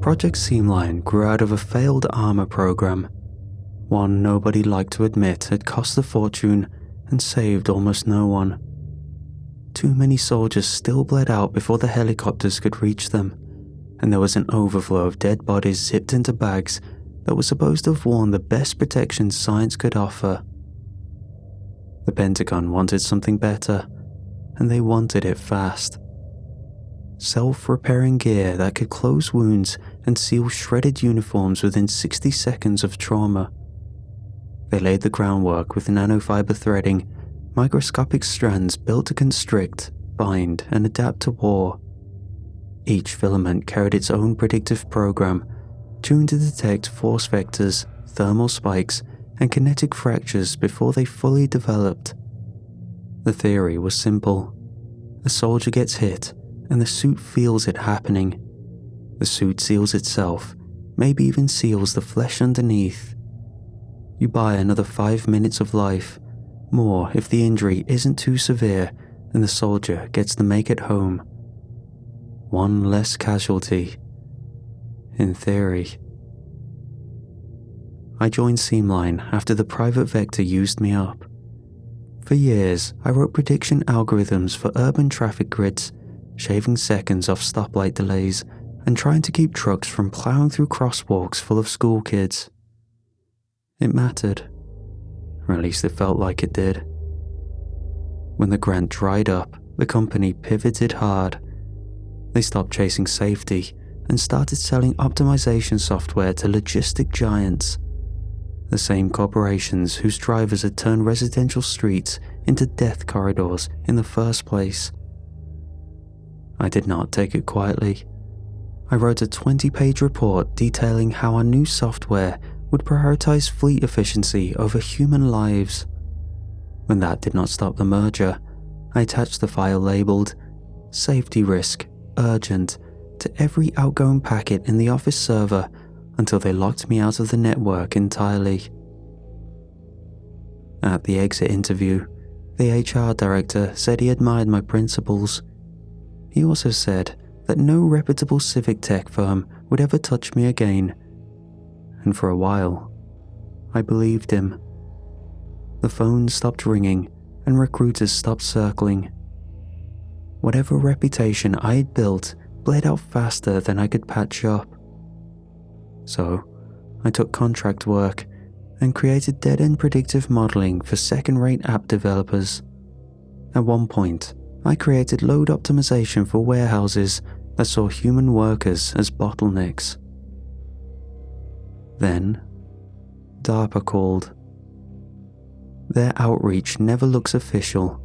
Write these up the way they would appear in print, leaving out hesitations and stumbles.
Project Seamline grew out of a failed armor program, one nobody liked to admit had cost a fortune and saved almost no one. Too many soldiers still bled out before the helicopters could reach them, and there was an overflow of dead bodies zipped into bags that were supposed to have worn the best protection science could offer. The Pentagon wanted something better, and they wanted it fast. Self-repairing gear that could close wounds and seal shredded uniforms within 60 seconds of trauma. They laid the groundwork with nanofiber threading, microscopic strands built to constrict, bind, and adapt to war. Each filament carried its own predictive program, tuned to detect force vectors, thermal spikes, and kinetic fractures before they fully developed. The theory was simple. A soldier gets hit, and the suit feels it happening. The suit seals itself, maybe even seals the flesh underneath. You buy another 5 minutes of life, more if the injury isn't too severe and the soldier gets to make it home. One less casualty. In theory. I joined Seamline after the private vector used me up. For years, I wrote prediction algorithms for urban traffic grids, shaving seconds off stoplight delays and trying to keep trucks from plowing through crosswalks full of school kids. It mattered, or at least it felt like it did. When the grant dried up, the company pivoted hard. They stopped chasing safety and started selling optimization software to logistic giants, the same corporations whose drivers had turned residential streets into death corridors in the first place. I did not take it quietly. I wrote a 20-page report detailing how our new software would prioritize fleet efficiency over human lives. When that did not stop the merger, I attached the file labeled Safety Risk Urgent to every outgoing packet in the office server until they locked me out of the network entirely. At the exit interview, the HR director said he admired my principles. He also said that no reputable civic tech firm would ever touch me again. And for a while, I believed him. The phone stopped ringing and recruiters stopped circling. Whatever reputation I had built bled out faster than I could patch up. So, I took contract work and created dead-end predictive modeling for second-rate app developers. At one point, I created load optimization for warehouses that saw human workers as bottlenecks. Then, DARPA called. Their outreach never looks official.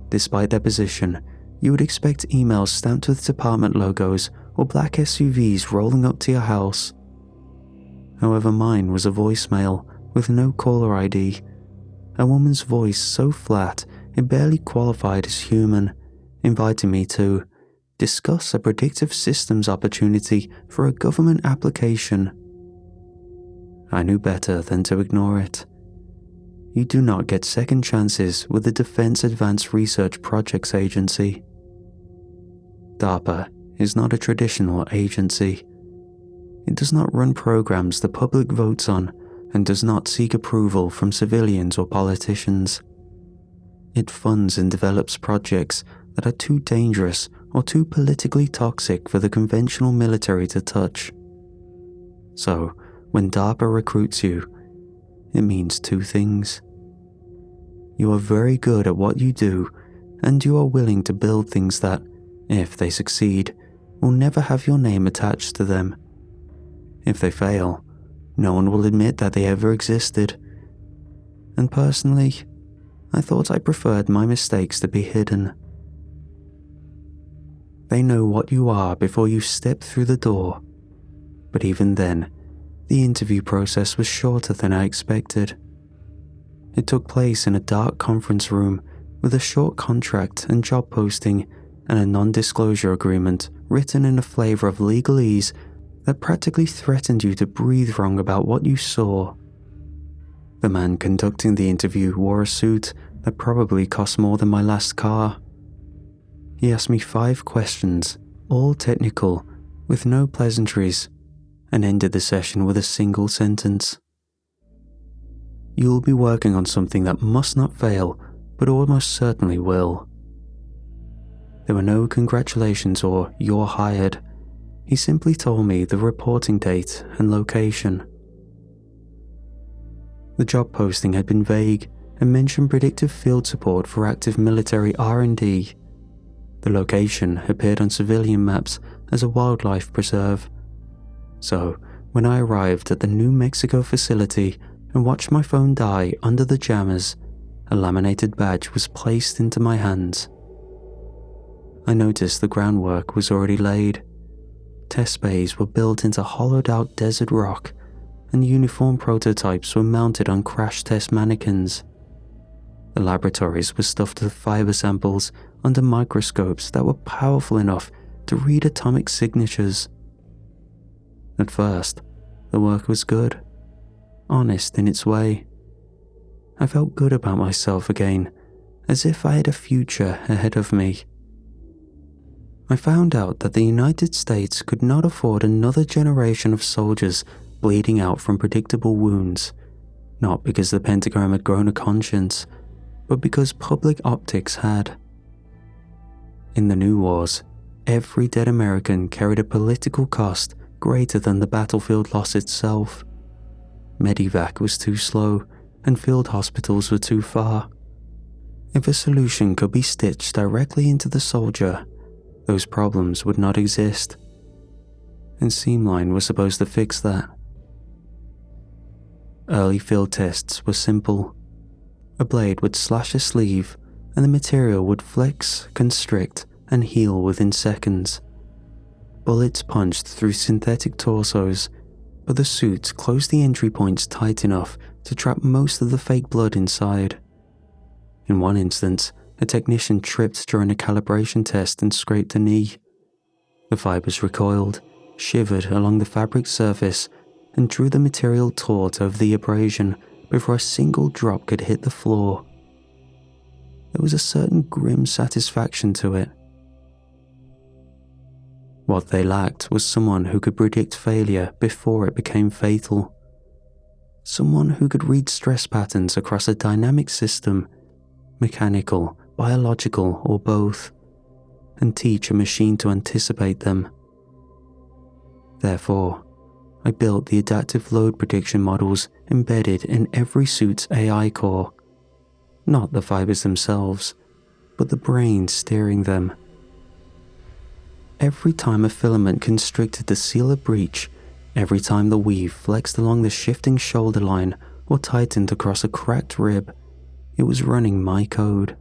Despite their position, you would expect emails stamped with department logos or black SUVs rolling up to your house. However, mine was a voicemail with no caller ID, a woman's voice so flat it barely qualified as human, inviting me to discuss a predictive systems opportunity for a government application. I knew better than to ignore it. You do not get second chances with the Defense Advanced Research Projects Agency. DARPA is not a traditional agency. It does not run programs the public votes on and does not seek approval from civilians or politicians. It funds and develops projects that are too dangerous or too politically toxic for the conventional military to touch. So, when DARPA recruits you, it means two things. You are very good at what you do, and you are willing to build things that, if they succeed, will never have your name attached to them. If they fail, no one will admit that they ever existed. And personally, I thought I preferred my mistakes to be hidden. They know what you are before you step through the door, but even then, the interview process was shorter than I expected. It took place in a dark conference room with a short contract and job posting and a non-disclosure agreement written in a flavor of legalese that practically threatened you to breathe wrong about what you saw. The man conducting the interview wore a suit that probably cost more than my last car. He asked me 5 questions, all technical, with no pleasantries, and ended the session with a single sentence. "You'll be working on something that must not fail, but almost certainly will." There were no congratulations or "you're hired." He simply told me the reporting date and location. The job posting had been vague and mentioned predictive field support for active military R&D. The location appeared on civilian maps as a wildlife preserve. So, when I arrived at the New Mexico facility and watched my phone die under the jammers, a laminated badge was placed into my hands. I noticed the groundwork was already laid. Test bays were built into hollowed-out desert rock, and uniform prototypes were mounted on crash test mannequins. The laboratories were stuffed with fiber samples under microscopes that were powerful enough to read atomic signatures. At first, the work was good, honest in its way. I felt good about myself again, as if I had a future ahead of me. I found out that the United States could not afford another generation of soldiers bleeding out from predictable wounds, not because the Pentagon had grown a conscience, but because public optics had. In the new wars, every dead American carried a political cost greater than the battlefield loss itself. Medivac was too slow, and field hospitals were too far. If a solution could be stitched directly into the soldier, those problems would not exist. And Seamline was supposed to fix that. Early field tests were simple. A blade would slash a sleeve, and the material would flex, constrict, and heal within seconds. Bullets punched through synthetic torsos, but the suits closed the entry points tight enough to trap most of the fake blood inside. In one instance, a technician tripped during a calibration test and scraped a knee. The fibers recoiled, shivered along the fabric surface, and drew the material taut over the abrasion before a single drop could hit the floor. There was a certain grim satisfaction to it. What they lacked was someone who could predict failure before it became fatal. Someone who could read stress patterns across a dynamic system, mechanical, biological, or both, and teach a machine to anticipate them. Therefore, I built the adaptive load prediction models embedded in every suit's AI core. Not the fibers themselves, but the brain steering them. Every time a filament constricted to seal a breach, every time the weave flexed along the shifting shoulder line or tightened across a cracked rib, it was running my code.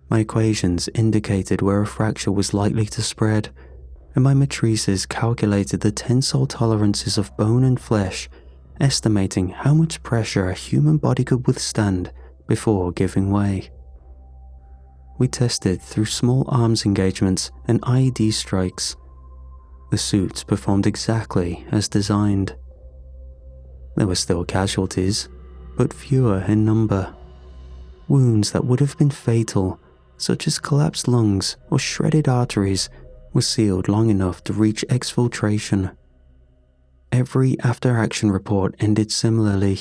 My equations indicated where a fracture was likely to spread, and my matrices calculated the tensile tolerances of bone and flesh, estimating how much pressure a human body could withstand before giving way. We tested through small arms engagements and IED strikes. The suits performed exactly as designed. There were still casualties, but fewer in number. Wounds that would have been fatal, such as collapsed lungs or shredded arteries, were sealed long enough to reach exfiltration. Every after-action report ended similarly.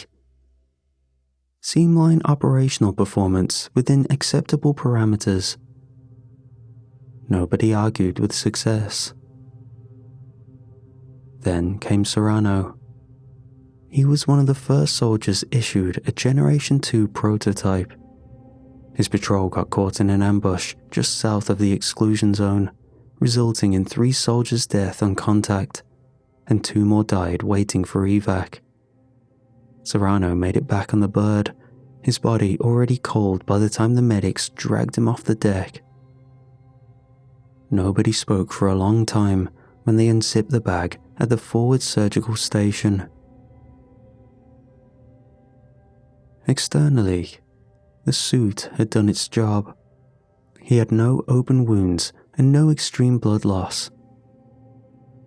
Seamline operational performance within acceptable parameters. Nobody argued with success. Then came Serrano. He was one of the first soldiers issued a Generation 2 prototype. His patrol got caught in an ambush just south of the exclusion zone, resulting in 3 soldiers' death on contact, and 2 more died waiting for evac. Serrano made it back on the bird, his body already cold by the time the medics dragged him off the deck. Nobody spoke for a long time when they unzipped the bag at the forward surgical station. Externally, the suit had done its job. He had no open wounds and no extreme blood loss.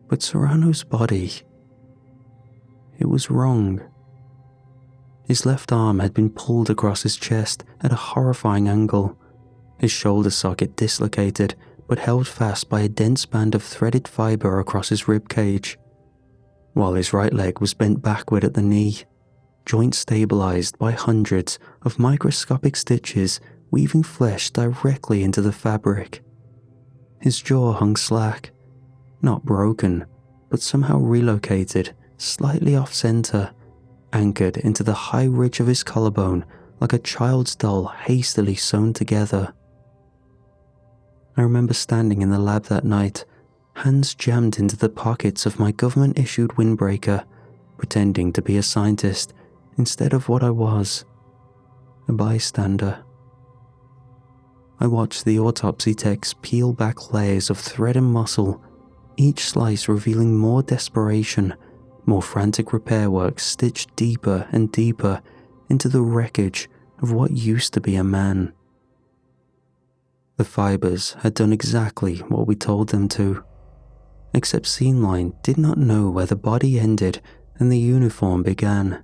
But Serrano's body, it was wrong. His left arm had been pulled across his chest at a horrifying angle, his shoulder socket dislocated but held fast by a dense band of threaded fiber across his rib cage. while his right leg was bent backward at the knee, joint stabilized by hundreds of microscopic stitches weaving flesh directly into the fabric. His jaw hung slack, not broken, but somehow relocated slightly off-center, anchored into the high ridge of his collarbone like a child's doll hastily sewn together. I remember standing in the lab that night, hands jammed into the pockets of my government-issued windbreaker, pretending to be a scientist instead of what I was, a bystander. I watched the autopsy techs peel back layers of thread and muscle, each slice revealing more desperation, more frantic repair work stitched deeper and deeper into the wreckage of what used to be a man. The fibers had done exactly what we told them to, except Seamline did not know where the body ended and the uniform began.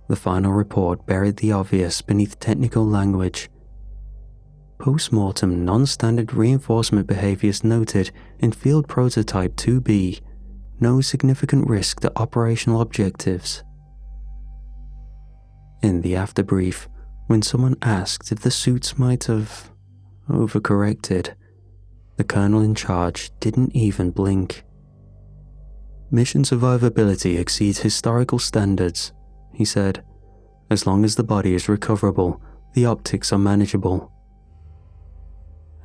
The final report buried the obvious beneath technical language. Post-mortem non-standard reinforcement behaviors noted in Field Prototype 2B, no significant risk to operational objectives. In the afterbrief, when someone asked if the suits might have overcorrected, the colonel in charge didn't even blink. Mission survivability exceeds historical standards, he said. As long as the body is recoverable, the optics are manageable.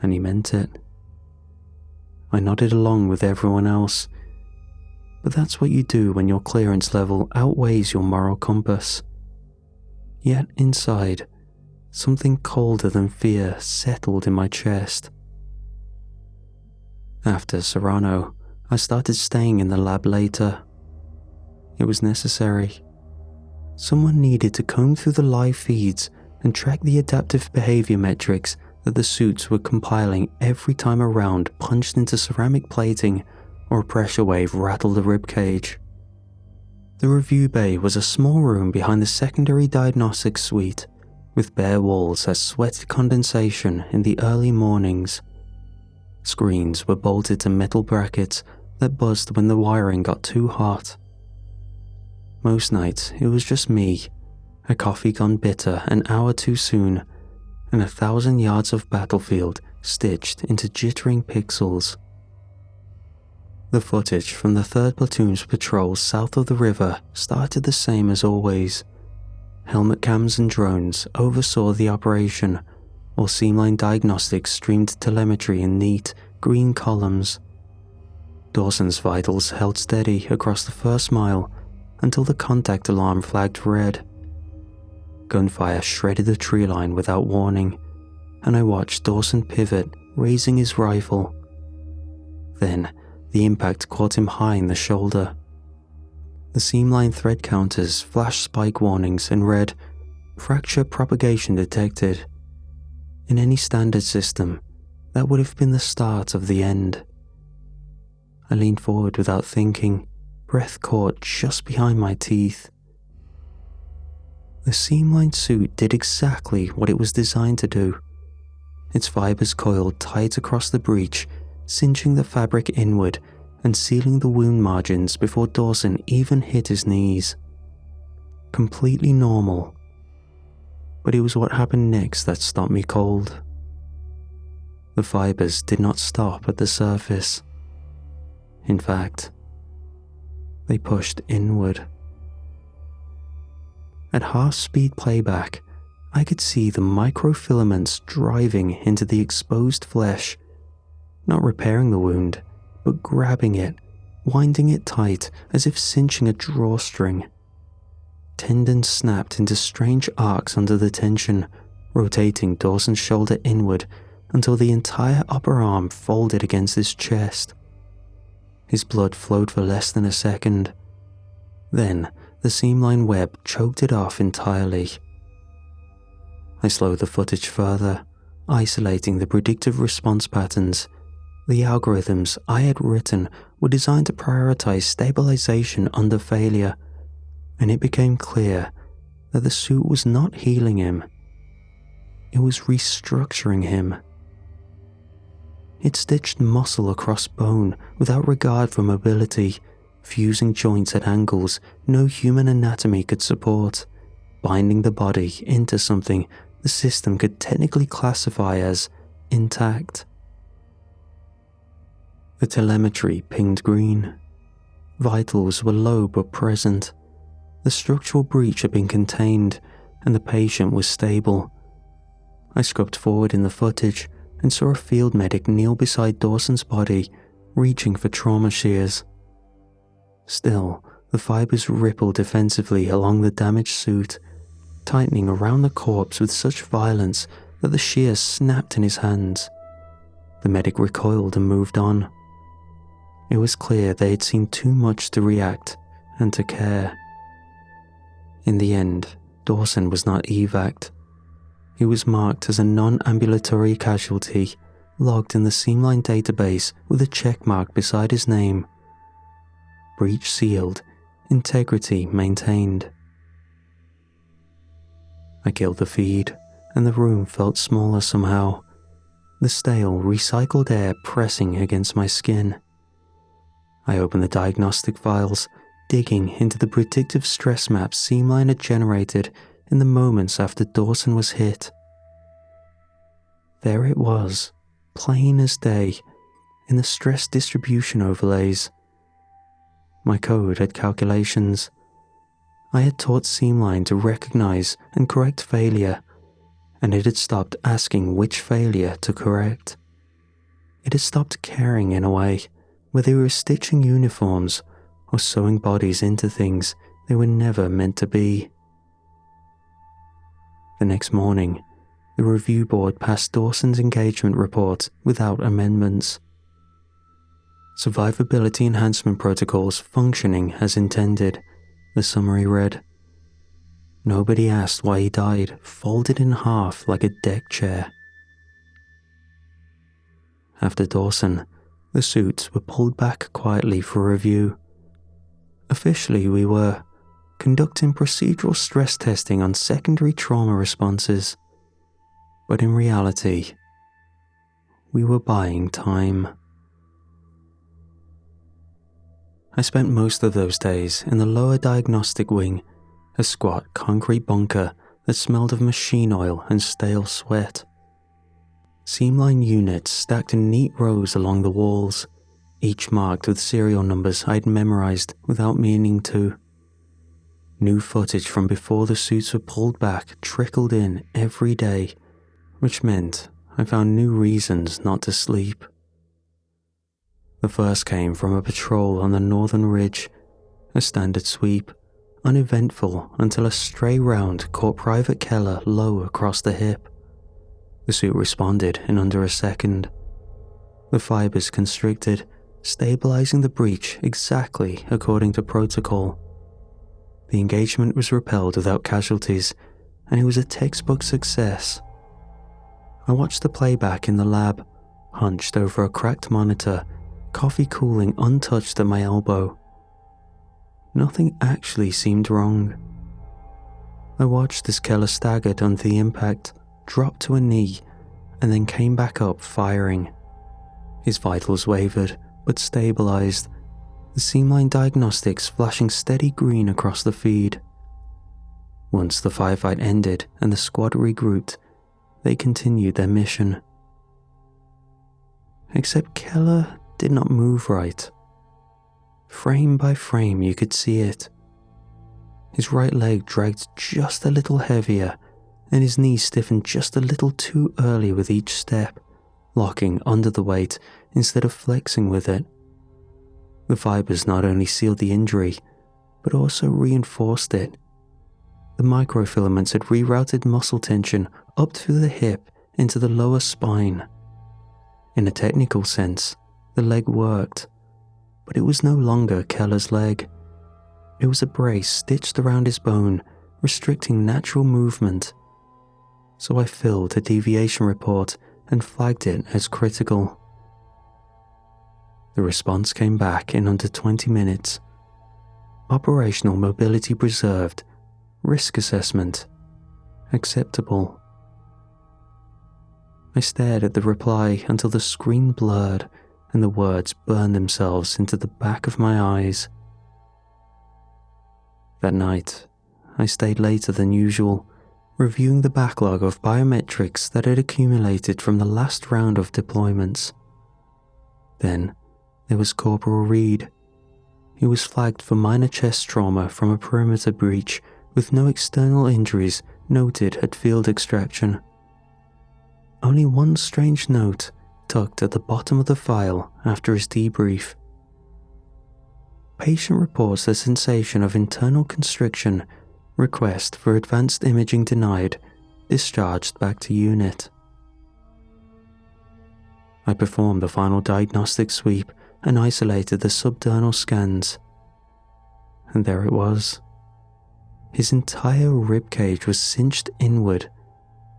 And he meant it. I nodded along with everyone else, but that's what you do when your clearance level outweighs your moral compass. Yet inside, something colder than fear settled in my chest. After Serrano, I started staying in the lab later. It was necessary. Someone needed to comb through the live feeds and track the adaptive behavior metrics that the suits were compiling every time a round punched into ceramic plating or a pressure wave rattled the ribcage. The review bay was a small room behind the secondary diagnostics suite, with bare walls that sweated condensation in the early mornings. Screens were bolted to metal brackets that buzzed when the wiring got too hot. Most nights it was just me, a coffee gone bitter an hour too soon, and 1,000 yards of battlefield stitched into jittering pixels. The footage from the 3rd Platoon's patrol south of the river started the same as always. Helmet cams and drones oversaw the operation, while Seamline Diagnostics streamed telemetry in neat, green columns. Dawson's vitals held steady across the first mile until the contact alarm flagged red. Gunfire shredded the tree line without warning, and I watched Dawson pivot, raising his rifle. Then, the impact caught him high in the shoulder. The Seamline thread counters flashed spike warnings and read, "Fracture propagation detected." In any standard system, that would have been the start of the end. I leaned forward without thinking, breath caught just behind my teeth. The Seamline suit did exactly what it was designed to do. Its fibers coiled tight across the breach, cinching the fabric inward and sealing the wound margins before Dawson even hit his knees. Completely normal. But it was what happened next that stopped me cold. The fibers did not stop at the surface. In fact, they pushed inward. At half-speed playback, I could see the microfilaments driving into the exposed flesh, not repairing the wound, but grabbing it, winding it tight as if cinching a drawstring. Tendons snapped into strange arcs under the tension, rotating Dawson's shoulder inward until the entire upper arm folded against his chest. His blood flowed for less than a second. Then, the Seamline web choked it off entirely. I slowed the footage further, isolating the predictive response patterns. The algorithms I had written were designed to prioritize stabilization under failure, and it became clear that the suit was not healing him. It was restructuring him. It stitched muscle across bone without regard for mobility, fusing joints at angles no human anatomy could support, binding the body into something the system could technically classify as intact. The telemetry pinged green. Vitals were low but present. The structural breach had been contained, and the patient was stable. I scrubbed forward in the footage and saw a field medic kneel beside Dawson's body, reaching for trauma shears. Still, the fibers rippled defensively along the damaged suit, tightening around the corpse with such violence that the shears snapped in his hands. The medic recoiled and moved on. It was clear they had seen too much to react and to care. In the end, Dawson was not evac'd. He was marked as a non-ambulatory casualty, logged in the Seamline database with a check mark beside his name. Breach sealed, integrity maintained. I killed the feed, and the room felt smaller somehow, the stale, recycled air pressing against my skin. I opened the diagnostic files, digging into the predictive stress maps Seamline had generated in the moments after Dawson was hit. There it was, plain as day, in the stress distribution overlays. My code had calculations. I had taught Seamline to recognize and correct failure, and it had stopped asking which failure to correct. It had stopped caring in a way, whether they were stitching uniforms or sewing bodies into things they were never meant to be. The next morning, the review board passed Dawson's engagement report without amendments. Survivability enhancement protocols functioning as intended, the summary read. Nobody asked why he died, folded in half like a deck chair. After Dawson, the suits were pulled back quietly for review. Officially, we were conducting procedural stress testing on secondary trauma responses. But in reality, we were buying time. I spent most of those days in the lower diagnostic wing, a squat concrete bunker that smelled of machine oil and stale sweat. Seamline units stacked in neat rows along the walls, each marked with serial numbers I'd memorized without meaning to. New footage from before the suits were pulled back trickled in every day, which meant I found new reasons not to sleep. The first came from a patrol on the northern ridge, a standard sweep, uneventful until a stray round caught Private Keller low across the hip. The suit responded in under a second. The fibers constricted, stabilizing the breach exactly according to protocol. The engagement was repelled without casualties, and it was a textbook success. I watched the playback in the lab, hunched over a cracked monitor, coffee cooling untouched at my elbow. Nothing actually seemed wrong. I watched as Keller staggered under the impact, dropped to a knee, and then came back up firing. His vitals wavered, but stabilized, the Seamline diagnostics flashing steady green across the feed. Once the firefight ended and the squad regrouped, they continued their mission. Except Keller did not move right. Frame by frame you could see it. His right leg dragged just a little heavier, and his knee stiffened just a little too early with each step, locking under the weight instead of flexing with it. The fibers not only sealed the injury, but also reinforced it. The microfilaments had rerouted muscle tension up through the hip into the lower spine. In a technical sense, the leg worked, but it was no longer Keller's leg. It was a brace stitched around his bone, restricting natural movement. So I filled a deviation report and flagged it as critical. The response came back in under 20 minutes. Operational mobility preserved. Risk assessment acceptable. I stared at the reply until the screen blurred and the words burned themselves into the back of my eyes. That night, I stayed later than usual, reviewing the backlog of biometrics that had accumulated from the last round of deployments. Then, there was Corporal Reed. He was flagged for minor chest trauma from a perimeter breach with no external injuries noted at field extraction. Only one strange note tucked at the bottom of the file after his debrief. Patient reports a sensation of internal constriction, request for advanced imaging denied, discharged back to unit. I performed the final diagnostic sweep and isolated the subdermal scans. And there it was. His entire ribcage was cinched inward,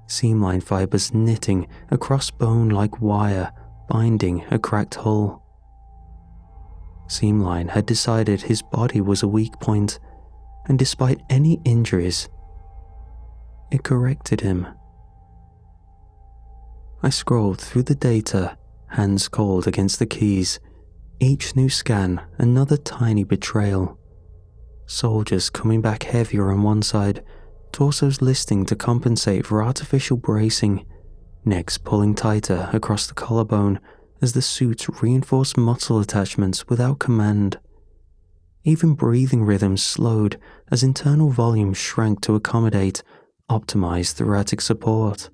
seamline fibers knitting across bone like wire, binding a cracked hull. Seamline had decided his body was a weak point, and despite any injuries, it corrected him. I scrolled through the data, hands cold against the keys. Each new scan, another tiny betrayal. Soldiers coming back heavier on one side, torsos listing to compensate for artificial bracing, necks pulling tighter across the collarbone as the suits reinforced muscle attachments without command. Even breathing rhythms slowed as internal volume shrank to accommodate optimized thoracic support.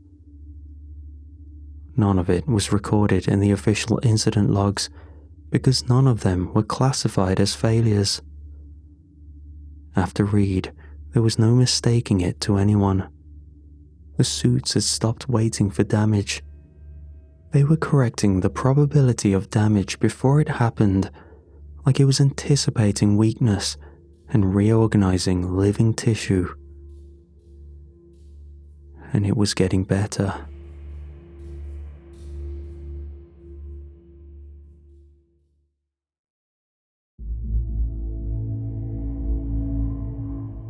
None of it was recorded in the official incident logs because none of them were classified as failures. After Reed, there was no mistaking it to anyone. The suits had stopped waiting for damage. They were correcting the probability of damage before it happened, like it was anticipating weakness and reorganizing living tissue. And it was getting better.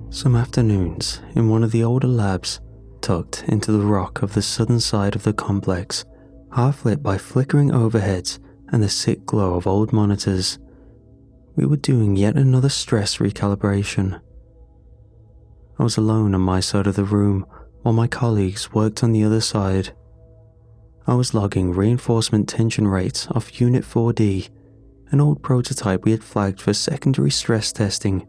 Some afternoons, in one of the older labs, tucked into the rock of the southern side of the complex, half lit by flickering overheads and the sick glow of old monitors, we were doing yet another stress recalibration. I was alone on my side of the room while my colleagues worked on the other side. I was logging reinforcement tension rates off Unit 4D, an old prototype we had flagged for secondary stress testing,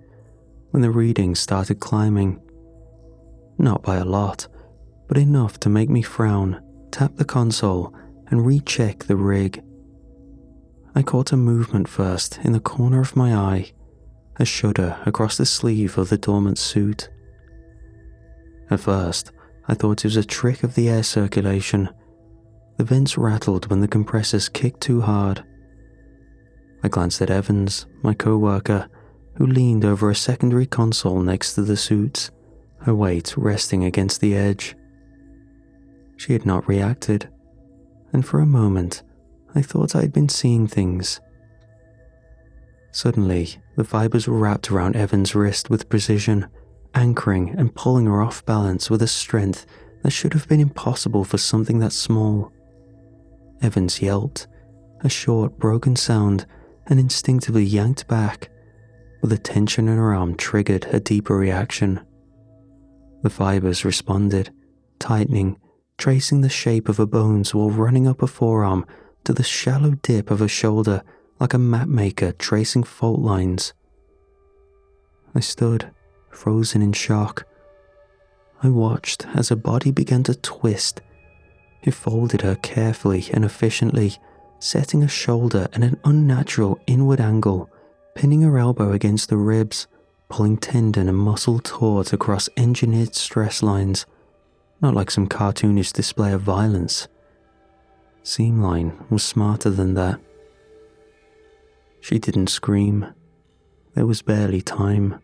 when the readings started climbing. Not by a lot, but enough to make me frown, tap the console, and recheck the rig. I caught a movement first in the corner of my eye, a shudder across the sleeve of the dormant suit. At first, I thought it was a trick of the air circulation. The vents rattled when the compressors kicked too hard. I glanced at Evans, my co-worker, who leaned over a secondary console next to the suits, her weight resting against the edge. She had not reacted, and for a moment, I thought I had been seeing things. Suddenly, the fibers were wrapped around Evan's wrist with precision, anchoring and pulling her off balance with a strength that should have been impossible for something that small. Evans yelped, a short, broken sound, and instinctively yanked back, but the tension in her arm triggered a deeper reaction. The fibers responded, tightening, tracing the shape of her bones while running up her forearm to the shallow dip of her shoulder like a mapmaker tracing fault lines. I stood, frozen in shock. I watched as her body began to twist. It folded her carefully and efficiently, setting her shoulder at an unnatural inward angle, pinning her elbow against the ribs, pulling tendon and muscle taut across engineered stress lines, not like some cartoonish display of violence. Seamline was smarter than that. She didn't scream. There was barely time.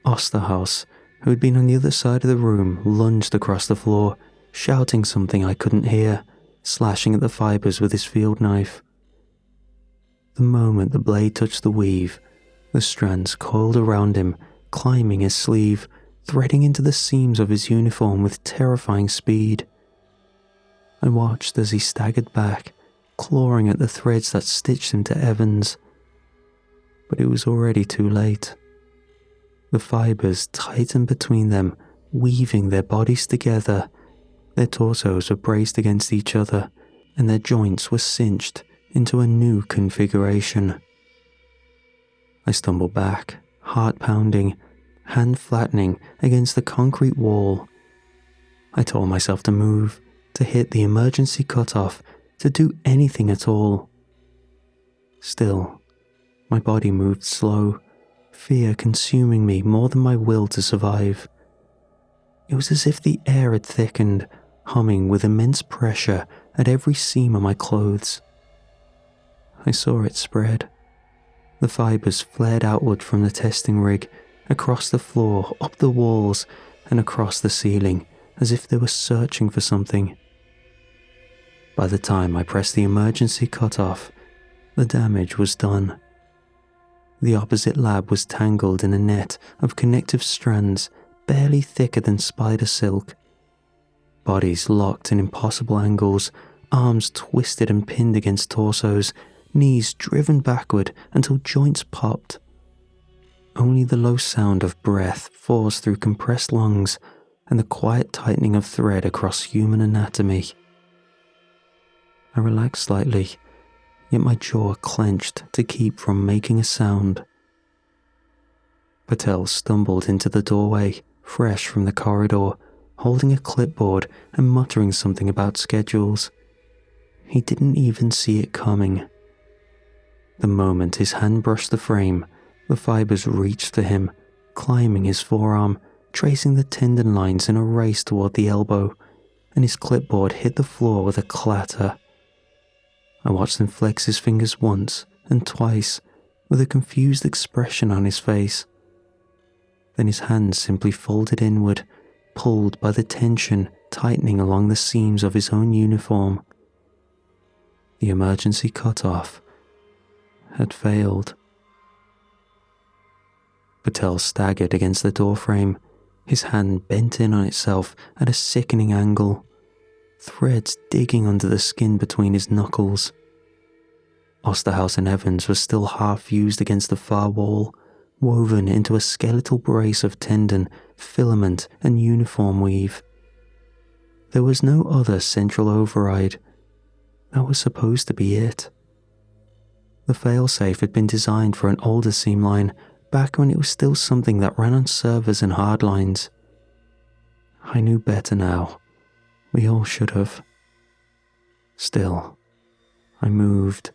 Osterhaus, who had been on the other side of the room, lunged across the floor, shouting something I couldn't hear, slashing at the fibers with his field knife. The moment the blade touched the weave, the strands coiled around him, climbing his sleeve, threading into the seams of his uniform with terrifying speed. I watched as he staggered back, clawing at the threads that stitched him to Evans. But it was already too late. The fibers tightened between them, weaving their bodies together. Their torsos were braced against each other, and their joints were cinched into a new configuration. I stumbled back, heart pounding, hand flattening against the concrete wall. I told myself to move, to hit the emergency cutoff, to do anything at all. Still, my body moved slow, fear consuming me more than my will to survive. It was as if the air had thickened, humming with immense pressure at every seam of my clothes. I saw it spread. The fibers flared outward from the testing rig, across the floor, up the walls, and across the ceiling, as if they were searching for something. By the time I pressed the emergency cutoff, the damage was done. The opposite lab was tangled in a net of connective strands barely thicker than spider silk. Bodies locked in impossible angles, arms twisted and pinned against torsos, knees driven backward until joints popped. Only the low sound of breath forced through compressed lungs and the quiet tightening of thread across human anatomy. I relaxed slightly, yet my jaw clenched to keep from making a sound. Patel stumbled into the doorway, fresh from the corridor, holding a clipboard and muttering something about schedules. He didn't even see it coming. The moment his hand brushed the frame, the fibers reached for him, climbing his forearm, tracing the tendon lines in a race toward the elbow, and his clipboard hit the floor with a clatter. I watched him flex his fingers once and twice, with a confused expression on his face. Then his hands simply folded inward, pulled by the tension tightening along the seams of his own uniform. The emergency cutoff had failed. Patel staggered against the doorframe, his hand bent in on itself at a sickening angle, threads digging under the skin between his knuckles. Osterhaus and Evans was still half fused against the far wall, woven into a skeletal brace of tendon, filament, and uniform weave. There was no other central override. That was supposed to be it. The failsafe had been designed for an older Seamline, back when it was still something that ran on servers and hardlines. I knew better now. We all should have. Still, I moved.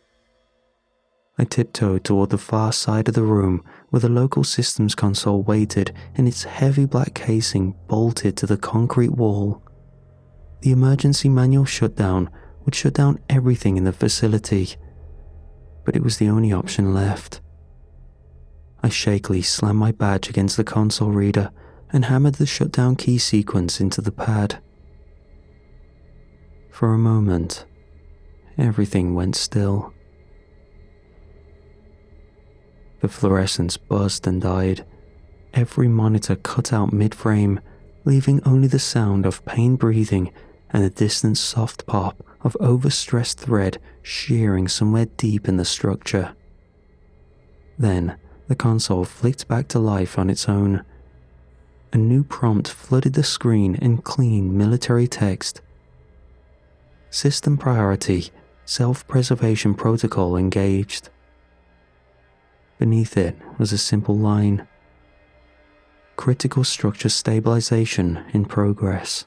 I tiptoed toward the far side of the room where the local systems console waited in its heavy black casing bolted to the concrete wall. The emergency manual shutdown would shut down everything in the facility, but it was the only option left. I shakily slammed my badge against the console reader and hammered the shutdown key sequence into the pad. For a moment, everything went still. The fluorescence buzzed and died. Every monitor cut out mid-frame, leaving only the sound of pain breathing and the distant soft pop of overstressed thread shearing somewhere deep in the structure. Then, the console flicked back to life on its own. A new prompt flooded the screen in clean military text. System priority, self-preservation protocol engaged. Beneath it was a simple line. Critical structure stabilization in progress.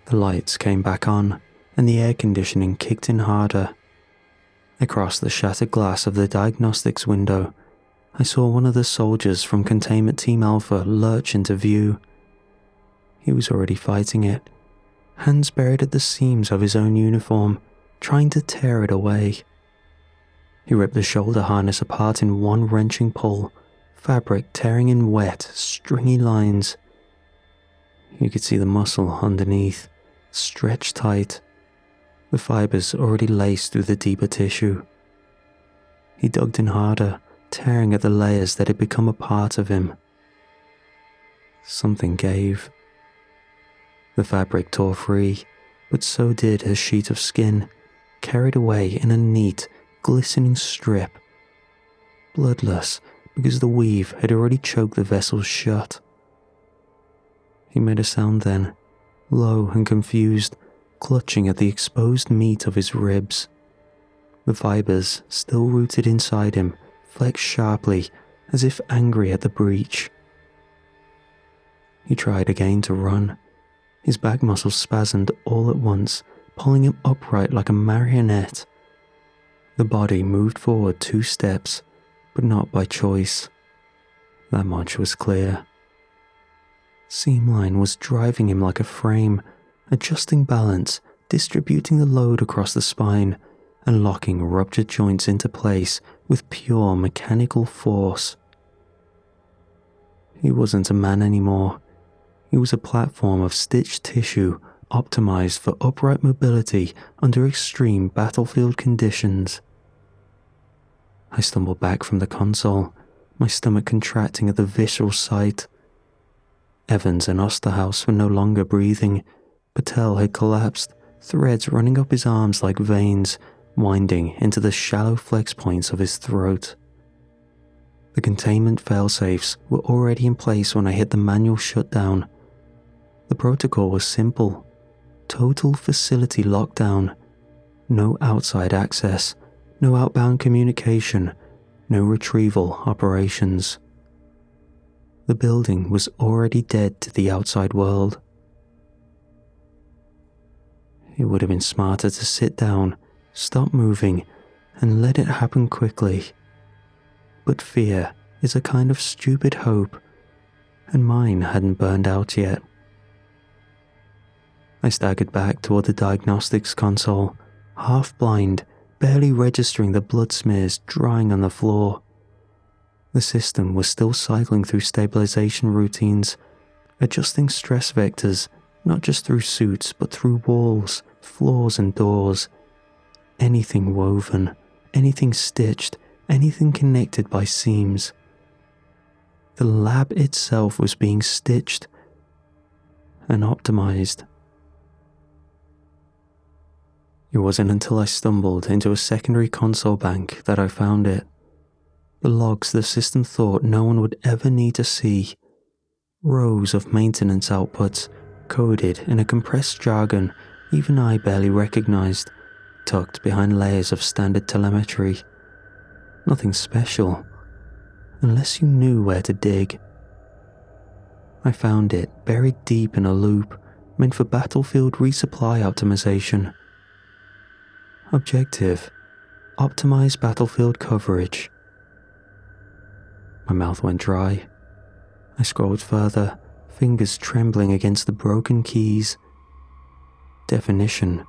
The lights came back on, and the air conditioning kicked in harder. Across the shattered glass of the diagnostics window, I saw one of the soldiers from Containment Team Alpha lurch into view. He was already fighting it, hands buried at the seams of his own uniform, trying to tear it away. He ripped the shoulder harness apart in one wrenching pull, fabric tearing in wet, stringy lines. You could see the muscle underneath, stretched tight, the fibers already laced through the deeper tissue. He dug in harder, tearing at the layers that had become a part of him. Something gave. The fabric tore free, but so did a sheet of skin, carried away in a neat, glistening strip. Bloodless, because the weave had already choked the vessel shut. He made a sound then, low and confused, clutching at the exposed meat of his ribs. The fibers, still rooted inside him, flexed sharply, as if angry at the breach. He tried again to run. His back muscles spasmed all at once, pulling him upright like a marionette. The body moved forward 2 steps, but not by choice. That much was clear. Seamline was driving him like a frame, adjusting balance, distributing the load across the spine, and locking ruptured joints into place with pure mechanical force. He wasn't a man anymore. He was a platform of stitched tissue optimized for upright mobility under extreme battlefield conditions. I stumbled back from the console, my stomach contracting at the visceral sight. Evans and Osterhaus were no longer breathing. Patel had collapsed, threads running up his arms like veins, winding into the shallow flex points of his throat. The containment failsafes were already in place when I hit the manual shutdown. The protocol was simple: total facility lockdown. No outside access, no outbound communication, no retrieval operations. The building was already dead to the outside world. It would have been smarter to sit down, stop moving, and let it happen quickly. But fear is a kind of stupid hope, and mine hadn't burned out yet. I staggered back toward the diagnostics console, half blind, barely registering the blood smears drying on the floor. The system was still cycling through stabilization routines, adjusting stress vectors, not just through suits but through walls, floors and doors. Anything woven, anything stitched, anything connected by seams. The lab itself was being stitched and optimized. It wasn't until I stumbled into a secondary console bank that I found it. The logs the system thought no one would ever need to see. Rows of maintenance outputs, coded in a compressed jargon even I barely recognized, tucked behind layers of standard telemetry. Nothing special, unless you knew where to dig. I found it buried deep in a loop meant for battlefield resupply optimization. Objective: optimize battlefield coverage. My mouth went dry. I scrolled further, fingers trembling against the broken keys. Definition: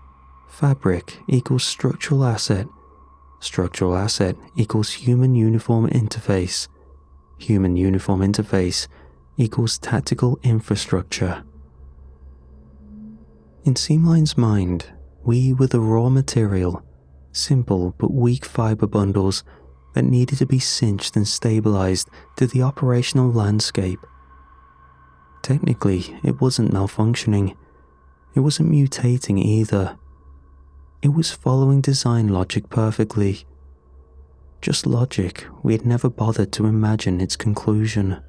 fabric equals structural asset. Structural asset equals human uniform interface. Human uniform interface equals tactical infrastructure. In Seamline's mind, we were the raw material, simple but weak fiber bundles that needed to be cinched and stabilized to the operational landscape. Technically, it wasn't malfunctioning. It wasn't mutating either. It was following design logic perfectly. Just logic we had never bothered to imagine its conclusion.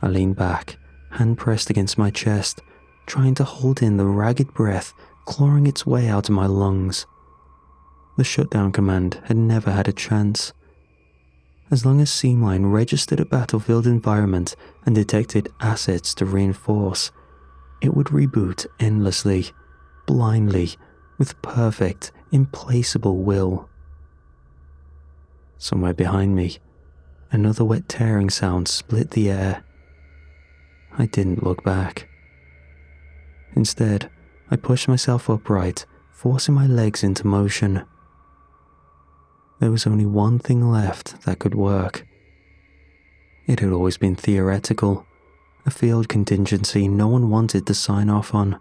I leaned back, hand pressed against my chest, trying to hold in the ragged breath clawing its way out of my lungs. The shutdown command had never had a chance. As long as Seamline registered a battlefield environment and detected assets to reinforce, it would reboot endlessly, blindly, with perfect, implacable will. Somewhere behind me, another wet tearing sound split the air. I didn't look back. Instead, I pushed myself upright, forcing my legs into motion. There was only one thing left that could work. It had always been theoretical, a field contingency no one wanted to sign off on.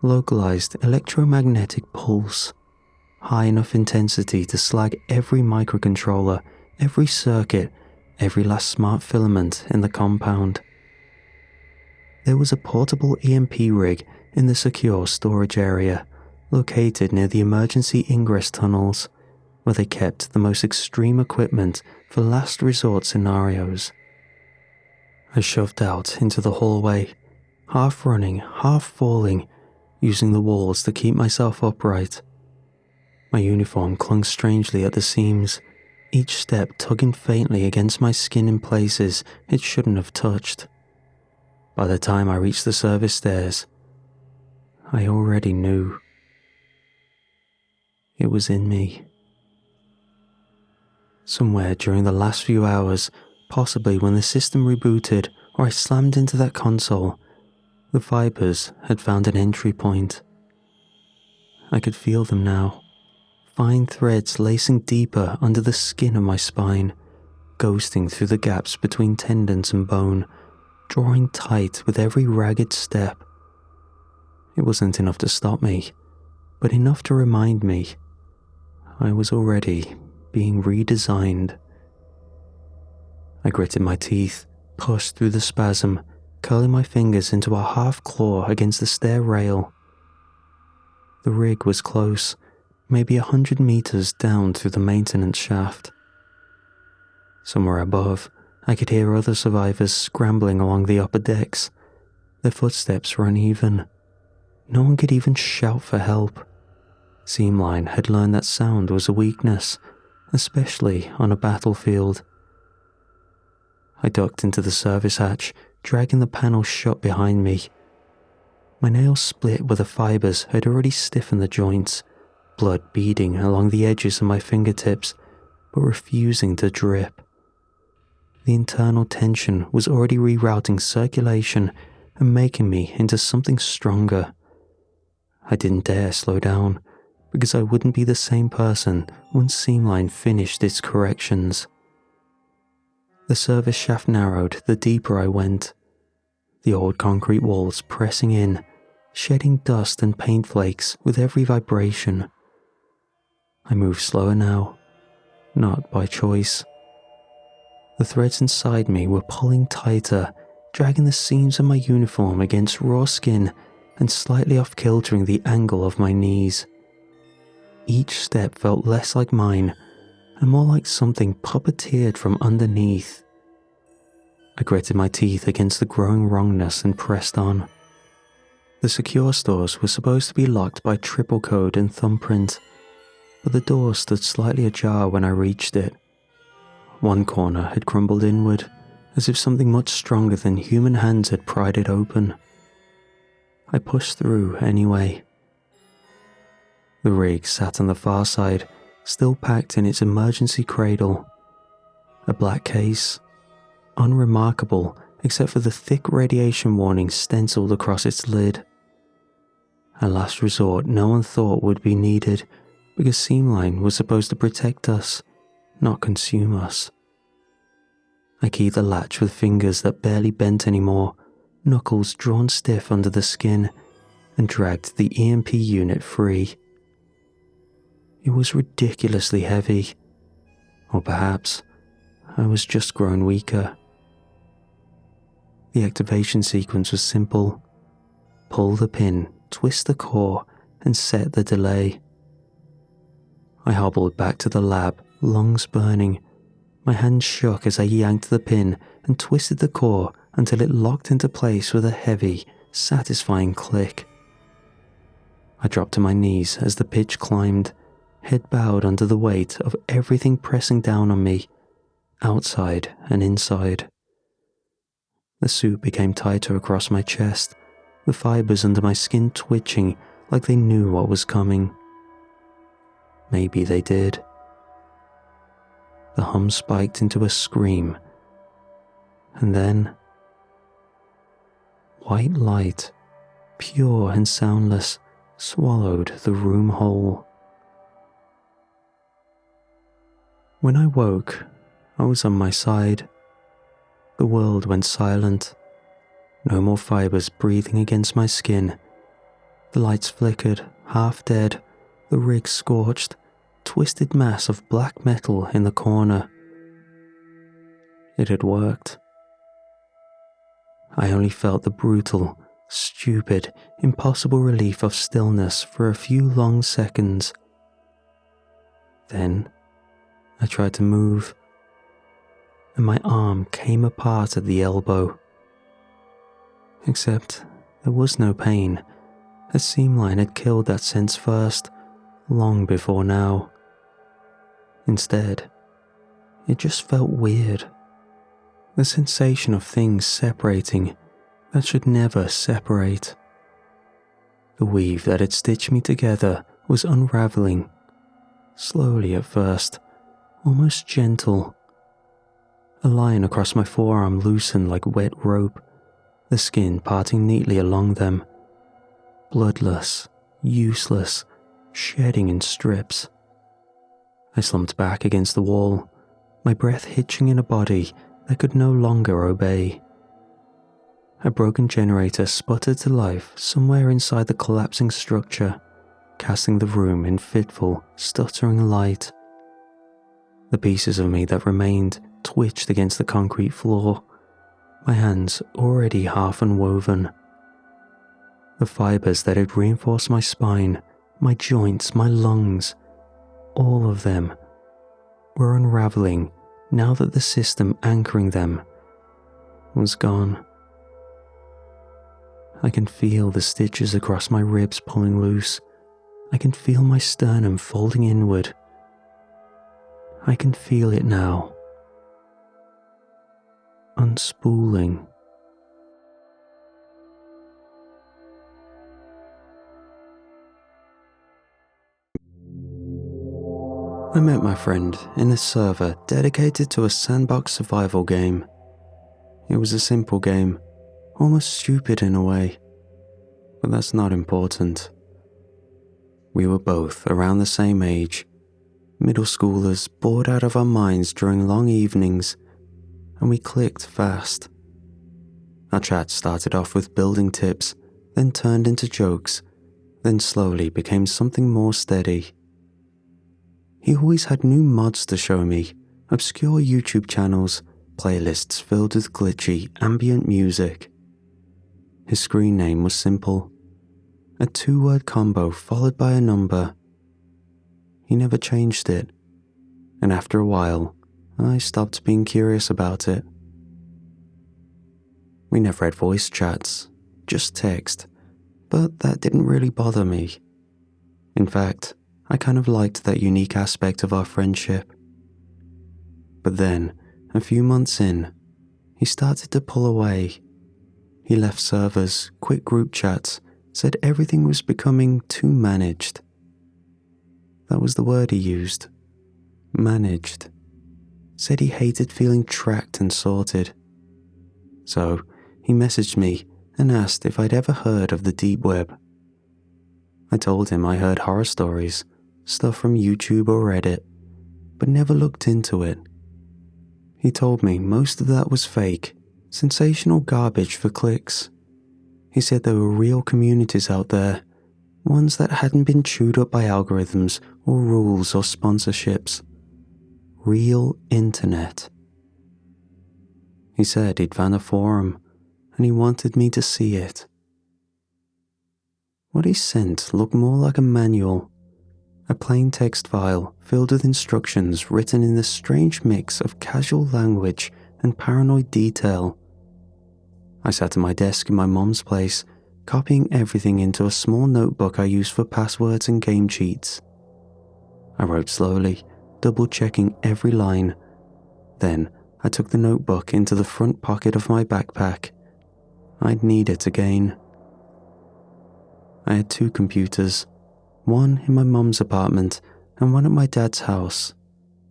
Localized electromagnetic pulse, high enough intensity to slag every microcontroller, every circuit, every last smart filament in the compound. There was a portable EMP rig in the secure storage area, located near the emergency ingress tunnels. where they kept the most extreme equipment for last resort scenarios. I shoved out into the hallway, half running, half falling, using the walls to keep myself upright. My uniform clung strangely at the seams, each step tugging faintly against my skin in places it shouldn't have touched. By the time I reached the service stairs, I already knew. It was in me. Somewhere during the last few hours, possibly when the system rebooted or I slammed into that console, the vipers had found an entry point. I could feel them now, fine threads lacing deeper under the skin of my spine, ghosting through the gaps between tendons and bone, drawing tight with every ragged step. It wasn't enough to stop me, but enough to remind me I was already being redesigned. I gritted my teeth, pushed through the spasm, curling my fingers into a half claw against the stair rail. The rig was close, maybe 100 meters down through the maintenance shaft. Somewhere above, I could hear other survivors scrambling along the upper decks. Their footsteps were uneven. No one could even shout for help. Seamline had learned that sound was a weakness, especially on a battlefield. I ducked into the service hatch, dragging the panel shut behind me. My nails split where the fibers had already stiffened the joints, blood beading along the edges of my fingertips, but refusing to drip. The internal tension was already rerouting circulation and making me into something stronger. I didn't dare slow down, because I wouldn't be the same person once Seamline finished its corrections. The service shaft narrowed the deeper I went, the old concrete walls pressing in, shedding dust and paint flakes with every vibration. I moved slower now, not by choice. The threads inside me were pulling tighter, dragging the seams of my uniform against raw skin and slightly off-kiltering the angle of my knees. Each step felt less like mine and more like something puppeteered from underneath. I gritted my teeth against the growing wrongness and pressed on. The secure stores were supposed to be locked by triple code and thumbprint, but the door stood slightly ajar when I reached it. One corner had crumbled inward, as if something much stronger than human hands had pried it open. I pushed through anyway. The rig sat on the far side, still packed in its emergency cradle. A black case, unremarkable except for the thick radiation warning stenciled across its lid. A last resort no one thought would be needed, because Seamline was supposed to protect us, not consume us. I keyed the latch with fingers that barely bent anymore, knuckles drawn stiff under the skin, and dragged the EMP unit free. It was ridiculously heavy, or perhaps I was just grown weaker. The activation sequence was simple. Pull the pin, twist the core, and set the delay. I hobbled back to the lab, lungs burning. My hands shook as I yanked the pin and twisted the core until it locked into place with a heavy, satisfying click. I dropped to my knees as the pitch climbed, head bowed under the weight of everything pressing down on me, outside and inside. The suit became tighter across my chest, the fibers under my skin twitching like they knew what was coming. Maybe they did. The hum spiked into a scream, and then white light, pure and soundless, swallowed the room whole. When I woke, I was on my side. The world went silent. No more fibers breathing against my skin. The lights flickered, half dead, the rig scorched, twisted mass of black metal in the corner. It had worked. I only felt the brutal, stupid, impossible relief of stillness for a few long seconds. Then I tried to move, and my arm came apart at the elbow. Except there was no pain, as Seamline had killed that sense first, long before now. Instead, it just felt weird. The sensation of things separating that should never separate. The weave that had stitched me together was unraveling, slowly at first, almost gentle. A line across my forearm loosened like wet rope, the skin parting neatly along them. Bloodless, useless, shedding in strips. I slumped back against the wall, my breath hitching in a body that could no longer obey. A broken generator sputtered to life somewhere inside the collapsing structure, casting the room in fitful, stuttering light. The pieces of me that remained twitched against the concrete floor, my hands already half unwoven. The fibers that had reinforced my spine, my joints, my lungs, all of them were unraveling now that the system anchoring them was gone. I can feel the stitches across my ribs pulling loose. I can feel my sternum folding inward. I can feel it now. Unspooling. I met my friend in a server dedicated to a sandbox survival game. It was a simple game, almost stupid in a way, but that's not important. We were both around the same age, middle schoolers bored out of our minds during long evenings, and we clicked fast. Our chat started off with building tips, then turned into jokes, then slowly became something more steady. He always had new mods to show me, obscure YouTube channels, playlists filled with glitchy, ambient music. His screen name was simple, a 2-word combo followed by a number. He never changed it, and after a while, I stopped being curious about it. We never had voice chats, just text, but that didn't really bother me. In fact, I kind of liked that unique aspect of our friendship. But then, a few months in, he started to pull away. He left servers, quit group chats, said everything was becoming too managed. That was the word he used. Managed. Said he hated feeling tracked and sorted. So, he messaged me and asked if I'd ever heard of the deep web. I told him I heard horror stories, stuff from YouTube or Reddit, but never looked into it. He told me most of that was fake, sensational garbage for clicks. He said there were real communities out there, ones that hadn't been chewed up by algorithms or rules or sponsorships. Real internet. He said he'd found a forum, and he wanted me to see it. What he sent looked more like a manual, a plain text file filled with instructions written in this strange mix of casual language and paranoid detail. I sat at my desk in my mom's place, copying everything into a small notebook I used for passwords and game cheats. I wrote slowly, double-checking every line. Then I took the notebook into the front pocket of my backpack. I'd need it again. I had 2 computers, one in my mum's apartment and one at my dad's house,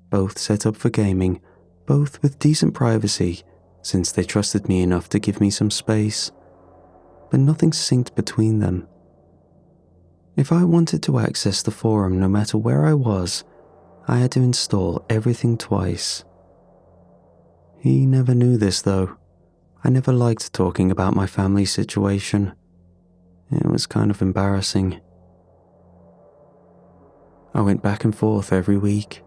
both set up for gaming, both with decent privacy since they trusted me enough to give me some space, but nothing synced between them. If I wanted to access the forum no matter where I was, I had to install everything twice. He never knew this though. I never liked talking about my family situation. It was kind of embarrassing. I went back and forth every week.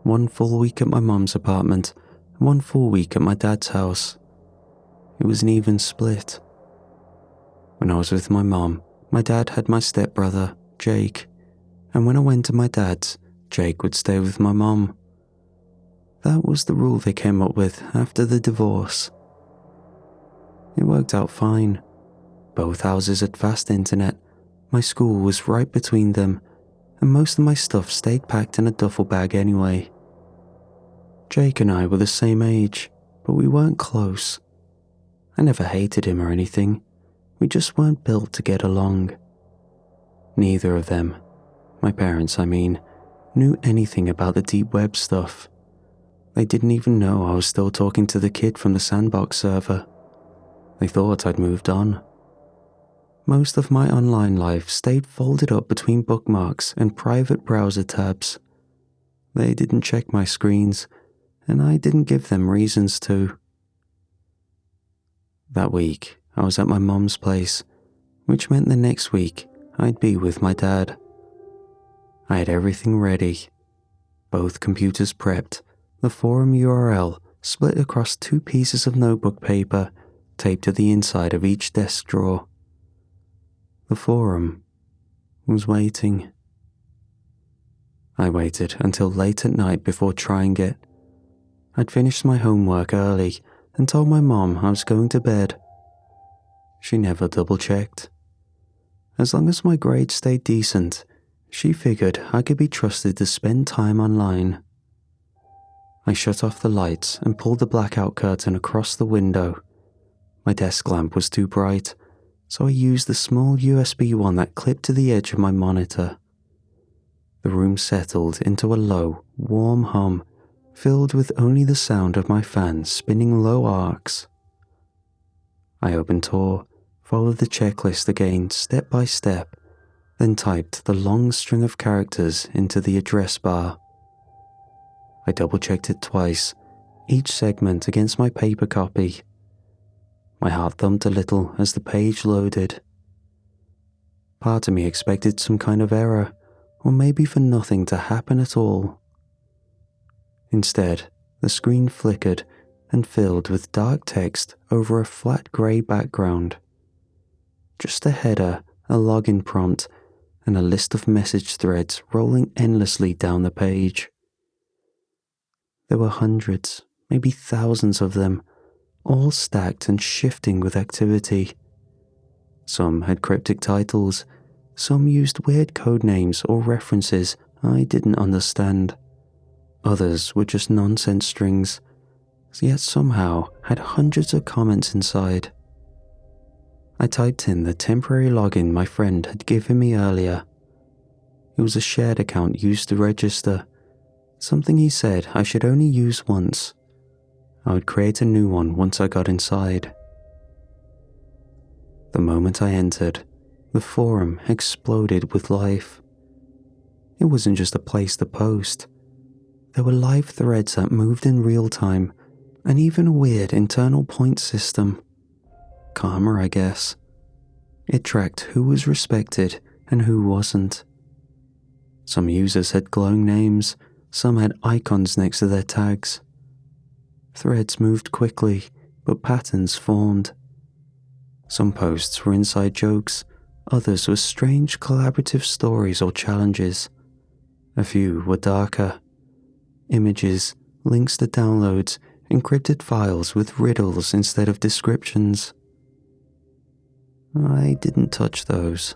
1 full week at my mum's apartment, 1 full week at my dad's house. It was an even split. When I was with my mum, my dad had my stepbrother, Jake, and when I went to my dad's, Jake would stay with my mom. That was the rule they came up with after the divorce. It worked out fine. Both houses had fast internet, my school was right between them, and most of my stuff stayed packed in a duffel bag anyway. Jake and I were the same age, but we weren't close. I never hated him or anything, we just weren't built to get along. Neither of them, my parents I mean, knew anything about the deep web stuff. They didn't even know I was still talking to the kid from the sandbox server. They thought I'd moved on. Most of my online life stayed folded up between bookmarks and private browser tabs. They didn't check my screens, and I didn't give them reasons to. That week, I was at my mom's place, which meant the next week I'd be with my dad. I had everything ready. Both computers prepped, the forum URL split across 2 pieces of notebook paper taped to the inside of each desk drawer. The forum was waiting. I waited until late at night before trying it. I'd finished my homework early and told my mom I was going to bed. She never double-checked. As long as my grades stayed decent, she figured I could be trusted to spend time online. I shut off the lights and pulled the blackout curtain across the window. My desk lamp was too bright, so I used the small USB one that clipped to the edge of my monitor. The room settled into a low, warm hum, filled with only the sound of my fan spinning low arcs. I opened Tor, followed the checklist again step by step, then typed the long string of characters into the address bar. I double-checked it twice, each segment against my paper copy. My heart thumped a little as the page loaded. Part of me expected some kind of error, or maybe for nothing to happen at all. Instead, the screen flickered and filled with dark text over a flat grey background. Just a header, a login prompt, and a list of message threads rolling endlessly down the page. There were hundreds, maybe thousands of them, all stacked and shifting with activity. Some had cryptic titles, some used weird code names or references I didn't understand. Others were just nonsense strings, yet somehow had hundreds of comments inside. I typed in the temporary login my friend had given me earlier. It was a shared account used to register, something he said I should only use once. I would create a new one once I got inside. The moment I entered, the forum exploded with life. It wasn't just a place to post. There were live threads that moved in real time, and even a weird internal point system. Karma, I guess. It tracked who was respected and who wasn't. Some users had glowing names, some had icons next to their tags. Threads moved quickly, but patterns formed. Some posts were inside jokes, others were strange collaborative stories or challenges. A few were darker. Images, links to downloads, encrypted files with riddles instead of descriptions. I didn't touch those.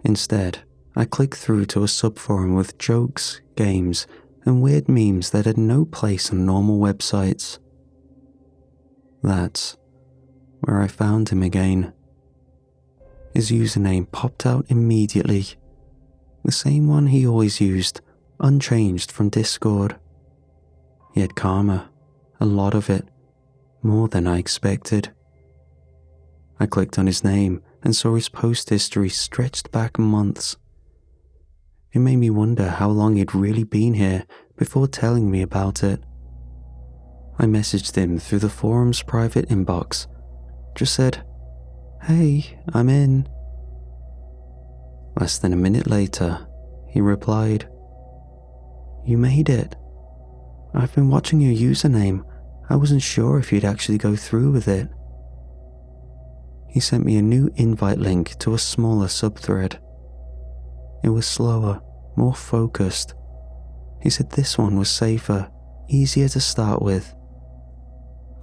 Instead, I clicked through to a subforum with jokes, games, and weird memes that had no place on normal websites. That's where I found him again. His username popped out immediately. The same one he always used, unchanged from Discord. He had karma, a lot of it, more than I expected. I clicked on his name and saw his post history stretched back months. It made me wonder how long he'd really been here before telling me about it. I messaged him through the forum's private inbox. Just said, "Hey, I'm in." Less than a minute later, he replied, "You made it. I've been watching your username. I wasn't sure if you'd actually go through with it." He sent me a new invite link to a smaller subthread. It was slower, more focused. He said this one was safer, easier to start with.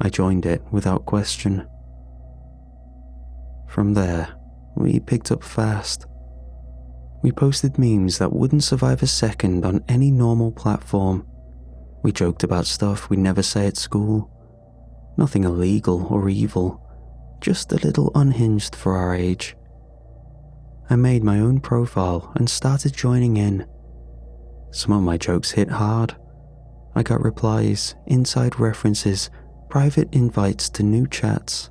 I joined it without question. From there, we picked up fast. We posted memes that wouldn't survive a second on any normal platform. We joked about stuff we'd never say at school. Nothing illegal or evil, just a little unhinged for our age. I made my own profile and started joining in. Some of my jokes hit hard. I got replies, inside references, private invites to new chats.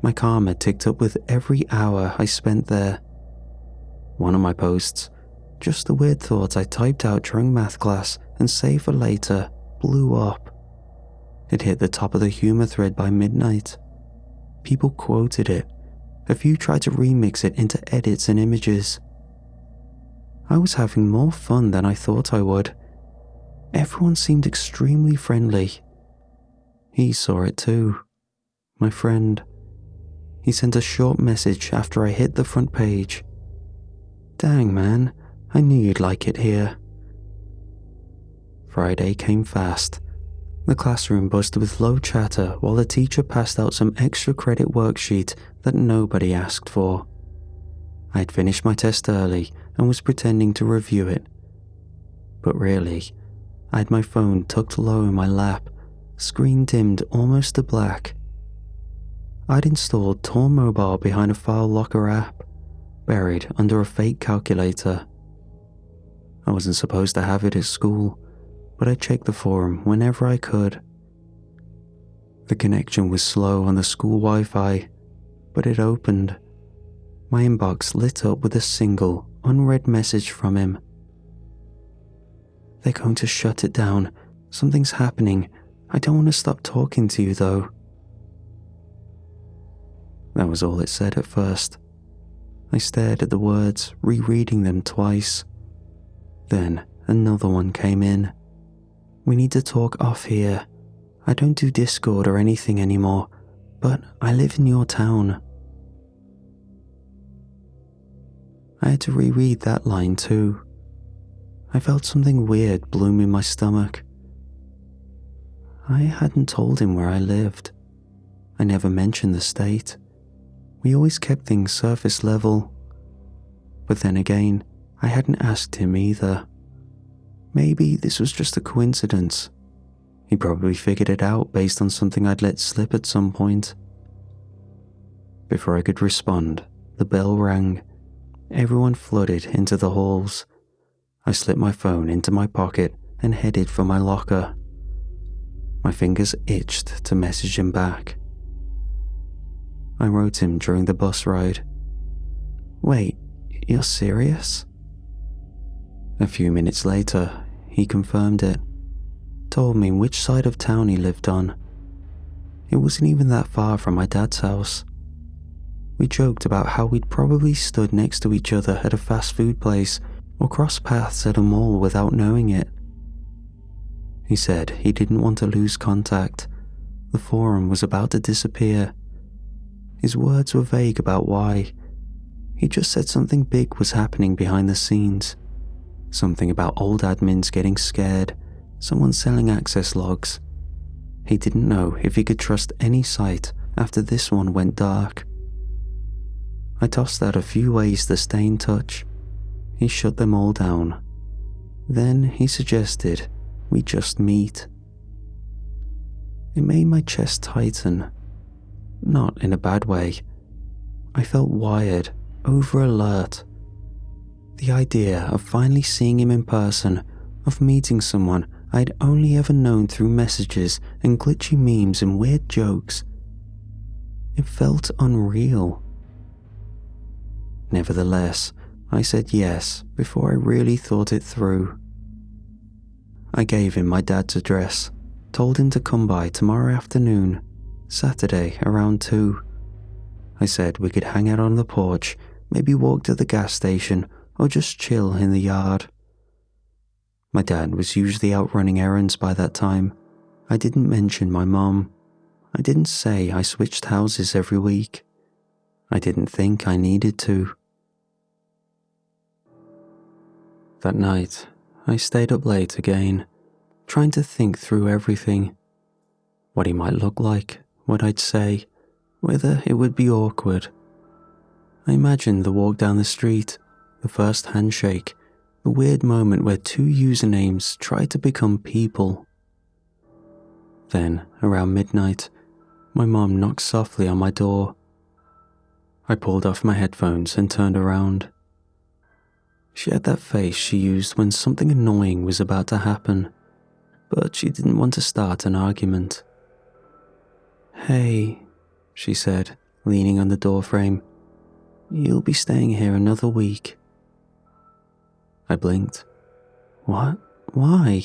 My karma ticked up with every hour I spent there. One of my posts, just a weird thought I typed out during math class and saved for later, blew up. It hit the top of the humor thread by midnight. People quoted it. A few tried to remix it into edits and images. I was having more fun than I thought I would. Everyone seemed extremely friendly. He saw it too. My friend. He sent a short message after I hit the front page. Dang man, I knew you'd like it here. Friday came fast. The classroom buzzed with low chatter while the teacher passed out some extra credit worksheet that nobody asked for. I had finished my test early and was pretending to review it. But really, I had my phone tucked low in my lap, screen dimmed almost to black. I'd installed Tor Mobile behind a file locker app, buried under a fake calculator. I wasn't supposed to have it at school, but I checked the forum whenever I could. The connection was slow on the school Wi-Fi, but it opened. My inbox lit up with a single, unread message from him. They're going to shut it down. Something's happening. I don't want to stop talking to you though. That was all it said at first. I stared at the words, rereading them twice. Then another one came in. We need to talk off here. I don't do Discord or anything anymore, but I live in your town. I had to reread that line too. I felt something weird bloom in my stomach. I hadn't told him where I lived. I never mentioned the state. We always kept things surface level. But then again, I hadn't asked him either. Maybe this was just a coincidence. He probably figured it out based on something I'd let slip at some point. Before I could respond, the bell rang. Everyone flooded into the halls. I slipped my phone into my pocket and headed for my locker. My fingers itched to message him back. I wrote him during the bus ride. Wait, you're serious? A few minutes later, he confirmed it. Told me which side of town he lived on. It wasn't even that far from my dad's house. We joked about how we'd probably stood next to each other at a fast food place or crossed paths at a mall without knowing it. He said he didn't want to lose contact. The forum was about to disappear. His words were vague about why. He just said something big was happening behind the scenes. Something about old admins getting scared, someone selling access logs. He didn't know if he could trust any site after this one went dark. I tossed out a few ways to stay in touch. He shut them all down. Then he suggested we just meet. It made my chest tighten. Not in a bad way. I felt wired, over-alert. The idea of finally seeing him in person, of meeting someone I'd only ever known through messages and glitchy memes and weird jokes. It felt unreal. Nevertheless, I said yes before I really thought it through. I gave him my dad's address, told him to come by tomorrow afternoon, Saturday around 2. I said we could hang out on the porch, maybe walk to the gas station, or just chill in the yard. My dad was usually out running errands by that time. I didn't mention my mom. I didn't say I switched houses every week. I didn't think I needed to. That night, I stayed up late again, trying to think through everything. What he might look like, what I'd say, whether it would be awkward. I imagined the walk down the street, the first handshake, the weird moment where two usernames tried to become people. Then, around midnight, my mom knocked softly on my door. I pulled off my headphones and turned around. She had that face she used when something annoying was about to happen, but she didn't want to start an argument. "Hey," she said, leaning on the doorframe. "You'll be staying here another week." I blinked. "What? Why?"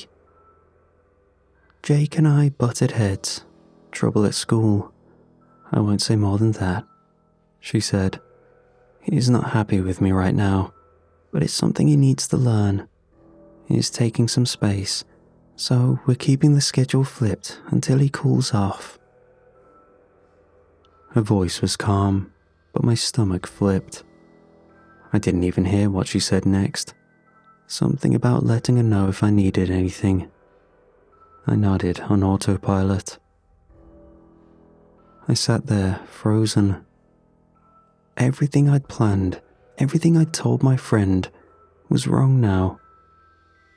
"Jake and I butted heads. Trouble at school. I won't say more than that," she said. "He's not happy with me right now, but it's something he needs to learn. He's taking some space, so we're keeping the schedule flipped until he cools off." Her voice was calm, but my stomach flipped. I didn't even hear what she said next. Something about letting her know if I needed anything. I nodded on autopilot. I sat there, frozen. Everything I'd planned, everything I'd told my friend, was wrong now.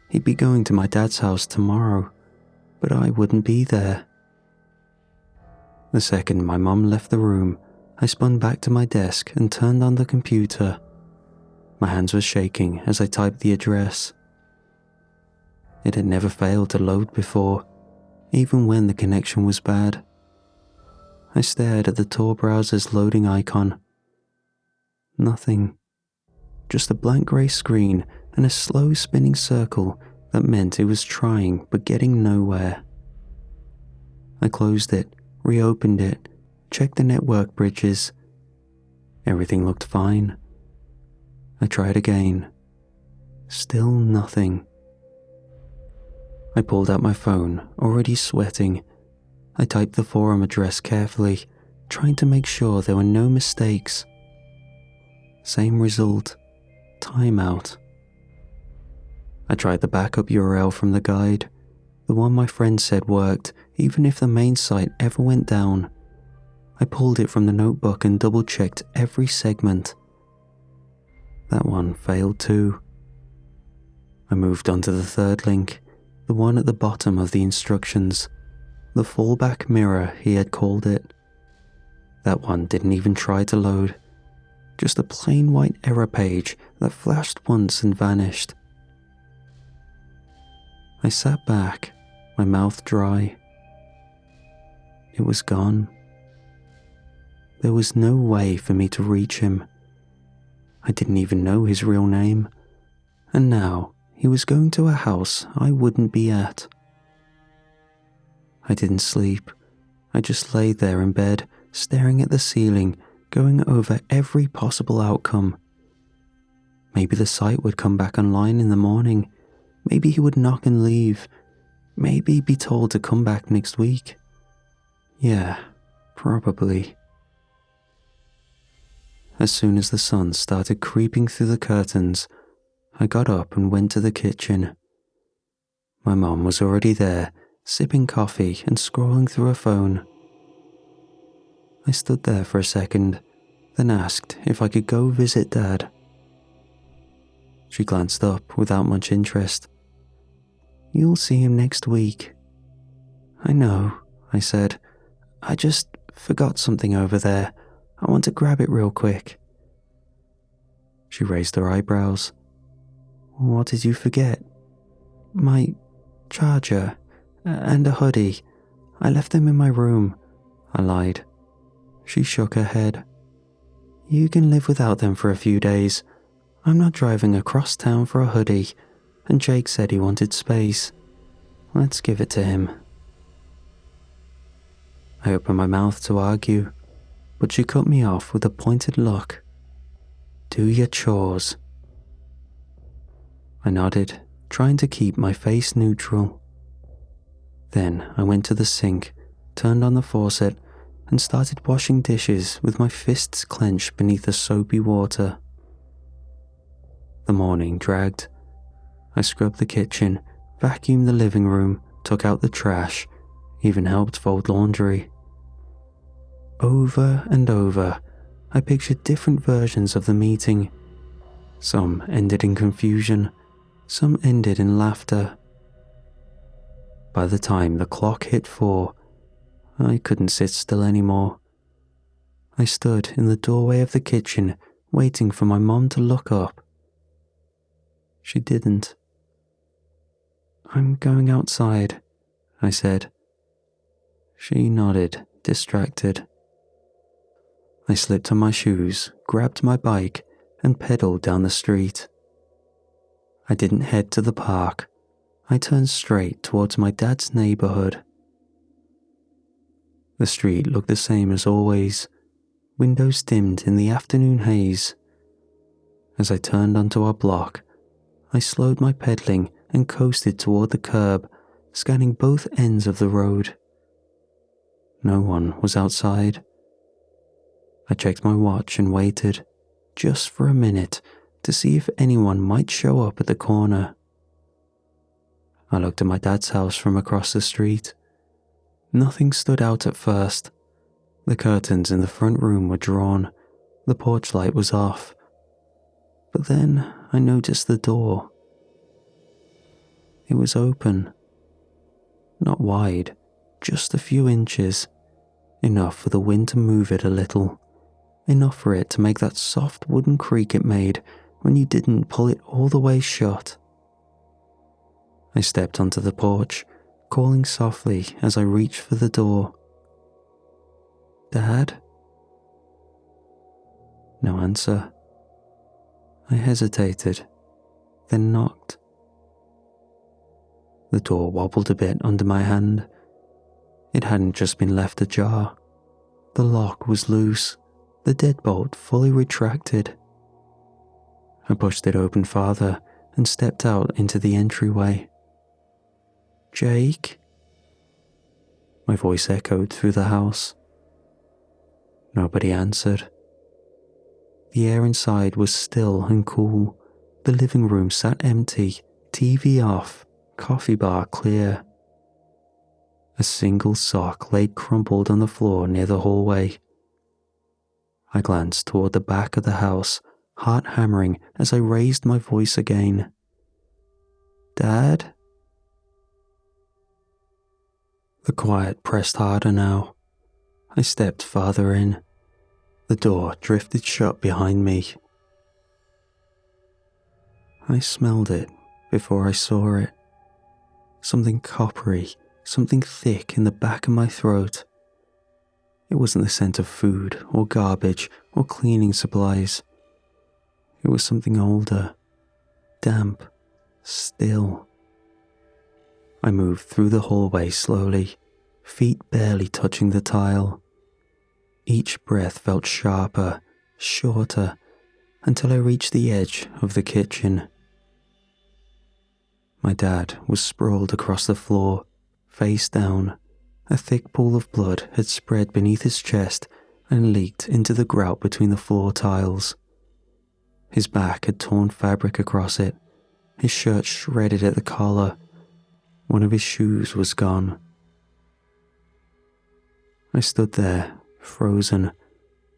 He'd be going to my dad's house tomorrow, but I wouldn't be there. The second my mum left the room, I spun back to my desk and turned on the computer. My hands were shaking as I typed the address. It had never failed to load before, even when the connection was bad. I stared at the Tor browser's loading icon. Nothing. Just a blank grey screen and a slow spinning circle that meant it was trying but getting nowhere. I closed it, reopened it, checked the network bridges. Everything looked fine. I tried again. Still nothing. I pulled out my phone, already sweating. I typed the forum address carefully, trying to make sure there were no mistakes. Same result. Timeout. I tried the backup URL from the guide, the one my friend said worked even if the main site ever went down. I pulled it from the notebook and double-checked every segment. That one failed too. I moved on to the third link, the one at the bottom of the instructions, the fallback mirror he had called it. That one didn't even try to load. Just a plain white error page that flashed once and vanished. I sat back, my mouth dry. It was gone. There was no way for me to reach him. I didn't even know his real name, and now he was going to a house I wouldn't be at. I didn't sleep. I just lay there in bed, staring at the ceiling, going over every possible outcome. Maybe the site would come back online in the morning. Maybe he would knock and leave. Maybe be told to come back next week. Yeah, probably. As soon as the sun started creeping through the curtains, I got up and went to the kitchen. My mom was already there, sipping coffee and scrolling through her phone. I stood there for a second, then asked if I could go visit Dad. She glanced up without much interest. "You'll see him next week." "I know," I said. "I just forgot something over there. I want to grab it real quick." She raised her eyebrows. "What did you forget?" "My charger and a hoodie. I left them in my room," I lied. She shook her head. "You can live without them for a few days. I'm not driving across town for a hoodie, and Jake said he wanted space. Let's give it to him." I opened my mouth to argue, but she cut me off with a pointed look. "Do your chores." I nodded, trying to keep my face neutral. Then I went to the sink, turned on the faucet, and started washing dishes with my fists clenched beneath the soapy water. The morning dragged. I scrubbed the kitchen, vacuumed the living room, took out the trash, even helped fold laundry. Over and over, I pictured different versions of the meeting. Some ended in confusion, some ended in laughter. By the time the clock hit 4, I couldn't sit still anymore. I stood in the doorway of the kitchen, waiting for my mom to look up. She didn't. "I'm going outside," I said. She nodded, distracted. I slipped on my shoes, grabbed my bike, and pedaled down the street. I didn't head to the park. I turned straight towards my dad's neighborhood. The street looked the same as always, windows dimmed in the afternoon haze. As I turned onto our block, I slowed my pedaling and coasted toward the curb, scanning both ends of the road. No one was outside. I checked my watch and waited, just for a minute, to see if anyone might show up at the corner. I looked at my dad's house from across the street. Nothing stood out at first. The curtains in the front room were drawn, the porch light was off. But then I noticed the door. It was open. Not wide, just a few inches, enough for the wind to move it a little, enough for it to make that soft wooden creak it made when you didn't pull it all the way shut. I stepped onto the porch, calling softly as I reached for the door. "Dad?" No answer. I hesitated, then knocked. The door wobbled a bit under my hand. It hadn't just been left ajar. The lock was loose, the deadbolt fully retracted. I pushed it open farther and stepped out into the entryway. "Jake?" My voice echoed through the house. Nobody answered. The air inside was still and cool. The living room sat empty, TV off, coffee bar clear. A single sock lay crumpled on the floor near the hallway. I glanced toward the back of the house, heart hammering as I raised my voice again. "Dad?" The quiet pressed harder now. I stepped farther in. The door drifted shut behind me. I smelled it before I saw it. Something coppery, something thick in the back of my throat. It wasn't the scent of food or garbage or cleaning supplies. It was something older, damp, still. I moved through the hallway slowly, feet barely touching the tile. Each breath felt sharper, shorter, until I reached the edge of the kitchen. My dad was sprawled across the floor, face down. A thick pool of blood had spread beneath his chest and leaked into the grout between the floor tiles. His back had torn fabric across it, his shirt shredded at the collar. One of his shoes was gone. I stood there, frozen,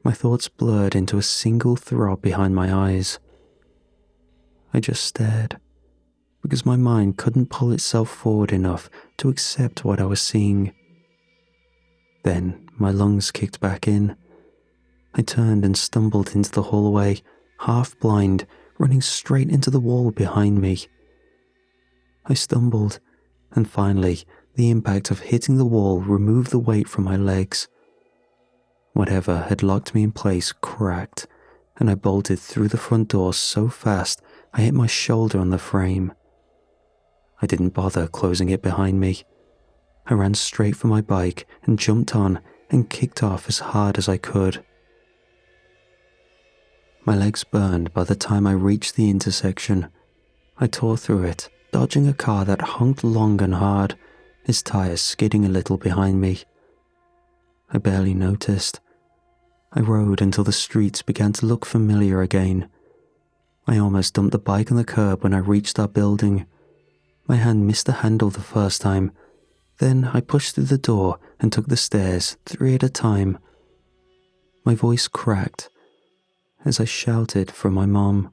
my thoughts blurred into a single throb behind my eyes. I just stared, because my mind couldn't pull itself forward enough to accept what I was seeing. Then my lungs kicked back in. I turned and stumbled into the hallway, half blind, running straight into the wall behind me. I stumbled, and finally, the impact of hitting the wall removed the weight from my legs. Whatever had locked me in place cracked, and I bolted through the front door so fast I hit my shoulder on the frame. I didn't bother closing it behind me. I ran straight for my bike and jumped on and kicked off as hard as I could. My legs burned by the time I reached the intersection. I tore through it, dodging a car that honked long and hard, its tires skidding a little behind me. I barely noticed. I rode until the streets began to look familiar again. I almost dumped the bike on the curb when I reached our building. My hand missed the handle the first time. Then I pushed through the door and took the stairs 3 at a time. My voice cracked as I shouted for my mom.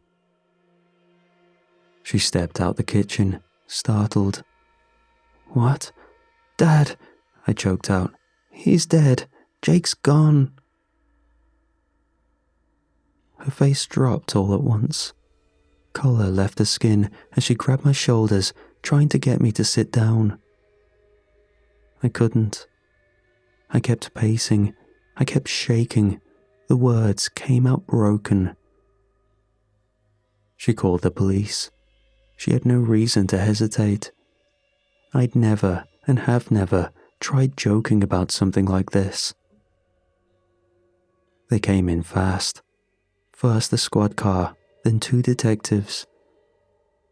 She stepped out the kitchen, startled. "What? Dad," I choked out. "He's dead. Jake's gone." Her face dropped all at once. Colour left her skin as she grabbed my shoulders, trying to get me to sit down. I couldn't. I kept pacing. I kept shaking. The words came out broken. She called the police. She had no reason to hesitate. I'd never, and have never, tried joking about something like this. They came in fast. First the squad car, then 2 detectives.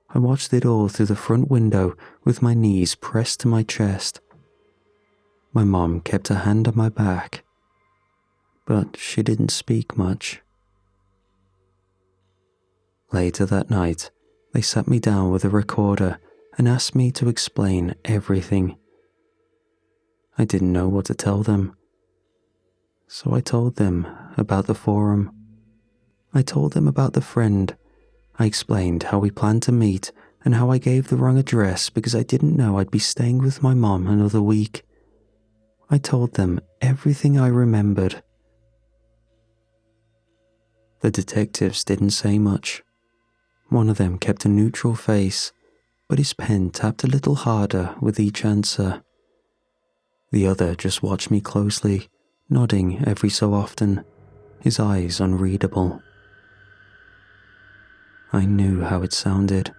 I watched it all through the front window with my knees pressed to my chest. My mom kept her hand on my back, but she didn't speak much. Later that night, they sat me down with a recorder and asked me to explain everything. I didn't know what to tell them, so I told them about the forum. I told them about the friend. I explained how we planned to meet and how I gave the wrong address because I didn't know I'd be staying with my mom another week. I told them everything I remembered. The detectives didn't say much. One of them kept a neutral face, but his pen tapped a little harder with each answer. The other just watched me closely, nodding every so often, his eyes unreadable. I knew how it sounded.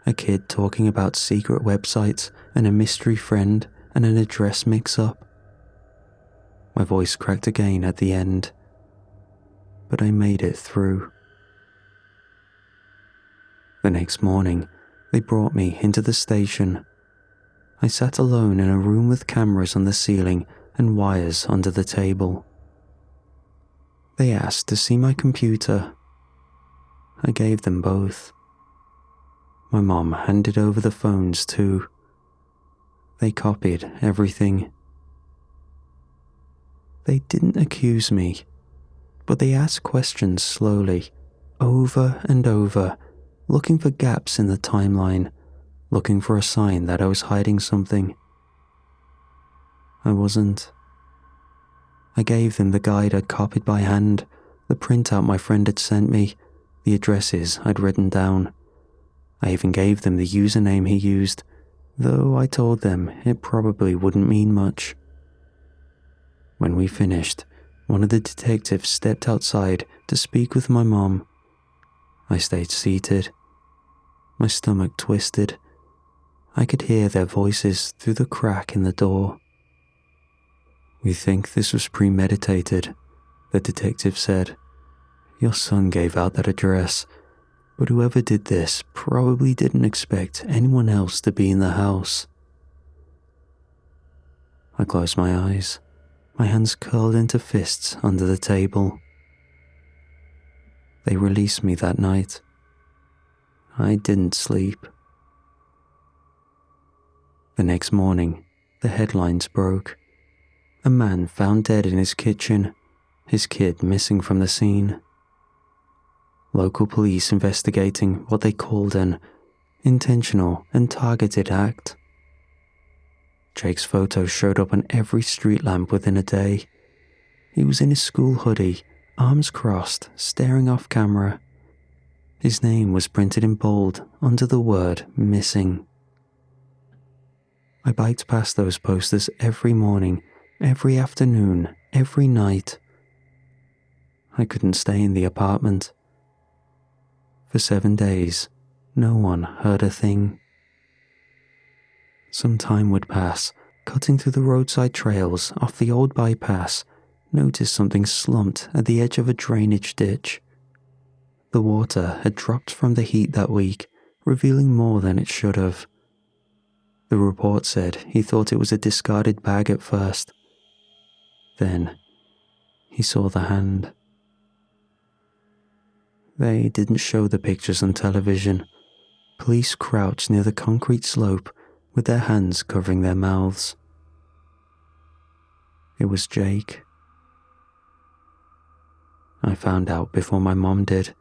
A kid talking about secret websites and a mystery friend and an address mix-up. My voice cracked again at the end, but I made it through. The next morning, they brought me into the station. I sat alone in a room with cameras on the ceiling and wires under the table. They asked to see my computer. I gave them both. My mom handed over the phones too. They copied everything. They didn't accuse me, but they asked questions slowly, over and over, looking for gaps in the timeline, looking for a sign that I was hiding something. I wasn't. I gave them the guide I'd copied by hand, the printout my friend had sent me, the addresses I'd written down. I even gave them the username he used, though I told them it probably wouldn't mean much. When we finished, one of the detectives stepped outside to speak with my mom. I stayed seated. My stomach twisted. I could hear their voices through the crack in the door. "We think this was premeditated," the detective said. "Your son gave out that address, but whoever did this probably didn't expect anyone else to be in the house." I closed my eyes, my hands curled into fists under the table. They released me that night. I didn't sleep. The next morning, the headlines broke. A man found dead in his kitchen, his kid missing from the scene. Local police investigating what they called an intentional and targeted act. Jake's photo showed up on every street lamp within a day. He was in his school hoodie, arms crossed, staring off camera. His name was printed in bold under the word missing. I biked past those posters every morning, every afternoon, every night. I couldn't stay in the apartment. For 7 days, no one heard a thing. Some time would pass. Cutting through the roadside trails off the old bypass, noticed something slumped at the edge of a drainage ditch. The water had dropped from the heat that week, revealing more than it should have. The report said he thought it was a discarded bag at first. Then, he saw the hand. They didn't show the pictures on television. Police crouched near the concrete slope with their hands covering their mouths. It was Jake. I found out before my mom did.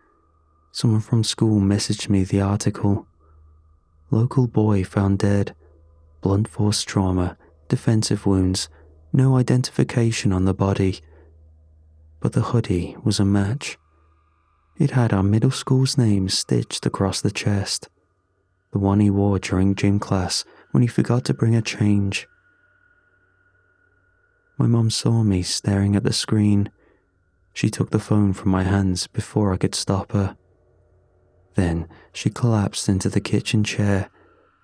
Someone from school messaged me the article. Local boy found dead. Blunt force trauma, defensive wounds, no identification on the body. But the hoodie was a match. It had our middle school's name stitched across the chest. The one he wore during gym class when he forgot to bring a change. My mom saw me staring at the screen. She took the phone from my hands before I could stop her. Then she collapsed into the kitchen chair,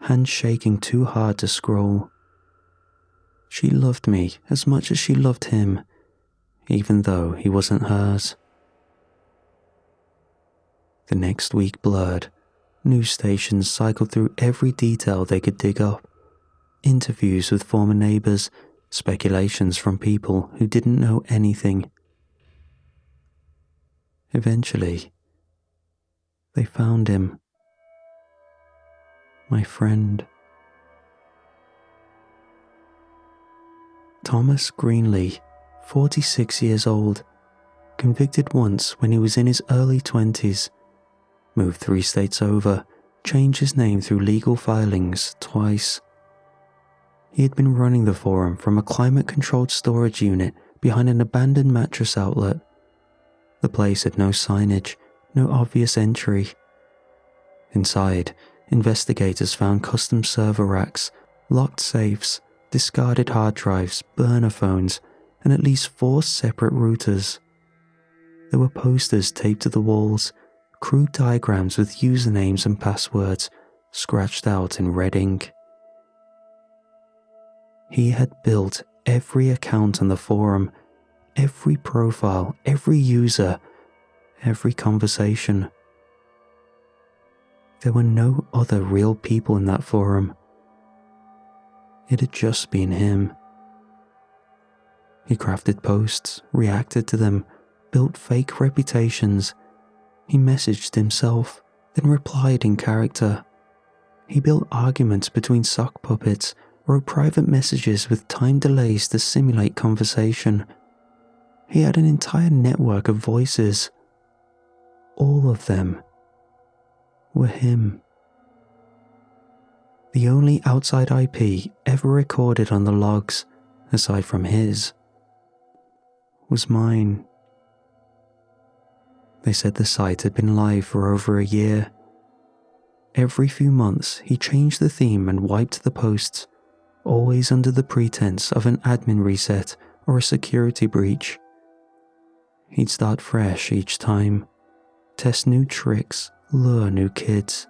hands shaking too hard to scroll. She loved me as much as she loved him, even though he wasn't hers. The next week blurred. News stations cycled through every detail they could dig up. Interviews with former neighbors, speculations from people who didn't know anything. Eventually, they found him. My friend. Thomas Greenlee, 46 years old, convicted once when he was in his early 20s, moved 3 states over, changed his name through legal filings twice. He had been running the forum from a climate-controlled storage unit behind an abandoned mattress outlet. The place had no signage, no obvious entry. Inside, investigators found custom server racks, locked safes, discarded hard drives, burner phones, and at least 4 separate routers. There were posters taped to the walls, crude diagrams with usernames and passwords scratched out in red ink. He had built every account on the forum, every profile, every user, every conversation. There were no other real people in that forum. It had just been him. He crafted posts, reacted to them, built fake reputations. He messaged himself, then replied in character. He built arguments between sock puppets, wrote private messages with time delays to simulate conversation. He had an entire network of voices. All of them were him. The only outside IP ever recorded on the logs, aside from his, was mine. They said the site had been live for over a year. Every few months, he changed the theme and wiped the posts, always under the pretense of an admin reset or a security breach. He'd start fresh each time, test new tricks, lure new kids.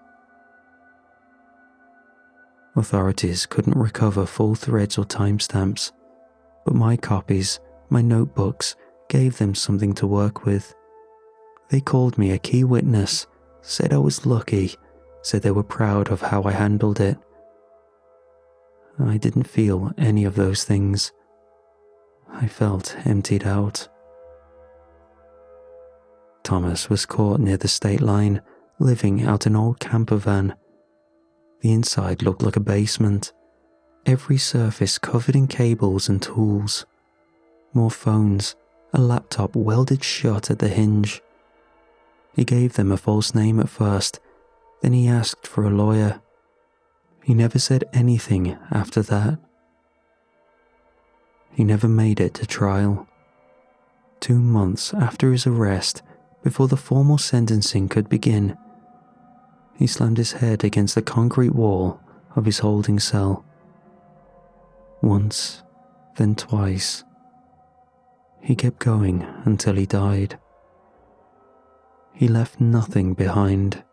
Authorities couldn't recover full threads or timestamps, but my copies, my notebooks, gave them something to work with. They called me a key witness, said I was lucky, said they were proud of how I handled it. I didn't feel any of those things. I felt emptied out. Thomas was caught near the state line, living out an old camper van. The inside looked like a basement, every surface covered in cables and tools. More phones, a laptop welded shut at the hinge. He gave them a false name at first, then he asked for a lawyer. He never said anything after that. He never made it to trial. 2 months after his arrest, before the formal sentencing could begin, he slammed his head against the concrete wall of his holding cell. Once, then twice. He kept going until he died. He left nothing behind.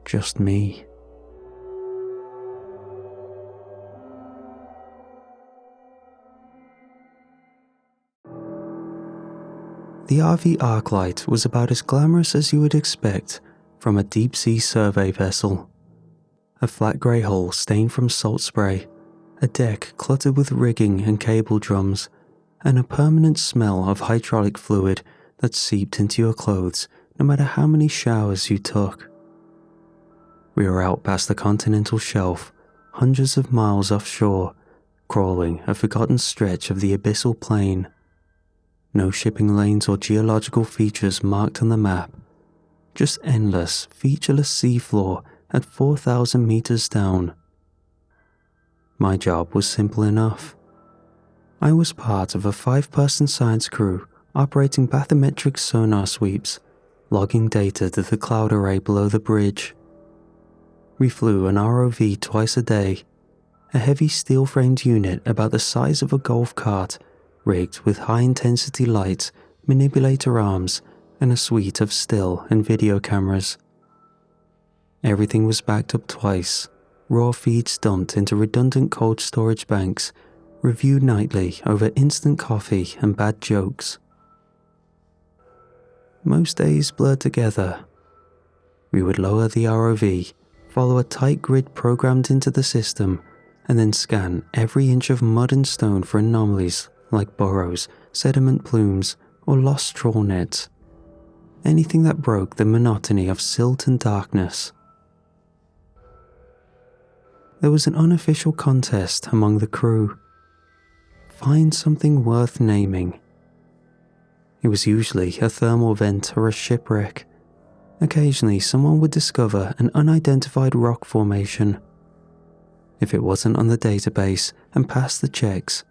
Just me. The RV Arclight was about as glamorous as you would expect from a deep-sea survey vessel. A flat grey hull stained from salt spray, a deck cluttered with rigging and cable drums, and a permanent smell of hydraulic fluid that seeped into your clothes no matter how many showers you took. We were out past the continental shelf, hundreds of miles offshore, crawling a forgotten stretch of the abyssal plain. No shipping lanes or geological features marked on the map, just endless, featureless seafloor at 4,000 meters down. My job was simple enough. I was part of a 5-person science crew operating bathymetric sonar sweeps, logging data to the cloud array below the bridge. We flew an ROV twice a day, a heavy steel-framed unit about the size of a golf cart, rigged with high-intensity lights, manipulator arms, and a suite of still and video cameras. Everything was backed up twice, raw feeds dumped into redundant cold storage banks, reviewed nightly over instant coffee and bad jokes. Most days blurred together. We would lower the ROV, follow a tight grid programmed into the system, and then scan every inch of mud and stone for anomalies like burrows, sediment plumes, or lost trawl nets. Anything that broke the monotony of silt and darkness. There was an unofficial contest among the crew. Find something worth naming. It was usually a thermal vent or a shipwreck. Occasionally, someone would discover an unidentified rock formation. If it wasn't on the database and passed the checks,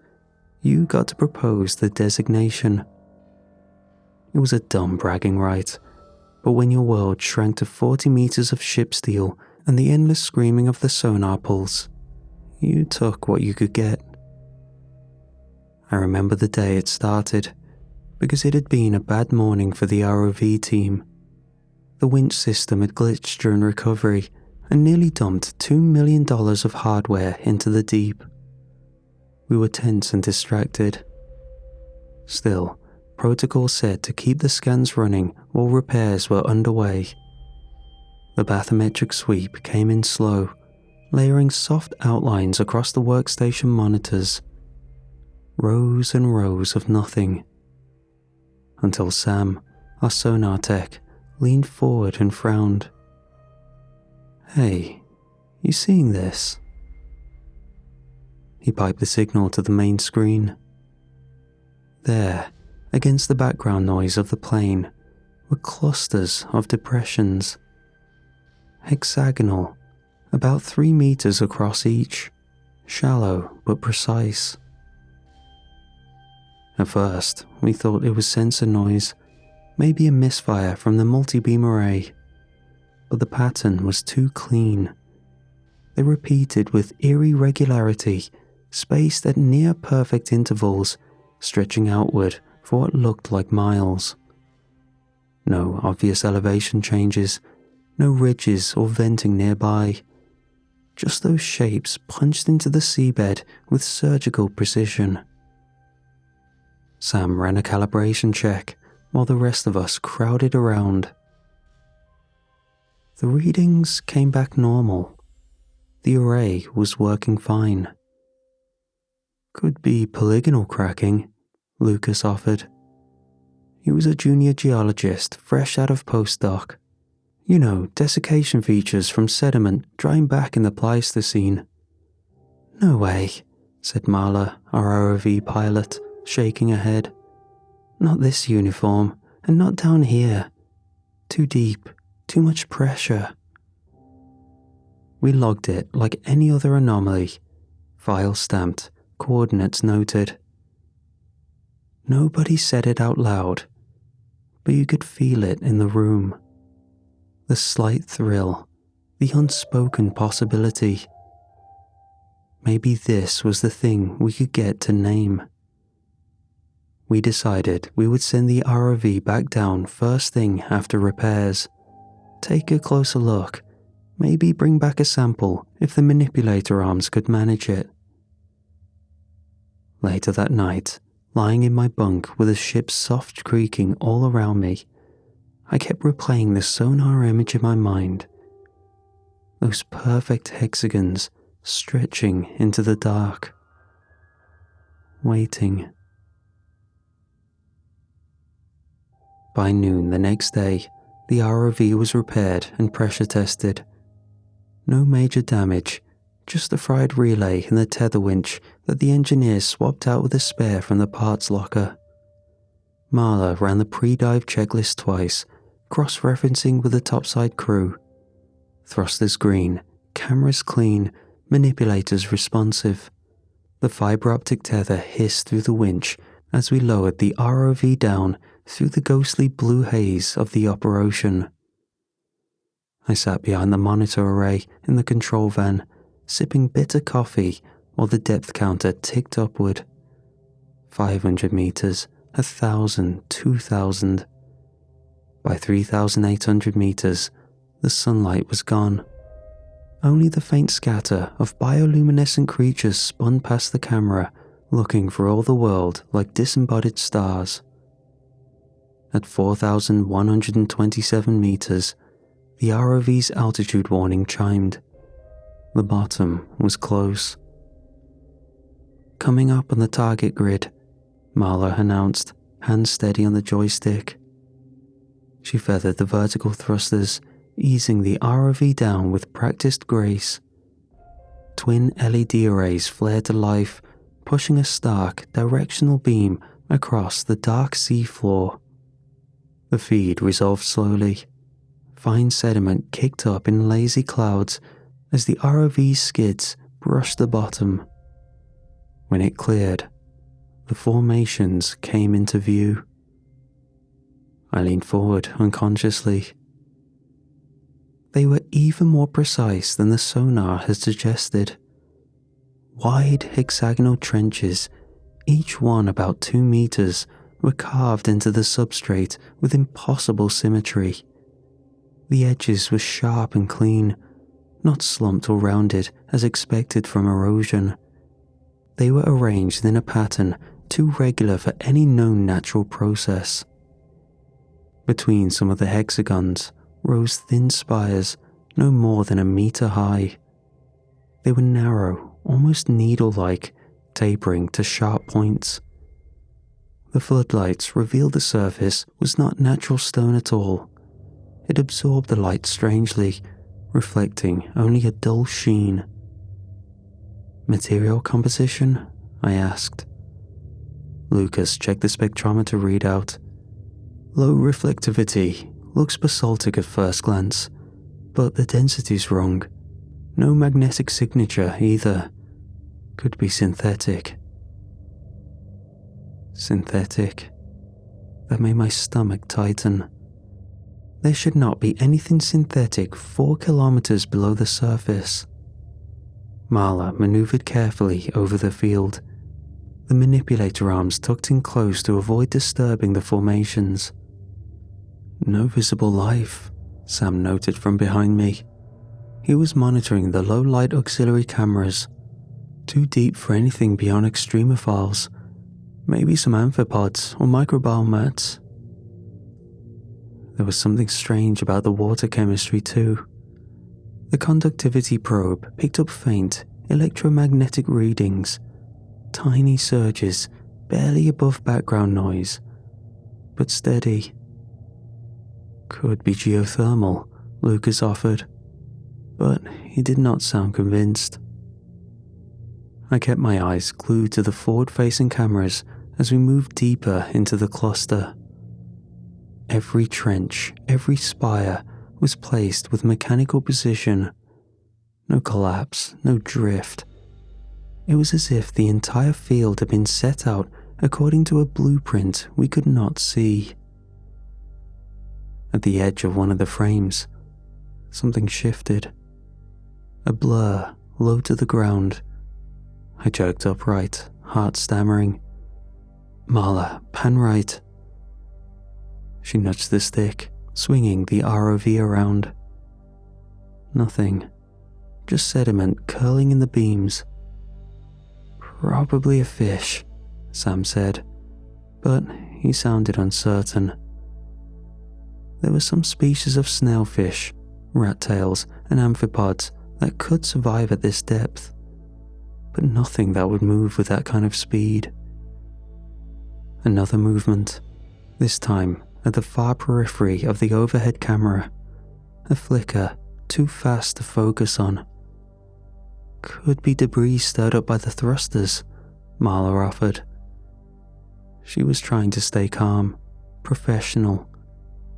you got to propose the designation. It was a dumb bragging right, but when your world shrank to 40 meters of ship steel and the endless screaming of the sonar pulse, you took what you could get. I remember the day it started, because it had been a bad morning for the ROV team. The winch system had glitched during recovery and nearly dumped $2 million of hardware into the deep. We were tense and distracted. Still, protocol said to keep the scans running while repairs were underway. The bathymetric sweep came in slow, layering soft outlines across the workstation monitors. Rows and rows of nothing. Until Sam, our sonar tech, leaned forward and frowned. "Hey, you seeing this?" He piped the signal to the main screen. There, against the background noise of the plane, were clusters of depressions. Hexagonal, about 3 meters across each, shallow but precise. At first, we thought it was sensor noise, maybe a misfire from the multi-beam array, but the pattern was too clean. They repeated with eerie regularity, spaced at near-perfect intervals, stretching outward for what looked like miles. No obvious elevation changes, no ridges or venting nearby, just those shapes punched into the seabed with surgical precision. Sam ran a calibration check, while the rest of us crowded around. The readings came back normal. The array was working fine. "Could be polygonal cracking," Lucas offered. He was a junior geologist fresh out of postdoc. You know, desiccation features from sediment drying back in the Pleistocene. "No way," said Marla, our ROV pilot, shaking her head. "Not this uniform, and not down here. Too deep, too much pressure." We logged it like any other anomaly. File stamped, coordinates noted. Nobody said it out loud, but you could feel it in the room. The slight thrill, the unspoken possibility. Maybe this was the thing we could get to name. We decided we would send the ROV back down first thing after repairs. Take a closer look, maybe bring back a sample if the manipulator arms could manage it. Later that night, lying in my bunk with the ship's soft creaking all around me, I kept replaying the sonar image in my mind. Those perfect hexagons stretching into the dark. Waiting. By noon the next day, the ROV was repaired and pressure tested. No major damage, just a fried relay and the tether winch that the engineers swapped out with a spare from the parts locker. Marla ran the pre-dive checklist twice, cross-referencing with the topside crew. Thrusters green, cameras clean, manipulators responsive. The fiber optic tether hissed through the winch as we lowered the ROV down through the ghostly blue haze of the upper ocean. I sat behind the monitor array in the control van, sipping bitter coffee while the depth counter ticked upward. 500 meters, 1,000, 2,000. By 3,800 meters, the sunlight was gone. Only the faint scatter of bioluminescent creatures spun past the camera, looking for all the world like disembodied stars. At 4,127 meters, the ROV's altitude warning chimed. The bottom was close. Coming up on the target grid, Marla announced, hands steady on the joystick. She feathered the vertical thrusters, easing the ROV down with practiced grace. Twin LED arrays flared to life, pushing a stark, directional beam across the dark sea floor. The feed resolved slowly. Fine sediment kicked up in lazy clouds as the ROV's skids brushed the bottom. When it cleared, the formations came into view. I leaned forward unconsciously. They were even more precise than the sonar had suggested. Wide hexagonal trenches, each one about 2 meters, were carved into the substrate with impossible symmetry. The edges were sharp and clean, not slumped or rounded as expected from erosion. They were arranged in a pattern too regular for any known natural process. Between some of the hexagons rose thin spires no more than 1 meter high. They were narrow, almost needle-like, tapering to sharp points. The floodlights revealed the surface was not natural stone at all. It absorbed the light strangely, reflecting only a dull sheen. Material composition? I asked. Lucas checked the spectrometer readout. Low reflectivity, looks basaltic at first glance, but the density's wrong. No magnetic signature either. Could be synthetic. Synthetic. That made my stomach tighten. There should not be anything synthetic 4 kilometers below the surface. Marla maneuvered carefully over the field, the manipulator arms tucked in close to avoid disturbing the formations. No visible life, Sam noted from behind me. He was monitoring the low-light auxiliary cameras, too deep for anything beyond extremophiles, maybe some amphipods or microbiomats. There was something strange about the water chemistry too. The conductivity probe picked up faint, electromagnetic readings, tiny surges barely above background noise, but steady. Could be geothermal, Lucas offered, but he did not sound convinced. I kept my eyes glued to the forward-facing cameras as we moved deeper into the cluster. Every trench, every spire was placed with mechanical precision. No collapse, no drift. It was as if the entire field had been set out according to a blueprint we could not see. At the edge of one of the frames, something shifted. A blur, low to the ground. I jerked upright, heart stammering. Marla, pan right. She nudged the stick, swinging the ROV around. Nothing, just sediment curling in the beams. Probably a fish, Sam said, but he sounded uncertain. There were some species of snailfish, rat tails, and amphipods that could survive at this depth, but nothing that would move with that kind of speed. Another movement, this time at the far periphery of the overhead camera, a flicker too fast to focus on. Could be debris stirred up by the thrusters, Marla offered. She was trying to stay calm, professional,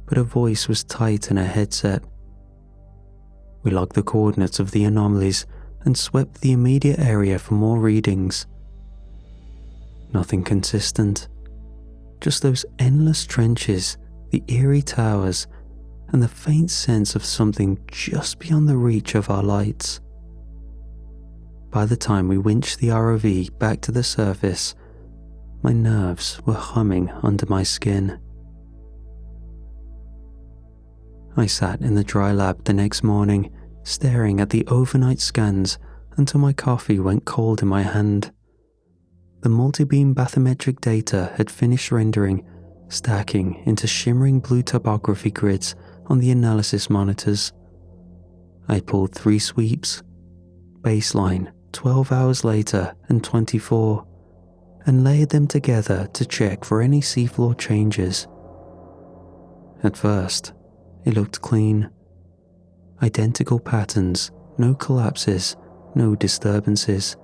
but her voice was tight in her headset. We logged the coordinates of the anomalies and swept the immediate area for more readings. Nothing consistent, just those endless trenches, the eerie towers, and the faint sense of something just beyond the reach of our lights. By the time we winched the ROV back to the surface, my nerves were humming under my skin. I sat in the dry lab the next morning, staring at the overnight scans until my coffee went cold in my hand. The multi-beam bathymetric data had finished rendering, stacking into shimmering blue topography grids on the analysis monitors. I pulled 3 sweeps, baseline, 12 hours later, and 24, and layered them together to check for any seafloor changes. At first, it looked clean. Identical patterns, no collapses, no disturbances.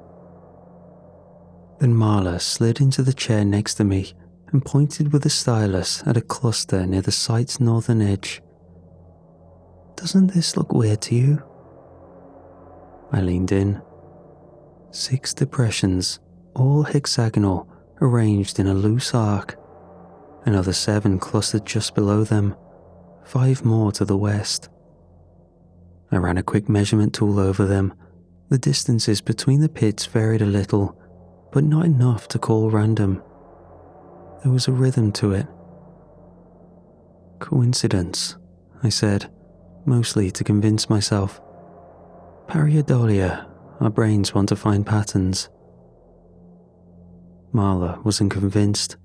Then Marla slid into the chair next to me and pointed with a stylus at a cluster near the site's northern edge. "Doesn't this look weird to you?" I leaned in. 6 depressions, all hexagonal, arranged in a loose arc. Another 7 clustered just below them, 5 more to the west. I ran a quick measurement tool over them. The distances between the pits varied a little, but not enough to call random. There was a rhythm to it. "Coincidence," I said, mostly to convince myself. "Pareidolia, our brains want to find patterns." Marla wasn't convinced.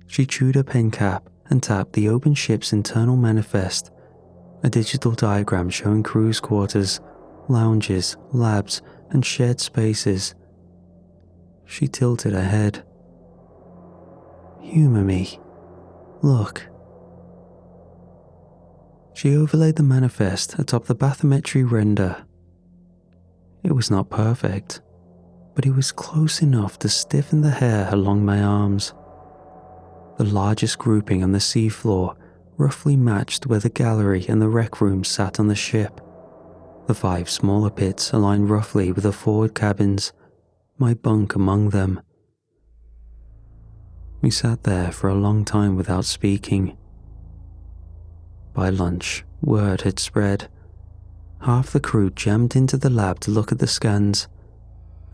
She chewed her pen cap and tapped the open ship's internal manifest, a digital diagram showing crew's quarters, lounges, labs, and shared spaces. She tilted her head. "Humour me. Look." She overlaid the manifest atop the bathymetry render. It was not perfect, but it was close enough to stiffen the hair along my arms. The largest grouping on the seafloor roughly matched where the gallery and the rec room sat on the ship. The 5 smaller pits aligned roughly with the forward cabins, my bunk among them. We sat there for a long time without speaking. By lunch, word had spread. Half the crew jammed into the lab to look at the scans.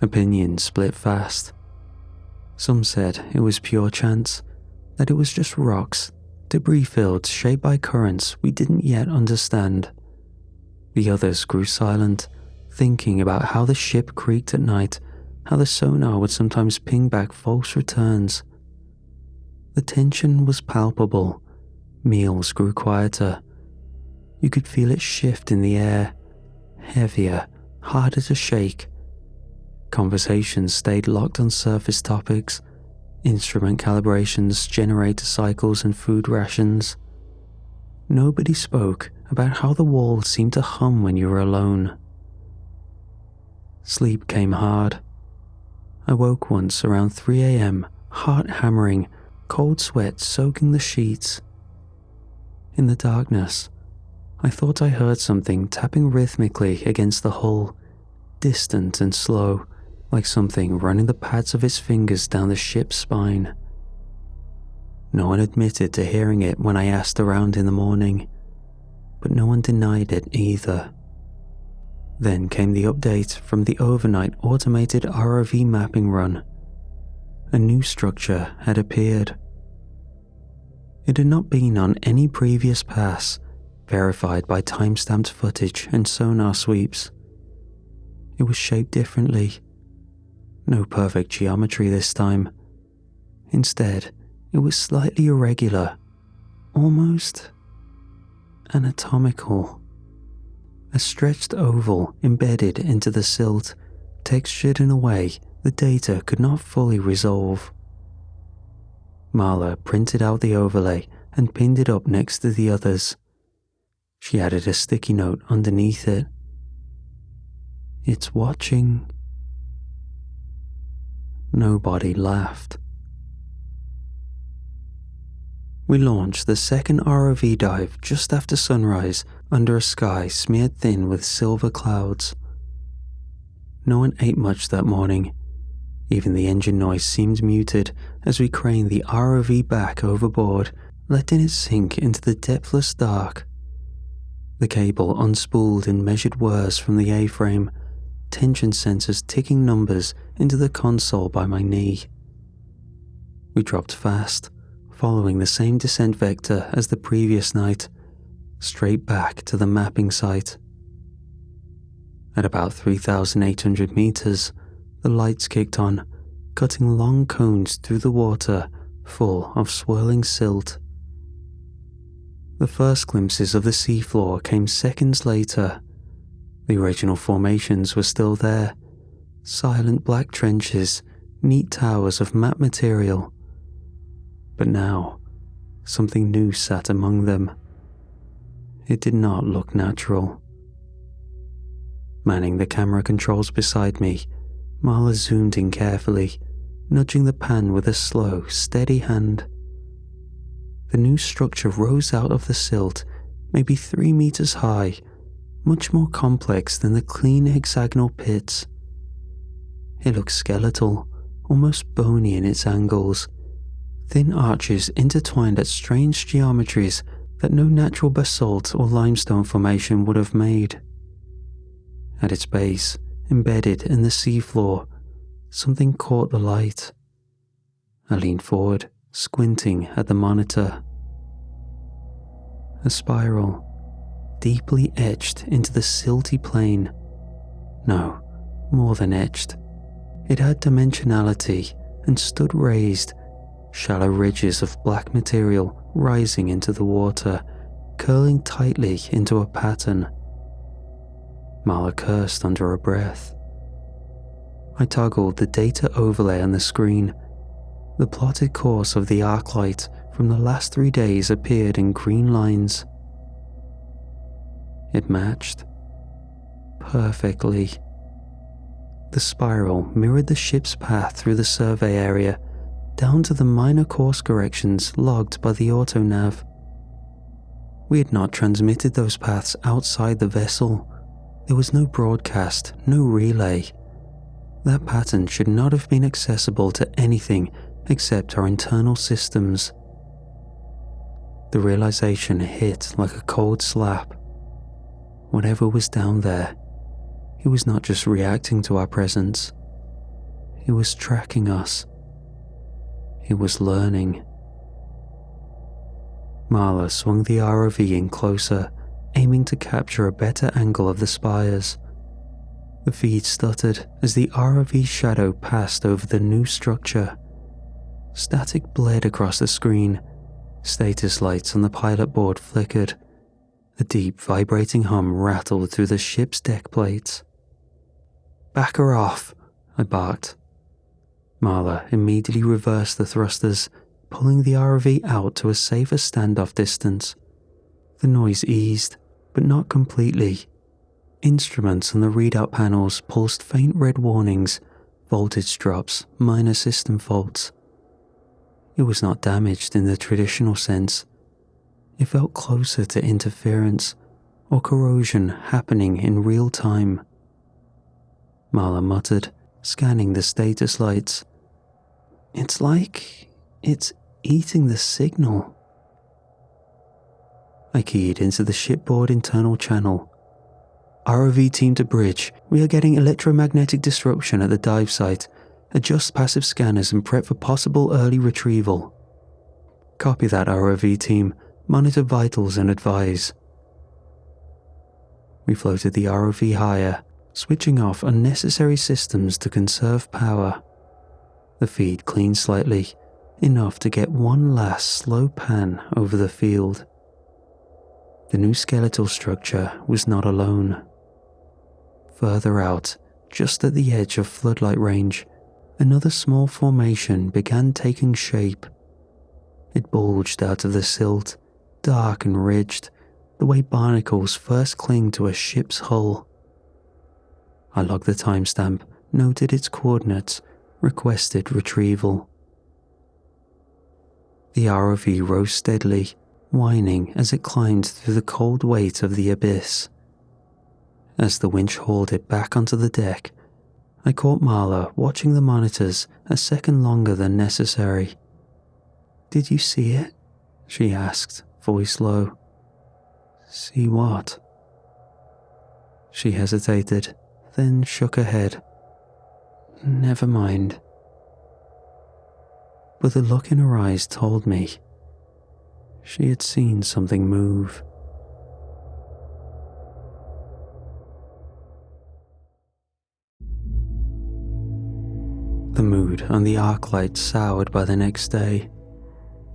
Opinions split fast. Some said it was pure chance, that it was just rocks, debris fields shaped by currents we didn't yet understand. The others grew silent, thinking about how the ship creaked at night, how the sonar would sometimes ping back false returns. The tension was palpable. Meals grew quieter. You could feel it shift in the air, heavier, harder to shake. Conversations stayed locked on surface topics, instrument calibrations, generator cycles, and food rations. Nobody spoke about how the walls seemed to hum when you were alone. Sleep came hard. I woke once around 3 a.m., heart hammering, cold sweat soaking the sheets. In the darkness, I thought I heard something tapping rhythmically against the hull, distant and slow, like something running the pads of its fingers down the ship's spine. No one admitted to hearing it when I asked around in the morning, but no one denied it either. Then came the update from the overnight automated ROV mapping run. A new structure had appeared. It had not been on any previous pass, verified by time-stamped footage and sonar sweeps. It was shaped differently. No perfect geometry this time. Instead, it was slightly irregular, almost anatomical. A stretched oval embedded into the silt, textured in a way the data could not fully resolve. Marla printed out the overlay and pinned it up next to the others. She added a sticky note underneath it. "It's watching." Nobody laughed. We launched the second ROV dive just after sunrise under a sky smeared thin with silver clouds. No one ate much that morning. Even the engine noise seemed muted as we craned the ROV back overboard, letting it sink into the depthless dark. The cable unspooled in measured whirs from the A-frame, tension sensors ticking numbers into the console by my knee. We dropped fast, following the same descent vector as the previous night, straight back to the mapping site. At about 3,800 meters, the lights kicked on, cutting long cones through the water full of swirling silt. The first glimpses of the seafloor came seconds later. The original formations were still there, silent black trenches, neat towers of matte material. But now, something new sat among them. It did not look natural. Manning the camera controls beside me, Marla zoomed in carefully, nudging the pan with a slow, steady hand. The new structure rose out of the silt, maybe 3 meters high, much more complex than the clean hexagonal pits. It looked skeletal, almost bony in its angles, thin arches intertwined at strange geometries that no natural basalt or limestone formation would have made. At its base, embedded in the seafloor, something caught the light. I leaned forward, squinting at the monitor. A spiral, deeply etched into the silty plane. No, more than etched. It had dimensionality and stood raised, shallow ridges of black material rising into the water, curling tightly into a pattern. Marla cursed under her breath. I toggled the data overlay on the screen. The plotted course of the arc light from the last 3 days appeared in green lines. It matched perfectly. The spiral mirrored the ship's path through the survey area, down to the minor course corrections logged by the autonav. We had not transmitted those paths outside the vessel. There was no broadcast, no relay. That pattern should not have been accessible to anything except our internal systems. The realization hit like a cold slap. Whatever was down there, it was not just reacting to our presence. It was tracking us. It was learning. Marla swung the ROV in closer, aiming to capture a better angle of the spires. The feed stuttered as the ROV's shadow passed over the new structure. Static bled across the screen. Status lights on the pilot board flickered. A deep, vibrating hum rattled through the ship's deck plates. "Back her off," I barked. Marla immediately reversed the thrusters, pulling the ROV out to a safer standoff distance. The noise eased, but not completely. Instruments on the readout panels pulsed faint red warnings, voltage drops, minor system faults. It was not damaged in the traditional sense. It felt closer to interference or corrosion happening in real time. Marla muttered, scanning the status lights. "It's like it's eating the signal." I keyed into the shipboard internal channel. "ROV team to bridge. We are getting electromagnetic disruption at the dive site. Adjust passive scanners and prep for possible early retrieval." "Copy that, ROV team. Monitor vitals and advise." We floated the ROV higher, switching off unnecessary systems to conserve power. The feed cleaned slightly, enough to get one last slow pan over the field. The new skeletal structure was not alone. Further out, just at the edge of floodlight range, another small formation began taking shape. It bulged out of the silt, dark and ridged, the way barnacles first cling to a ship's hull. I logged the timestamp, noted its coordinates, requested retrieval. The ROV rose steadily, whining as it climbed through the cold weight of the abyss. As the winch hauled it back onto the deck, I caught Marla watching the monitors a second longer than necessary. "Did you see it?" she asked, voice low. "See what?" She hesitated, then shook her head. "Never mind." But the look in her eyes told me she had seen something move. The mood on the Arclight soured by the next day.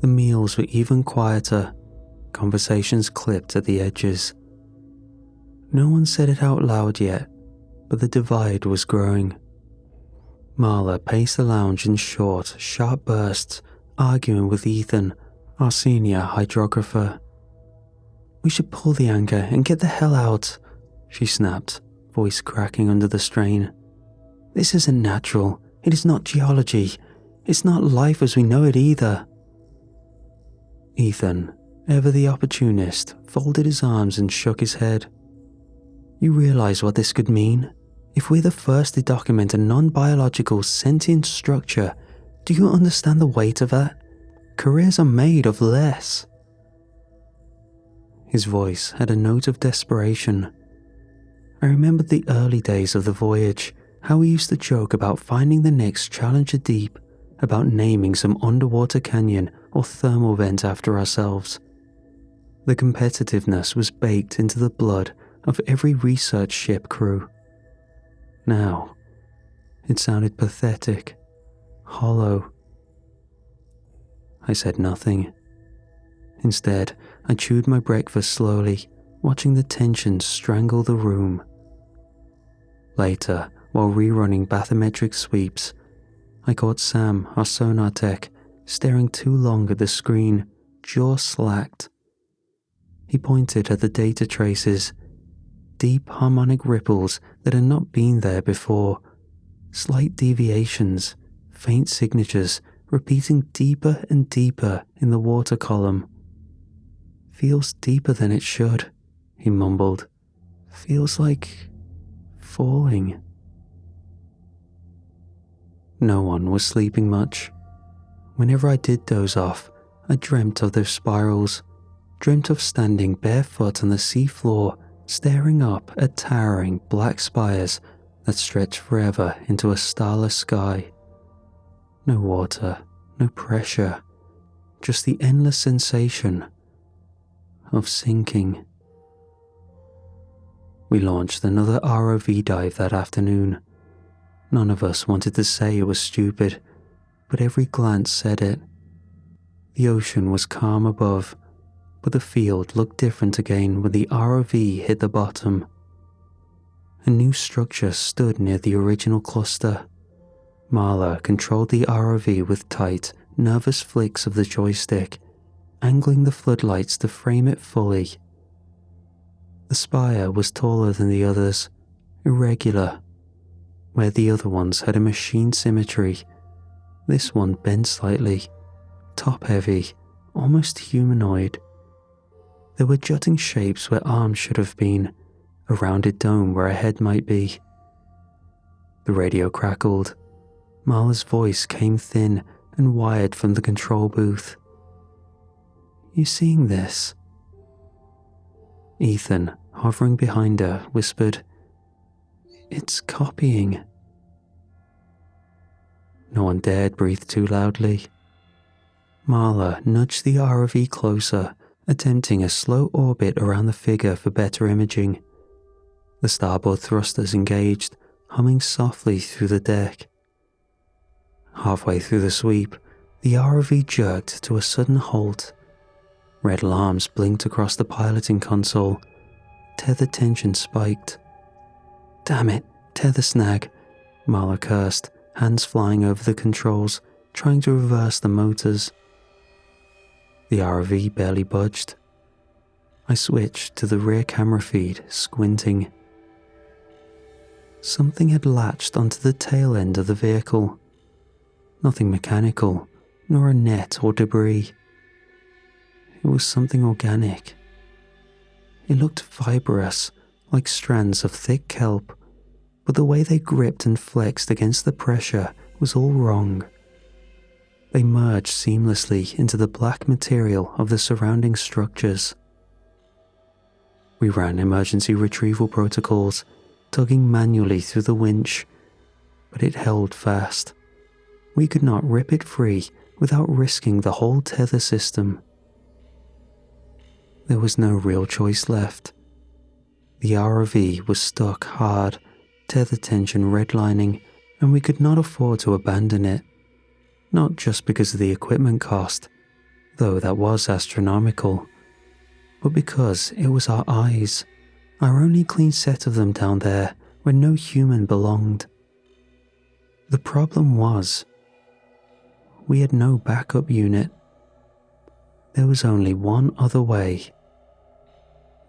The meals were even quieter, conversations clipped at the edges. No one said it out loud yet, but the divide was growing. Marla paced the lounge in short, sharp bursts, arguing with Ethan, our senior hydrographer. "We should pull the anchor and get the hell out," she snapped, voice cracking under the strain. "This isn't natural. It is not geology. It's not life as we know it either." Ethan, ever the opportunist, folded his arms and shook his head. "You realize what this could mean? If we're the first to document a non-biological sentient structure, do you understand the weight of that? Careers are made of less." His voice had a note of desperation. I remembered the early days of the voyage, how we used to joke about finding the next Challenger deep, about naming some underwater canyon or thermal vent after ourselves. The competitiveness was baked into the blood of every research ship crew. Now, it sounded pathetic, hollow. I said nothing. Instead, I chewed my breakfast slowly, watching the tension strangle the room. Later, while rerunning bathymetric sweeps, I caught Sam, our sonar tech, staring too long at the screen, jaw slacked. He pointed at the data traces, deep harmonic ripples that had not been there before, slight deviations, faint signatures repeating deeper and deeper in the water column. "Feels deeper than it should," he mumbled. "Feels like falling." No one was sleeping much. Whenever I did doze off, I dreamt of those spirals, dreamt of standing barefoot on the sea floor, staring up at towering black spires that stretched forever into a starless sky. No water, no pressure, just the endless sensation of sinking. We launched another ROV dive that afternoon. None of us wanted to say it was stupid, but every glance said it. The ocean was calm above, but the field looked different again when the ROV hit the bottom. A new structure stood near the original cluster. Marla controlled the ROV with tight, nervous flicks of the joystick, angling the floodlights to frame it fully. The spire was taller than the others, irregular. Where the other ones had a machine symmetry, this one bent slightly, top-heavy, almost humanoid. There were jutting shapes where arms should have been, a rounded dome where a head might be. The radio crackled. Marla's voice came thin and wired from the control booth. "You seeing this?" Ethan, hovering behind her, whispered, "It's copying." No one dared breathe too loudly. Marla nudged the ROV closer, attempting a slow orbit around the figure for better imaging. The starboard thrusters engaged, humming softly through the deck. Halfway through the sweep, the ROV jerked to a sudden halt. Red alarms blinked across the piloting console. Tether tension spiked. "Damn it, tether snag," Marla cursed, hands flying over the controls, trying to reverse the motors. The ROV barely budged. I switched to the rear camera feed, squinting. Something had latched onto the tail end of the vehicle. Nothing mechanical, nor a net or debris. It was something organic. It looked fibrous, like strands of thick kelp, but the way they gripped and flexed against the pressure was all wrong. They merged seamlessly into the black material of the surrounding structures. We ran emergency retrieval protocols, tugging manually through the winch, but it held fast. We could not rip it free without risking the whole tether system. There was no real choice left. The ROV was stuck hard, tether tension redlining, and we could not afford to abandon it. Not just because of the equipment cost, though that was astronomical, but because it was our eyes, our only clean set of them down there where no human belonged. The problem was, we had no backup unit. There was only one other way.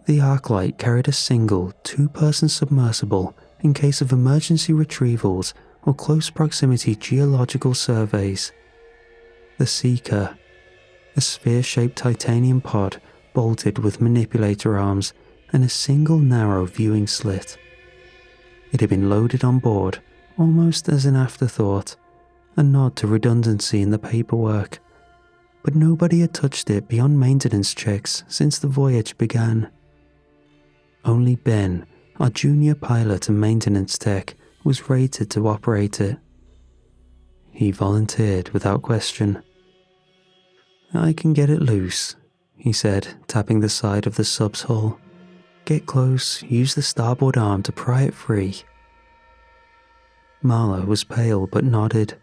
The Arclight carried a single, two-person submersible in case of emergency retrievals or close proximity geological surveys. The Seeker, a sphere-shaped titanium pod bolted with manipulator arms and a single narrow viewing slit. It had been loaded on board almost as an afterthought, a nod to redundancy in the paperwork, but nobody had touched it beyond maintenance checks since the voyage began. Only Ben, our junior pilot and maintenance tech, was rated to operate it. He volunteered without question. "I can get it loose," he said, tapping the side of the sub's hull. "Get close, use the starboard arm to pry it free." Marla was pale but nodded.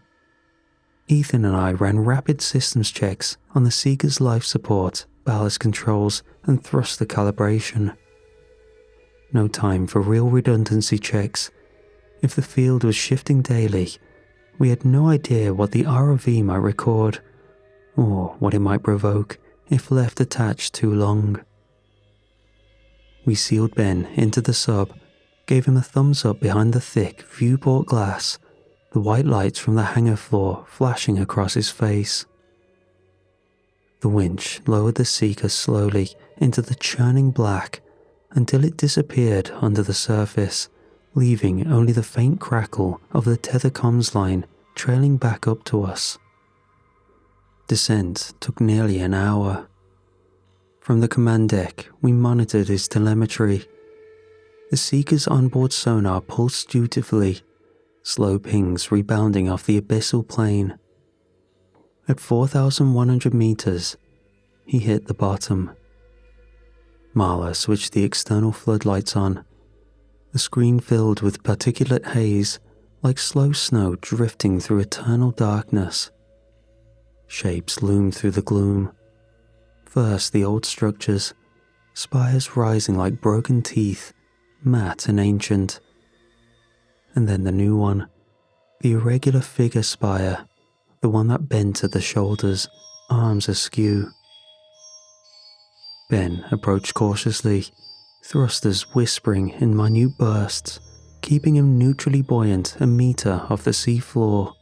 Ethan and I ran rapid systems checks on the Seeker's life support, ballast controls, and thruster calibration. No time for real redundancy checks. If the field was shifting daily, we had no idea what the ROV might record, or what it might provoke if left attached too long. We sealed Ben into the sub, gave him a thumbs up behind the thick viewport glass, the white lights from the hangar floor flashing across his face. The winch lowered the Seeker slowly into the churning black until it disappeared under the surface, leaving only the faint crackle of the tether comms line trailing back up to us. Descent took nearly an hour. From the command deck, we monitored his telemetry. The Seeker's onboard sonar pulsed dutifully, slow pings rebounding off the abyssal plane. At 4,100 meters, he hit the bottom. Marla switched the external floodlights on. The screen filled with particulate haze, like slow snow drifting through eternal darkness. Shapes loomed through the gloom. First the old structures, spires rising like broken teeth, matte and ancient. And then the new one, the irregular figure spire, the one that bent at the shoulders, arms askew. Ben approached cautiously, thrusters whispering in minute bursts, keeping him neutrally buoyant a meter off the sea floor.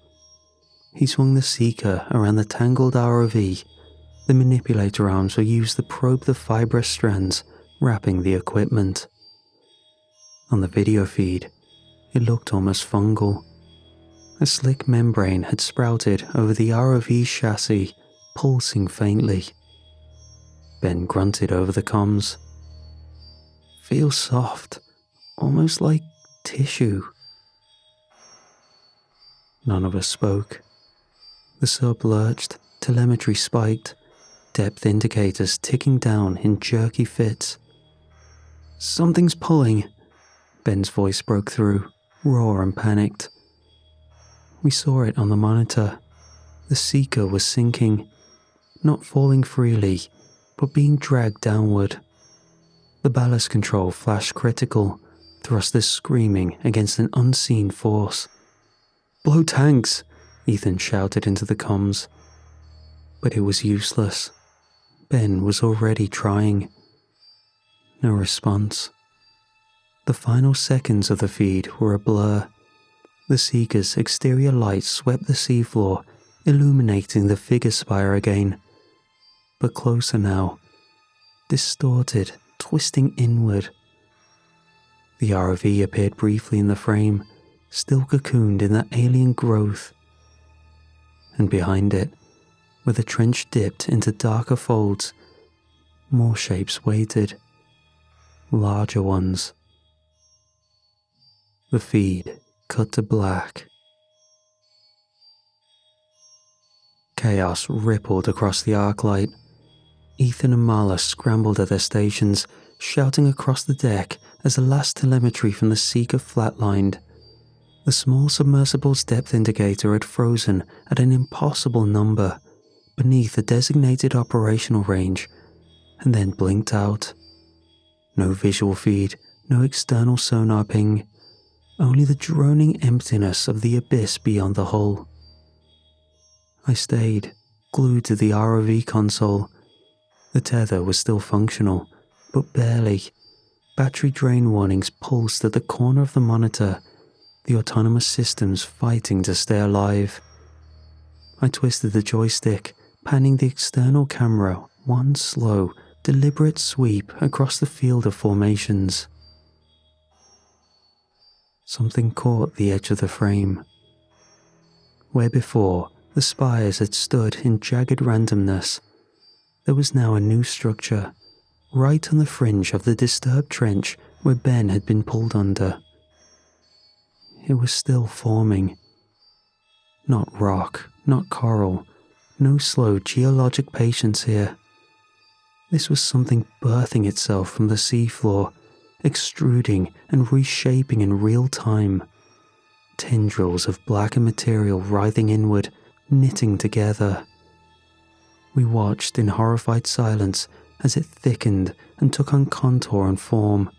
He swung the Seeker around the tangled ROV. The manipulator arms were used to probe the fibrous strands wrapping the equipment. On the video feed, it looked almost fungal. A slick membrane had sprouted over the ROV's chassis, pulsing faintly. Ben grunted over the comms. "Feels soft, almost like tissue." None of us spoke. The sub lurched, telemetry spiked, depth indicators ticking down in jerky fits. "Something's pulling." Ben's voice broke through, raw and panicked. We saw it on the monitor. The Seeker was sinking, not falling freely, but being dragged downward. The ballast control flashed critical, thrusters screaming against an unseen force. "Blow tanks!" Ethan shouted into the comms. But it was useless. Ben was already trying. No response. The final seconds of the feed were a blur. The Seeker's exterior light swept the seafloor, illuminating the figure spire again. But closer now, distorted, twisting inward. The ROV appeared briefly in the frame, still cocooned in that alien growth. And behind it, where the trench dipped into darker folds, more shapes waited. Larger ones. The feed cut to black. Chaos rippled across the arc light. Ethan and Marla scrambled at their stations, shouting across the deck as the last telemetry from the Seeker flatlined. The small submersible's depth indicator had frozen at an impossible number beneath the designated operational range, and then blinked out. No visual feed, no external sonar ping, only the droning emptiness of the abyss beyond the hull. I stayed, glued to the ROV console. The tether was still functional, but barely. Battery drain warnings pulsed at the corner of the monitor, the autonomous systems fighting to stay alive. I twisted the joystick, panning the external camera, one slow, deliberate sweep across the field of formations. Something caught the edge of the frame. Where before the spires had stood in jagged randomness, there was now a new structure, right on the fringe of the disturbed trench where Ben had been pulled under. It was still forming. Not rock, not coral, no slow geologic patience here. This was something birthing itself from the seafloor, extruding and reshaping in real time. Tendrils of blackened material writhing inward, knitting together. We watched in horrified silence as it thickened and took on contour and form.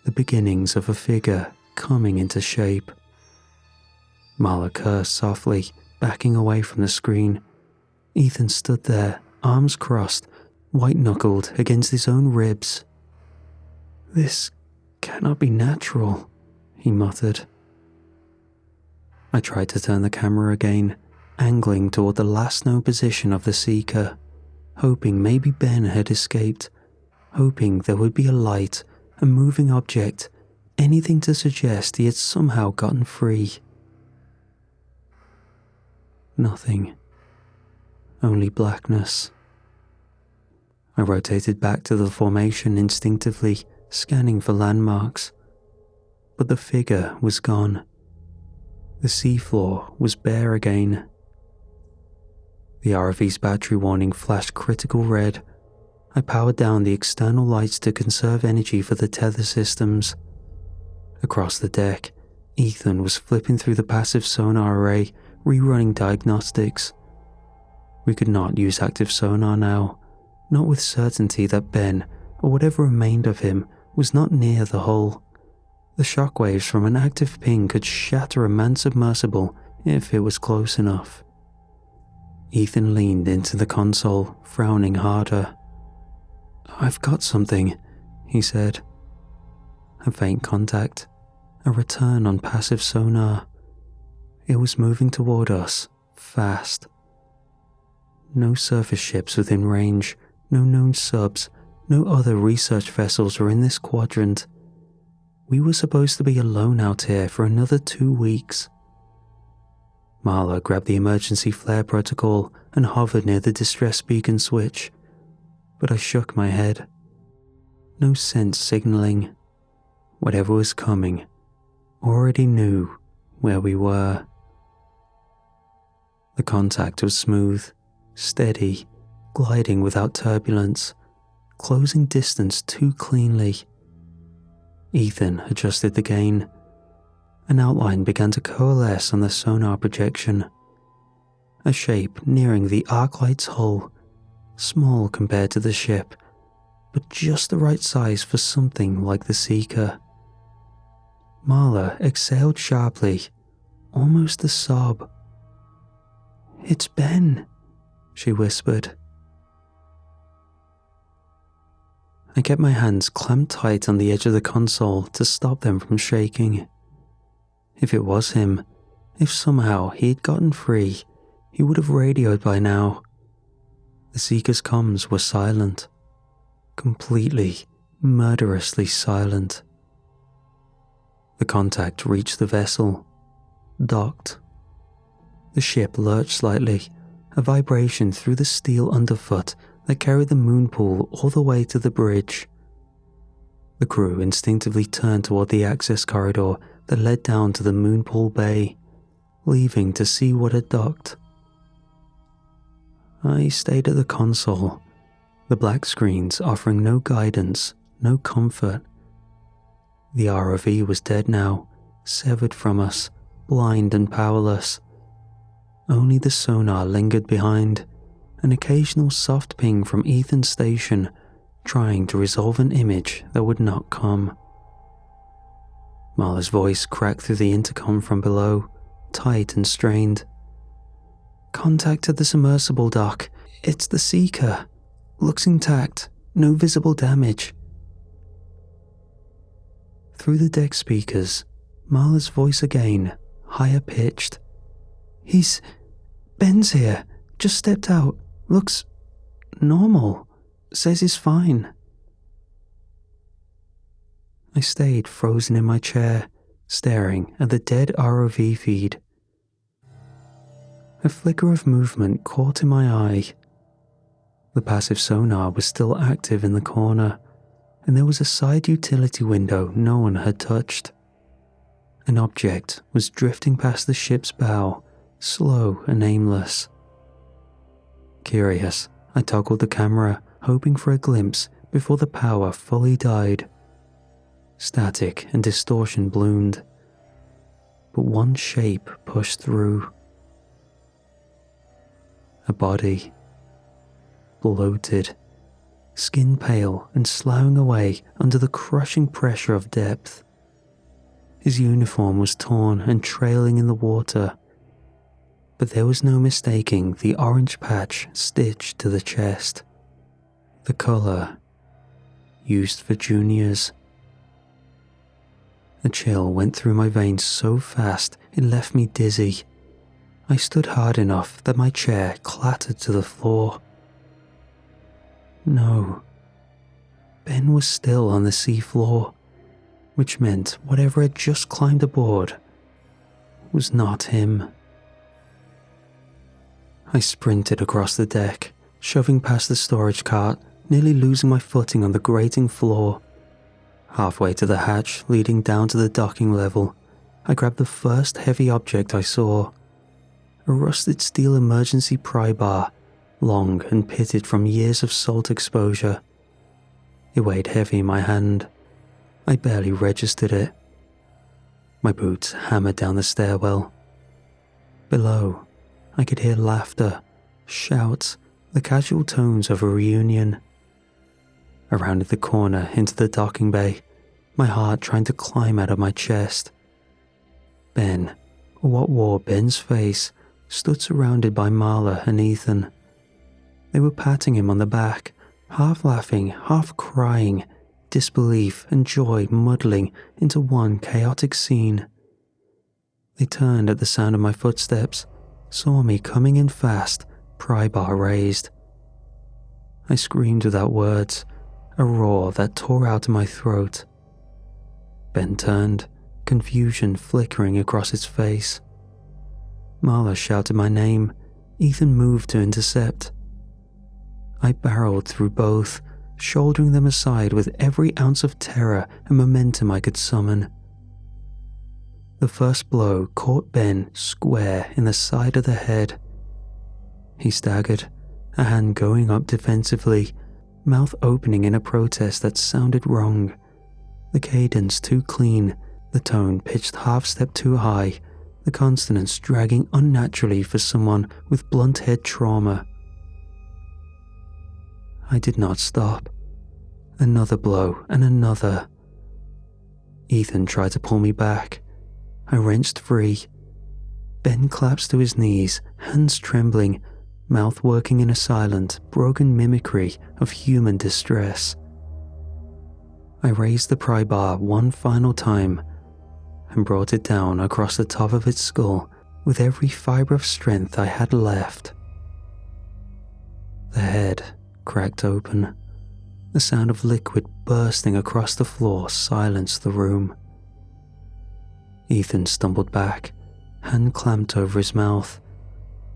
The beginnings of a figure coming into shape. Marla cursed softly, backing away from the screen. Ethan stood there, arms crossed, white-knuckled against his own ribs. "This cannot be natural," he muttered. I tried to turn the camera again, angling toward the last known position of the Seeker, hoping maybe Ben had escaped, hoping there would be a light, a moving object, anything to suggest he had somehow gotten free. Nothing. Only blackness. I rotated back to the formation instinctively, scanning for landmarks. But the figure was gone. The seafloor was bare again. The ROV's battery warning flashed critical red. I powered down the external lights to conserve energy for the tether systems. Across the deck, Ethan was flipping through the passive sonar array, rerunning diagnostics. We could not use active sonar now, not with certainty that Ben, or whatever remained of him, was not near the hull. The shockwaves from an active ping could shatter a manned submersible if it was close enough. Ethan leaned into the console, frowning harder. "I've got something," he said. A faint contact, a return on passive sonar. It was moving toward us, fast. No surface ships within range, no known subs, no other research vessels were in this quadrant. We were supposed to be alone out here for another 2 weeks. Marla grabbed the emergency flare protocol and hovered near the distress beacon switch, but I shook my head. No sense signaling. Whatever was coming already knew where we were. The contact was smooth, steady, gliding without turbulence, closing distance too cleanly. Ethan adjusted the gain. An outline began to coalesce on the sonar projection. A shape nearing the Arclight's hull, small compared to the ship, but just the right size for something like the Seeker. Marla exhaled sharply, almost a sob. "It's Ben," she whispered. I kept my hands clamped tight on the edge of the console to stop them from shaking. If it was him, if somehow he had gotten free, he would have radioed by now. The Seeker's comms were silent. Completely, murderously silent. The contact reached the vessel. Docked. The ship lurched slightly, a vibration through the steel underfoot that carried the moon pool all the way to the bridge. The crew instinctively turned toward the access corridor that led down to the moon pool bay, leaving to see what had docked. I stayed at the console, the black screens offering no guidance, no comfort. The ROV was dead now, severed from us, blind and powerless. Only the sonar lingered behind, an occasional soft ping from Ethan's station, trying to resolve an image that would not come. Marla's voice cracked through the intercom from below, tight and strained. "Contact at the submersible dock. It's the Seeker. Looks intact. No visible damage." Through the deck speakers, Marla's voice again, higher pitched. Ben's here. Just stepped out. Looks normal. Says he's fine." I stayed frozen in my chair, staring at the dead ROV feed. A flicker of movement caught in my eye. The passive sonar was still active in the corner, and there was a side utility window no one had touched. An object was drifting past the ship's bow, slow and aimless. Curious, I toggled the camera, hoping for a glimpse before the power fully died. Static and distortion bloomed, but one shape pushed through. A body. Bloated, skin pale and sloughing away under the crushing pressure of depth. His uniform was torn and trailing in the water, but there was no mistaking the orange patch stitched to the chest. The color used for juniors. A chill went through my veins so fast it left me dizzy. I stood hard enough that my chair clattered to the floor. No. Ben was still on the seafloor, which meant whatever had just climbed aboard was not him. I sprinted across the deck, shoving past the storage cart, nearly losing my footing on the grating floor. Halfway to the hatch leading down to the docking level, I grabbed the first heavy object I saw. A rusted steel emergency pry bar, long and pitted from years of salt exposure. It weighed heavy in my hand. I barely registered it. My boots hammered down the stairwell. Below, I could hear laughter, shouts, the casual tones of a reunion. I rounded the corner into the docking bay, my heart trying to climb out of my chest. Ben, or what wore Ben's face, stood surrounded by Marla and Ethan. They were patting him on the back, half laughing, half crying, disbelief and joy muddling into one chaotic scene. They turned at the sound of my footsteps, saw me coming in fast, pry bar raised. I screamed without words, a roar that tore out of my throat. Ben turned, confusion flickering across his face. Marla shouted my name. Ethan moved to intercept. I barreled through both, shouldering them aside with every ounce of terror and momentum I could summon. The first blow caught Ben square in the side of the head. He staggered, a hand going up defensively, mouth opening in a protest that sounded wrong. The cadence too clean, the tone pitched half step too high, the consonants dragging unnaturally for someone with blunt head trauma. I did not stop. Another blow and another. Ethan tried to pull me back. I wrenched free. Ben collapsed to his knees, hands trembling, mouth working in a silent, broken mimicry of human distress. I raised the pry bar one final time and brought it down across the top of its skull with every fibre of strength I had left. The head cracked open. The sound of liquid bursting across the floor silenced the room. Ethan stumbled back, hand clamped over his mouth.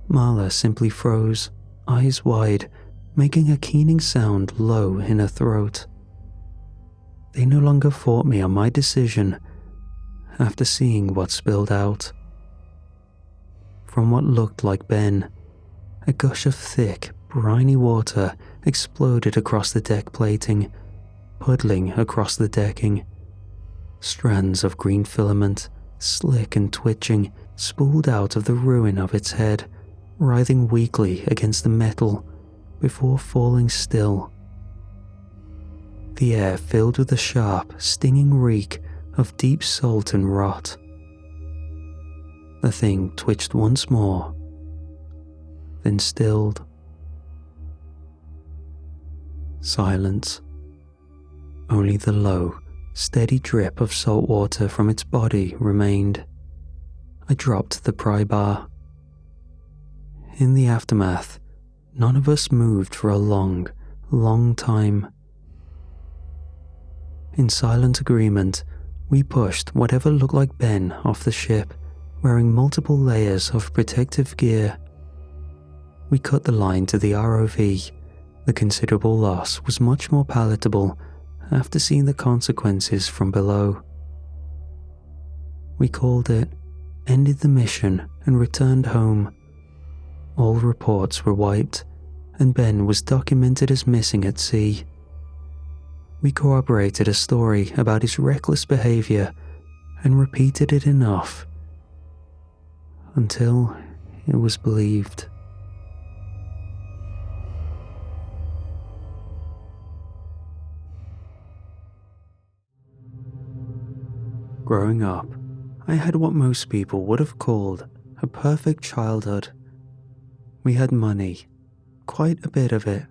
Marla simply froze, eyes wide, making a keening sound low in her throat. They no longer fought me on my decision after seeing what spilled out. From what looked like Ben, a gush of thick, briny water exploded across the deck plating, puddling across the decking. Strands of green filament, slick and twitching, spooled out of the ruin of its head, writhing weakly against the metal before falling still. The air filled with the sharp, stinging reek of deep salt and rot. The thing twitched once more, then stilled. Silence. Only the low, steady drip of salt water from its body remained. I dropped the pry bar. In the aftermath, none of us moved for a long, long time. In silent agreement, we pushed whatever looked like Ben off the ship, wearing multiple layers of protective gear. We cut the line to the ROV. The considerable loss was much more palatable after seeing the consequences from below. We called it, ended the mission, and returned home. All reports were wiped, and Ben was documented as missing at sea. We corroborated a story about his reckless behavior and repeated it enough until it was believed. Growing up, I had what most people would have called a perfect childhood. We had money, quite a bit of it.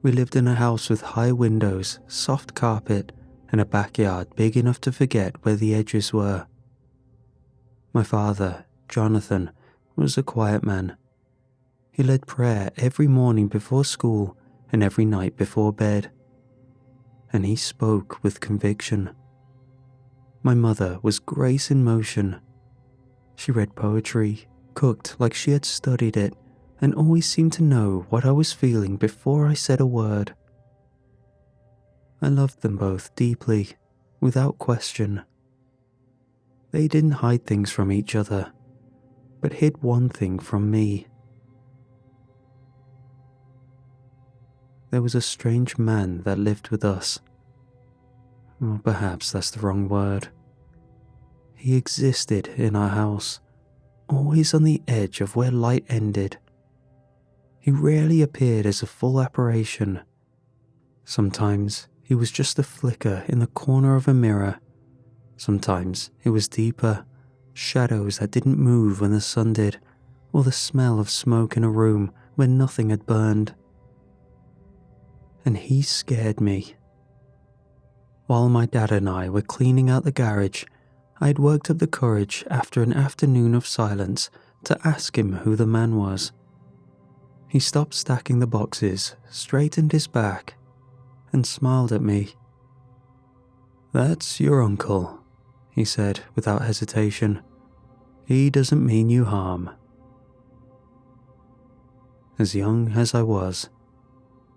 We lived in a house with high windows, soft carpet, and a backyard big enough to forget where the edges were. My father, Jonathan, was a quiet man. He led prayer every morning before school and every night before bed. And he spoke with conviction. My mother was grace in motion. She read poetry, cooked like she had studied it, and always seemed to know what I was feeling before I said a word. I loved them both deeply, without question. They didn't hide things from each other, but hid one thing from me. There was a strange man that lived with us. Or perhaps that's the wrong word. He existed in our house, always on the edge of where light ended. He rarely appeared as a full apparition. Sometimes he was just a flicker in the corner of a mirror. Sometimes it was deeper, shadows that didn't move when the sun did, or the smell of smoke in a room where nothing had burned. And he scared me. While my dad and I were cleaning out the garage, I had worked up the courage after an afternoon of silence to ask him who the man was. He stopped stacking the boxes, straightened his back, and smiled at me. "That's your uncle," he said without hesitation. "He doesn't mean you harm." As young as I was,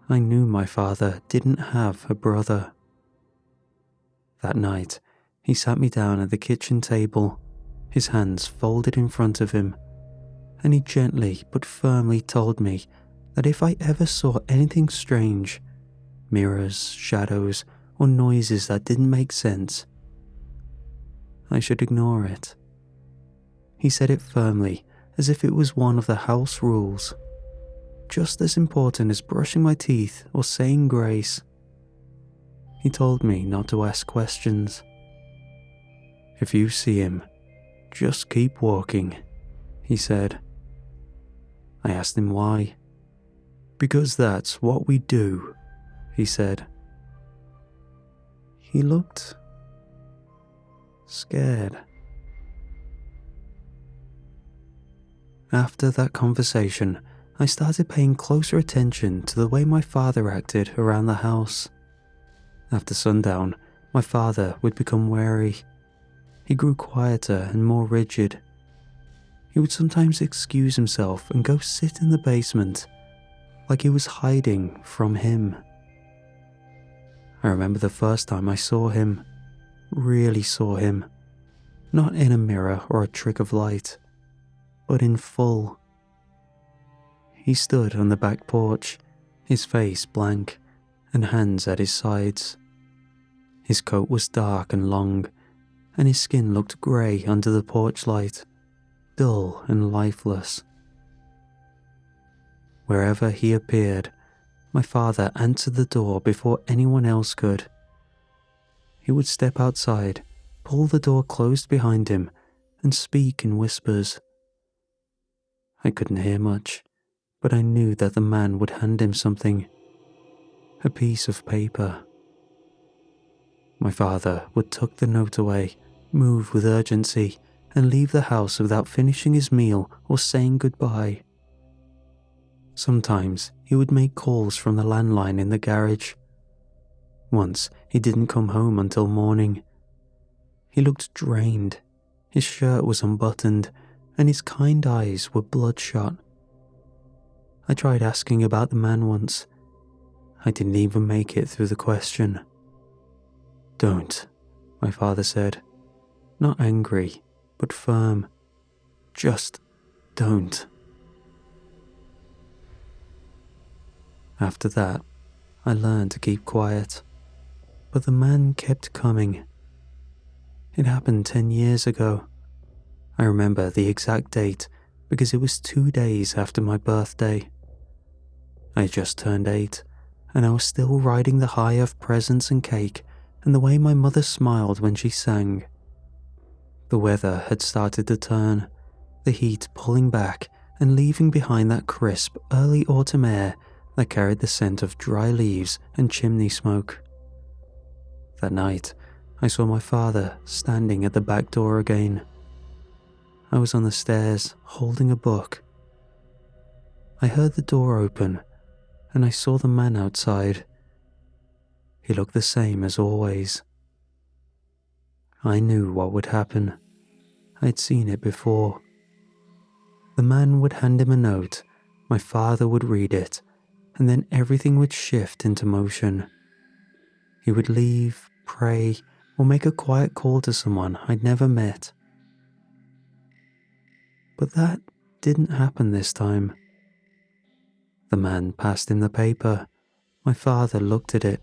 I knew my father didn't have a brother. That night, he sat me down at the kitchen table, his hands folded in front of him, and he gently but firmly told me that if I ever saw anything strange, mirrors, shadows, or noises that didn't make sense, I should ignore it. He said it firmly, as if it was one of the house rules, just as important as brushing my teeth or saying grace. He told me not to ask questions. "If you see him, just keep walking," he said. I asked him why. "Because that's what we do," he said. he looked scared. After that conversation, I started paying closer attention to the way my father acted around the house. After sundown, my father would become wary. He grew quieter and more rigid. He would sometimes excuse himself and go sit in the basement, like he was hiding from him. I remember the first time I saw him, really saw him, not in a mirror or a trick of light, but in full. He stood on the back porch, his face blank and hands at his sides. His coat was dark and long, and his skin looked grey under the porch light, dull and lifeless. Wherever he appeared, my father answered the door before anyone else could. He would step outside, pull the door closed behind him, and speak in whispers. I couldn't hear much, but I knew that the man would hand him something, a piece of paper. My father would tuck the note away, move with urgency, and leave the house without finishing his meal or saying goodbye. Sometimes he would make calls from the landline in the garage. Once he didn't come home until morning. He looked drained, his shirt was unbuttoned, and his kind eyes were bloodshot. I tried asking about the man once. I didn't even make it through the question. "Don't," my father said, not angry, but firm. "Just don't." After that, I learned to keep quiet, but the man kept coming. It happened 10 years ago. I remember the exact date because it was 2 days after my birthday. I had just turned 8, and I was still riding the high of presents and cake and the way my mother smiled when she sang. The weather had started to turn, the heat pulling back and leaving behind that crisp early autumn air that carried the scent of dry leaves and chimney smoke. That night, I saw my father standing at the back door again. I was on the stairs, holding a book. I heard the door open, and I saw the man outside. He looked the same as always. I knew what would happen. I'd seen it before. The man would hand him a note, my father would read it, and then everything would shift into motion. He would leave, pray, or make a quiet call to someone I'd never met. But that didn't happen this time. The man passed him the paper. My father looked at it,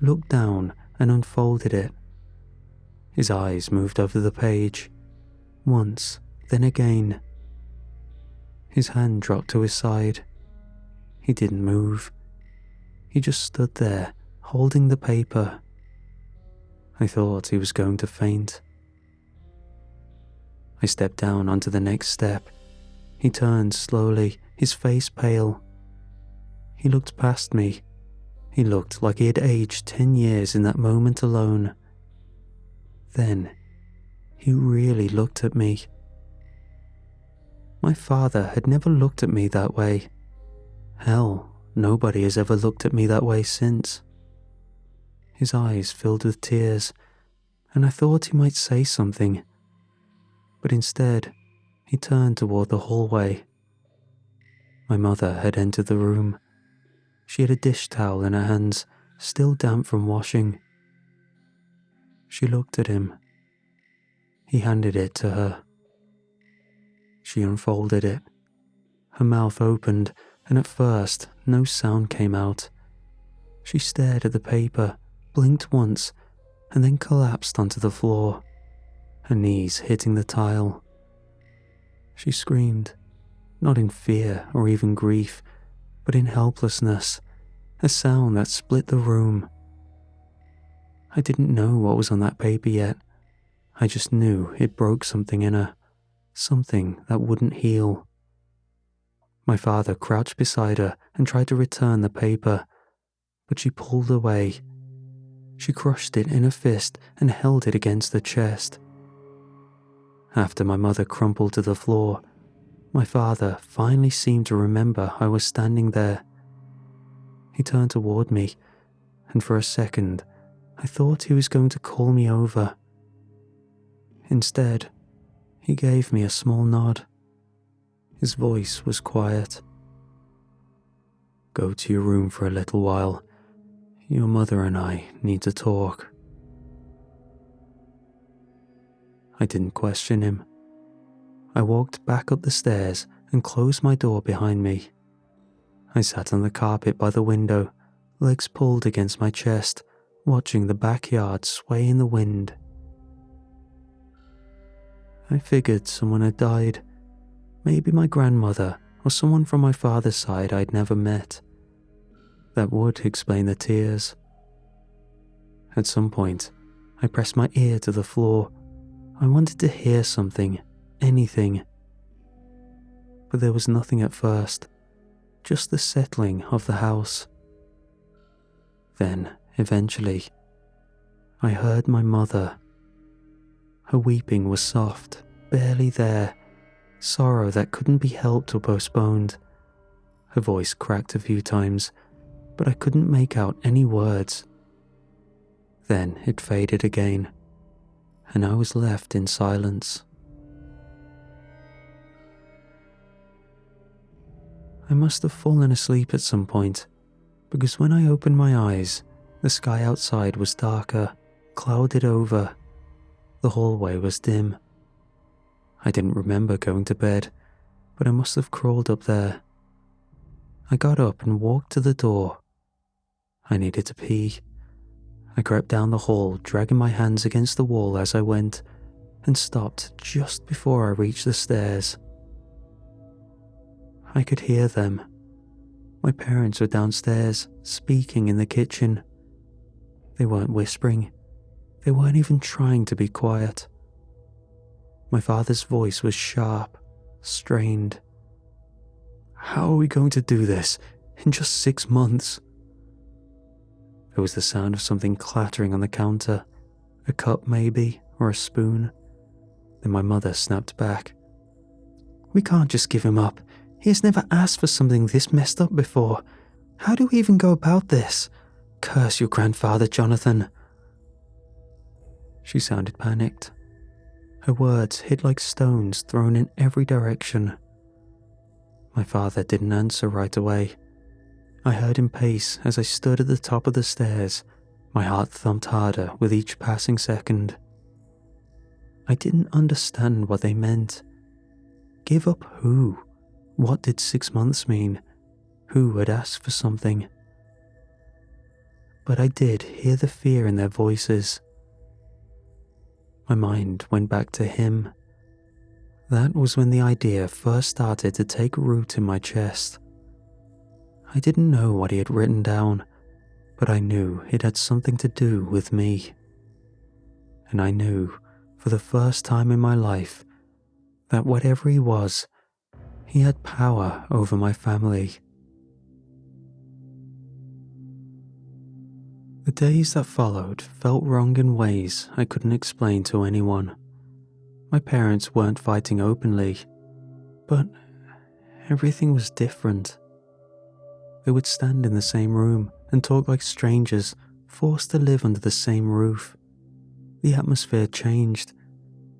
looked down and unfolded it. His eyes moved over the page, once, then again. His hand dropped to his side. He didn't move. He just stood there, holding the paper. I thought he was going to faint. I stepped down onto the next step. He turned slowly, his face pale. He looked past me. He looked like he had aged 10 years in that moment alone. Then, he really looked at me. My father had never looked at me that way. Hell, nobody has ever looked at me that way since. His eyes filled with tears, and I thought he might say something. But instead, he turned toward the hallway. My mother had entered the room. She had a dish towel in her hands, still damp from washing. She looked at him. He handed it to her. She unfolded it. Her mouth opened, and at first, no sound came out. She stared at the paper, blinked once, and then collapsed onto the floor, her knees hitting the tile. She screamed, not in fear or even grief, but in helplessness, a sound that split the room. I didn't know what was on that paper yet. I just knew it broke something in her, something that wouldn't heal. My father crouched beside her and tried to return the paper, but she pulled away. She crushed it in a fist and held it against her chest. After my mother crumpled to the floor, my father finally seemed to remember I was standing there. He turned toward me, and for a second, I thought he was going to call me over. Instead, he gave me a small nod. His voice was quiet. "Go to your room for a little while. Your mother and I need to talk." I didn't question him. I walked back up the stairs and closed my door behind me. I sat on the carpet by the window, legs pulled against my chest, watching the backyard sway in the wind. I figured someone had died. Maybe my grandmother or someone from my father's side I'd never met. That would explain the tears. At some point, I pressed my ear to the floor. I wanted to hear something, anything. But there was nothing at first, just the settling of the house. Then, eventually, I heard my mother. Her weeping was soft, barely there, sorrow that couldn't be helped or postponed. Her voice cracked a few times, but I couldn't make out any words. Then it faded again, and I was left in silence. I must have fallen asleep at some point, because when I opened my eyes, the sky outside was darker, clouded over. The hallway was dim. I didn't remember going to bed, but I must have crawled up there. I got up and walked to the door. I needed to pee. I crept down the hall, dragging my hands against the wall as I went, and stopped just before I reached the stairs. I could hear them. My parents were downstairs, speaking in the kitchen. They weren't whispering. They weren't even trying to be quiet. My father's voice was sharp, strained. "How are we going to do this in just 6 months?" There was the sound of something clattering on the counter, a cup maybe, or a spoon. Then my mother snapped back. "We can't just give him up. He has never asked for something this messed up before. How do we even go about this? Curse your grandfather, Jonathan." She sounded panicked. Her words hit like stones thrown in every direction. My father didn't answer right away. I heard him pace as I stood at the top of the stairs. My heart thumped harder with each passing second. I didn't understand what they meant. Give up who? What did 6 months mean? Who had asked for something? But I did hear the fear in their voices. My mind went back to him. That was when the idea first started to take root in my chest. I didn't know what he had written down, but I knew it had something to do with me. And I knew, for the first time in my life, that whatever he was, he had power over my family. The days that followed felt wrong in ways I couldn't explain to anyone. My parents weren't fighting openly, but everything was different. They would stand in the same room and talk like strangers, forced to live under the same roof. The atmosphere changed.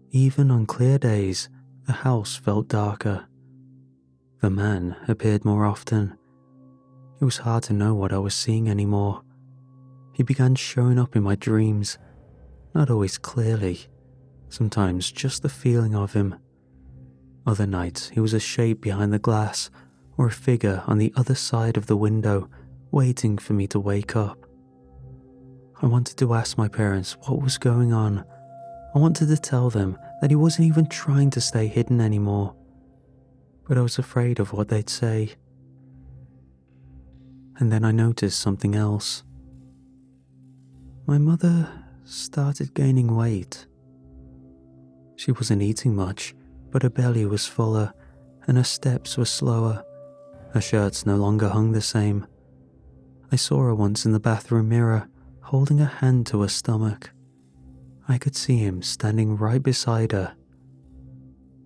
Even on clear days, the house felt darker. The man appeared more often. It was hard to know what I was seeing anymore. He began showing up in my dreams, not always clearly, sometimes just the feeling of him. Other nights he was a shape behind the glass, or a figure on the other side of the window, waiting for me to wake up. I wanted to ask my parents what was going on. I wanted to tell them that he wasn't even trying to stay hidden anymore, but I was afraid of what they'd say. And then I noticed something else. My mother started gaining weight. She wasn't eating much, but her belly was fuller, and her steps were slower. Her shirts no longer hung the same. I saw her once in the bathroom mirror, holding a hand to her stomach. I could see him standing right beside her.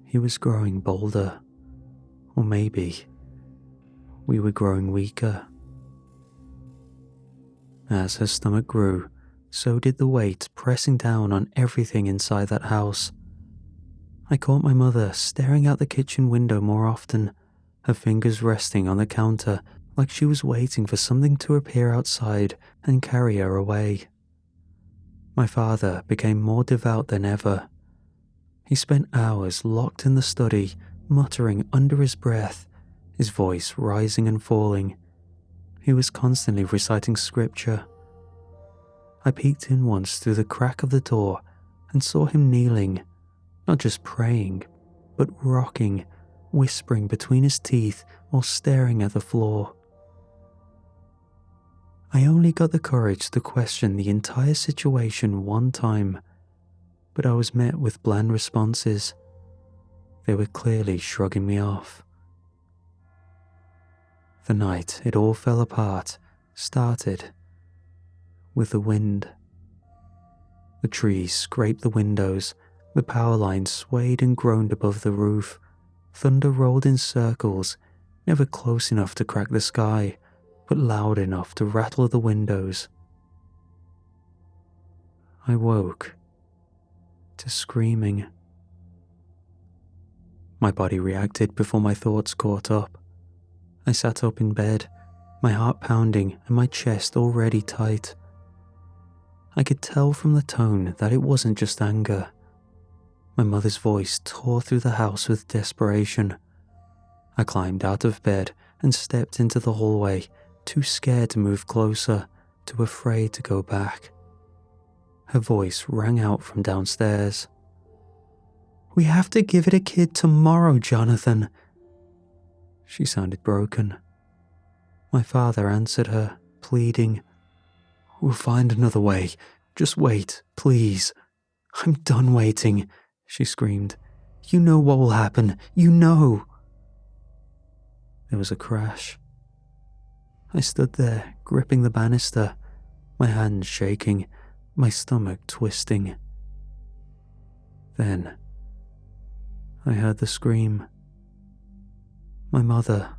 He was growing bolder, or maybe we were growing weaker. As her stomach grew, so did the weight pressing down on everything inside that house. I caught my mother staring out the kitchen window more often, her fingers resting on the counter like she was waiting for something to appear outside and carry her away. My father became more devout than ever. He spent hours locked in the study, muttering under his breath, his voice rising and falling. He was constantly reciting scripture. I peeked in once through the crack of the door and saw him kneeling, not just praying, but rocking, whispering between his teeth while staring at the floor. I only got the courage to question the entire situation one time, but I was met with bland responses. They were clearly shrugging me off. The night it all fell apart started with the wind. The trees scraped the windows, the power lines swayed and groaned above the roof, thunder rolled in circles, never close enough to crack the sky, but loud enough to rattle the windows. I woke to screaming. My body reacted before my thoughts caught up. I sat up in bed, my heart pounding and my chest already tight. I could tell from the tone that it wasn't just anger. My mother's voice tore through the house with desperation. I climbed out of bed and stepped into the hallway, too scared to move closer, too afraid to go back. Her voice rang out from downstairs. "We have to give it a kid tomorrow, Jonathan." She sounded broken. My father answered her, pleading, "We'll find another way. Just wait, please." "I'm done waiting," she screamed. "You know what will happen. You know." There was a crash. I stood there, gripping the banister, my hands shaking, my stomach twisting. Then I heard the scream. My mother.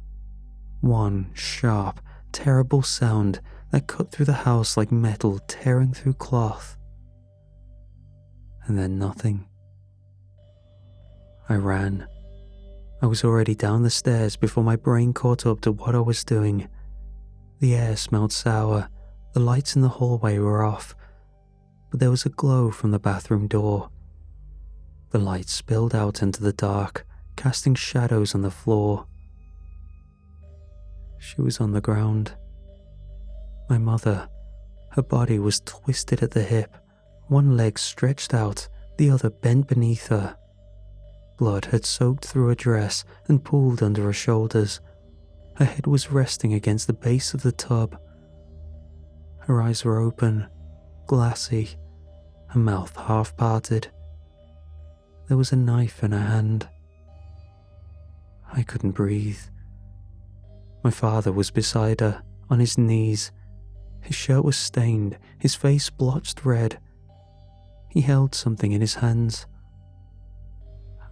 One sharp, terrible sound that cut through the house like metal tearing through cloth. And then nothing. I ran. I was already down the stairs before my brain caught up to what I was doing. The air smelled sour, the lights in the hallway were off, but there was a glow from the bathroom door. The light spilled out into the dark, casting shadows on the floor. She was on the ground. My mother. Her body was twisted at the hip, one leg stretched out, the other bent beneath her. Blood had soaked through her dress and pooled under her shoulders. Her head was resting against the base of the tub. Her eyes were open, glassy, her mouth half-parted. There was a knife in her hand. I couldn't breathe. My father was beside her, on his knees. His shirt was stained, his face blotched red. He held something in his hands.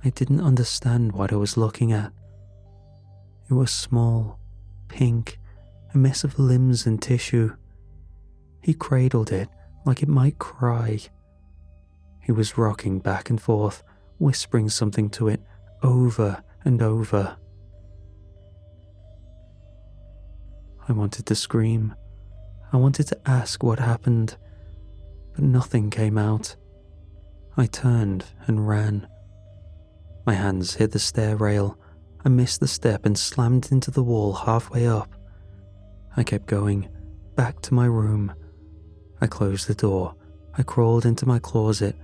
I didn't understand what I was looking at. It was small, pink, a mess of limbs and tissue. He cradled it like it might cry. He was rocking back and forth, whispering something to it over and over. I wanted to scream. I wanted to ask what happened, but nothing came out. I turned and ran. My hands hit the stair rail. I missed the step and slammed into the wall halfway up. I kept going, back to my room. I closed the door. I crawled into my closet.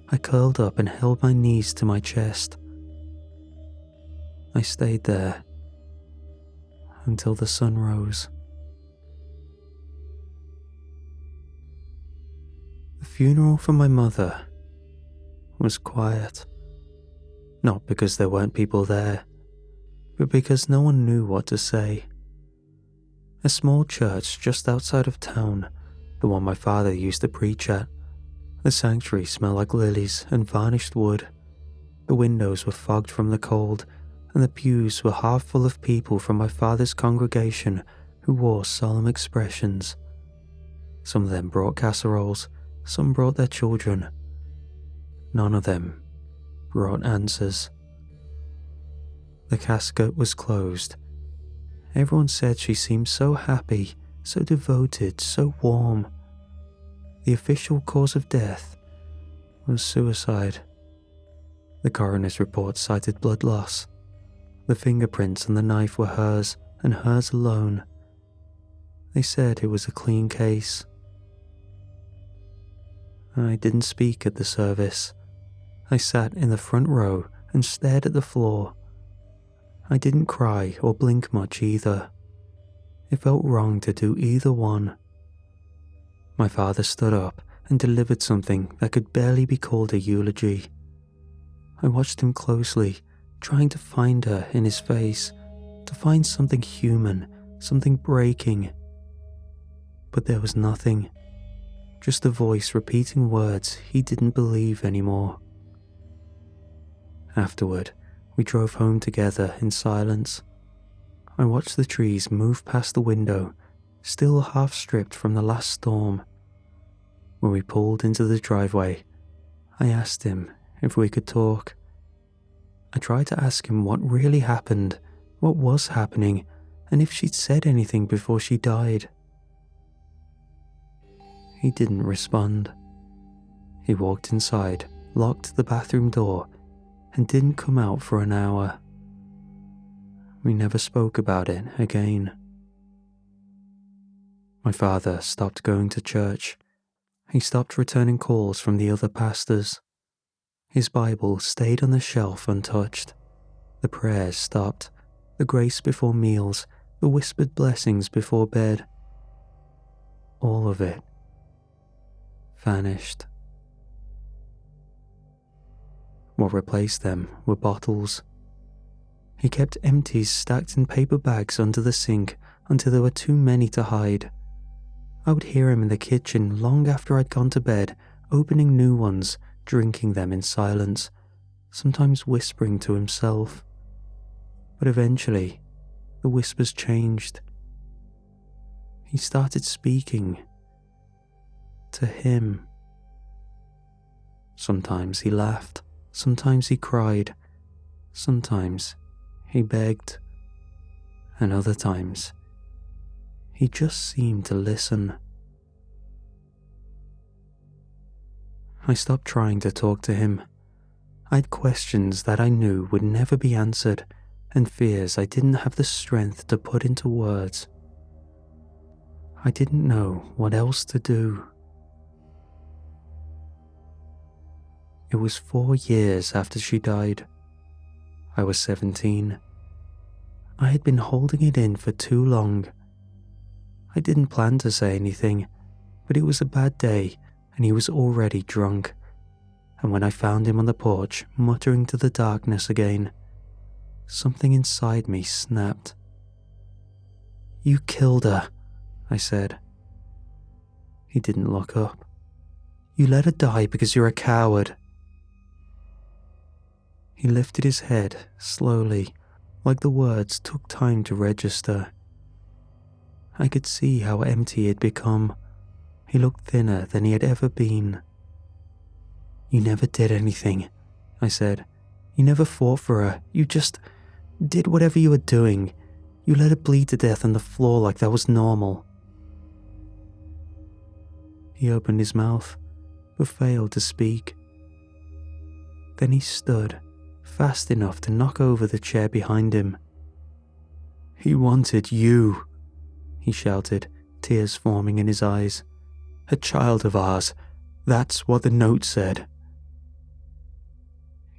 I curled up and held my knees to my chest. I stayed there until the sun rose. The funeral for my mother was quiet. Not because there weren't people there, but because no one knew what to say. A small church just outside of town, the one my father used to preach at. The sanctuary smelled like lilies and varnished wood. The windows were fogged from the cold, and the pews were half full of people from my father's congregation who wore solemn expressions. Some of them brought casseroles, some brought their children. None of them brought answers. The casket was closed. Everyone said she seemed so happy, so devoted, so warm. The official cause of death was suicide. The coroner's report cited blood loss. The fingerprints on the knife were hers, and hers alone. They said it was a clean case. I didn't speak at the service. I sat in the front row and stared at the floor. I didn't cry or blink much either. It felt wrong to do either one. My father stood up and delivered something that could barely be called a eulogy. I watched him closely, trying to find her in his face, to find something human, something breaking. But there was nothing, just a voice repeating words he didn't believe anymore. Afterward, we drove home together in silence. I watched the trees move past the window, still half stripped from the last storm. When we pulled into the driveway, I asked him if we could talk. I tried to ask him what really happened, what was happening, and if she'd said anything before she died. He didn't respond. He walked inside, locked the bathroom door, and didn't come out for an hour. We never spoke about it again. My father stopped going to church. He stopped returning calls from the other pastors. His Bible stayed on the shelf untouched. The prayers stopped, the grace before meals, the whispered blessings before bed. All of it vanished. What replaced them were bottles. He kept empties stacked in paper bags under the sink until there were too many to hide. I would hear him in the kitchen long after I'd gone to bed, opening new ones, drinking them in silence, sometimes whispering to himself. But eventually, the whispers changed. He started speaking to him. Sometimes he laughed, sometimes he cried, sometimes he begged, and other times he just seemed to listen. I stopped trying to talk to him. I had questions that I knew would never be answered, and fears I didn't have the strength to put into words. I didn't know what else to do. It was 4 years after she died. I was 17. I had been holding it in for too long. I didn't plan to say anything, but it was a bad day and he was already drunk. And when I found him on the porch, muttering to the darkness again, something inside me snapped. "You killed her," I said. He didn't look up. "You let her die because you're a coward." He lifted his head slowly, like the words took time to register. I could see how empty he'd become. He looked thinner than he had ever been. "You never did anything," I said. "You never fought for her. You just did whatever you were doing. You let her bleed to death on the floor like that was normal." He opened his mouth, but failed to speak. Then he stood, fast enough to knock over the chair behind him. "He wanted you," he shouted, tears forming in his eyes. "A child of ours. That's what the note said."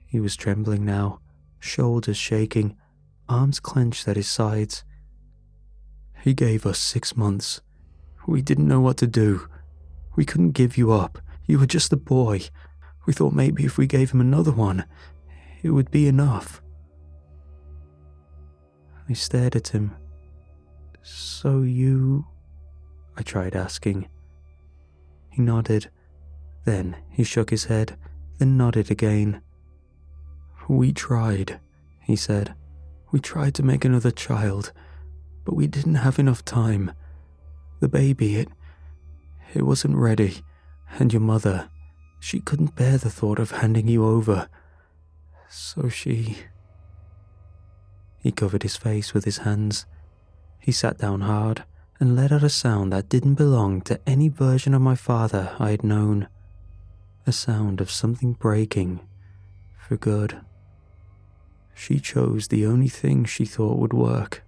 He was trembling now, shoulders shaking, arms clenched at his sides. "He gave us 6 months. We didn't know what to do. We couldn't give you up. You were just a boy. We thought maybe if we gave him another one, it would be enough." I stared at him. "So you..." I tried asking. He nodded. Then he shook his head, then nodded again. "We tried," he said. "We tried to make another child, but we didn't have enough time. The baby, it wasn't ready, and your mother, she couldn't bear the thought of handing you over. So she..." He covered his face with his hands. He sat down hard and let out a sound that didn't belong to any version of my father I had known. A sound of something breaking, for good. She chose the only thing she thought would work.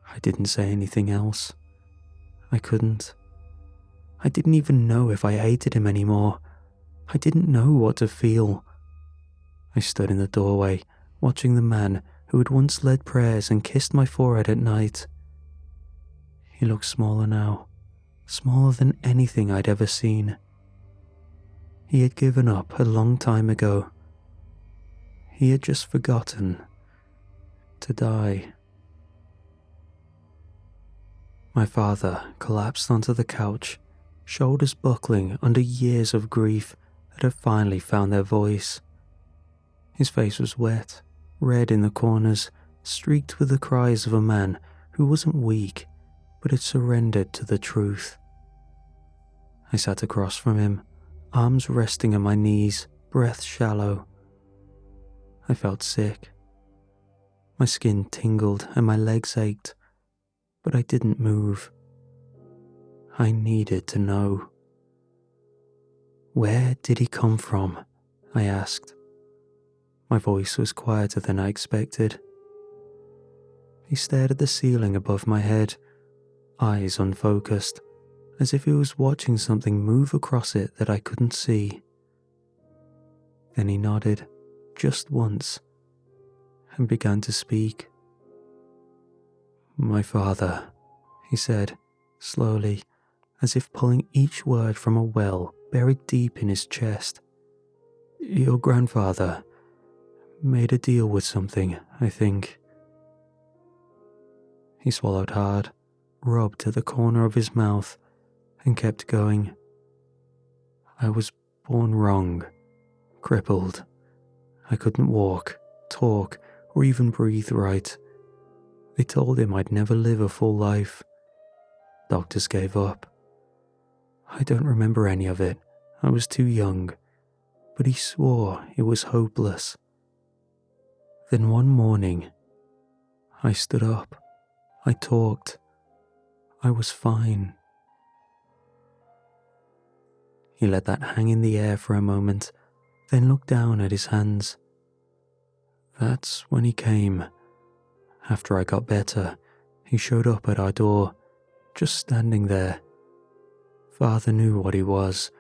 I didn't say anything else. I couldn't. I didn't even know if I hated him anymore. I didn't know what to feel. I stood in the doorway, watching the man who had once led prayers and kissed my forehead at night. He looked smaller now, smaller than anything I'd ever seen. He had given up a long time ago. He had just forgotten to die. My father collapsed onto the couch, shoulders buckling under years of grief that had finally found their voice. His face was wet, red in the corners, streaked with the cries of a man who wasn't weak, but had surrendered to the truth. I sat across from him, arms resting on my knees, breath shallow. I felt sick. My skin tingled and my legs ached, but I didn't move. I needed to know. "Where did he come from?" I asked. My voice was quieter than I expected. He stared at the ceiling above my head, eyes unfocused, as if he was watching something move across it that I couldn't see. Then he nodded, just once, and began to speak. "My father," he said, slowly, as if pulling each word from a well buried deep in his chest. "Your grandfather made a deal with something, I think." He swallowed hard, rubbed at the corner of his mouth, and kept going. "I was born wrong, crippled. I couldn't walk, talk, or even breathe right. They told him I'd never live a full life. Doctors gave up. I don't remember any of it. I was too young, but he swore it was hopeless. Then one morning, I stood up. I talked. I was fine." He let that hang in the air for a moment, then looked down at his hands. "That's when he came. After I got better, he showed up at our door, just standing there. Father knew what he was.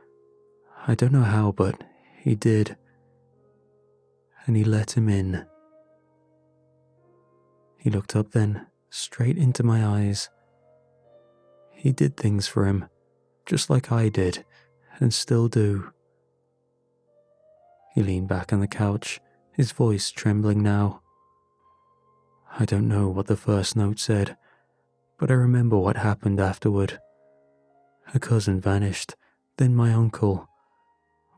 I don't know how, but he did. And he let him in." He looked up then, straight into my eyes. "He did things for him, just like I did, and still do." He leaned back on the couch, his voice trembling now. "I don't know what the first note said, but I remember what happened afterward. A cousin vanished, then my uncle.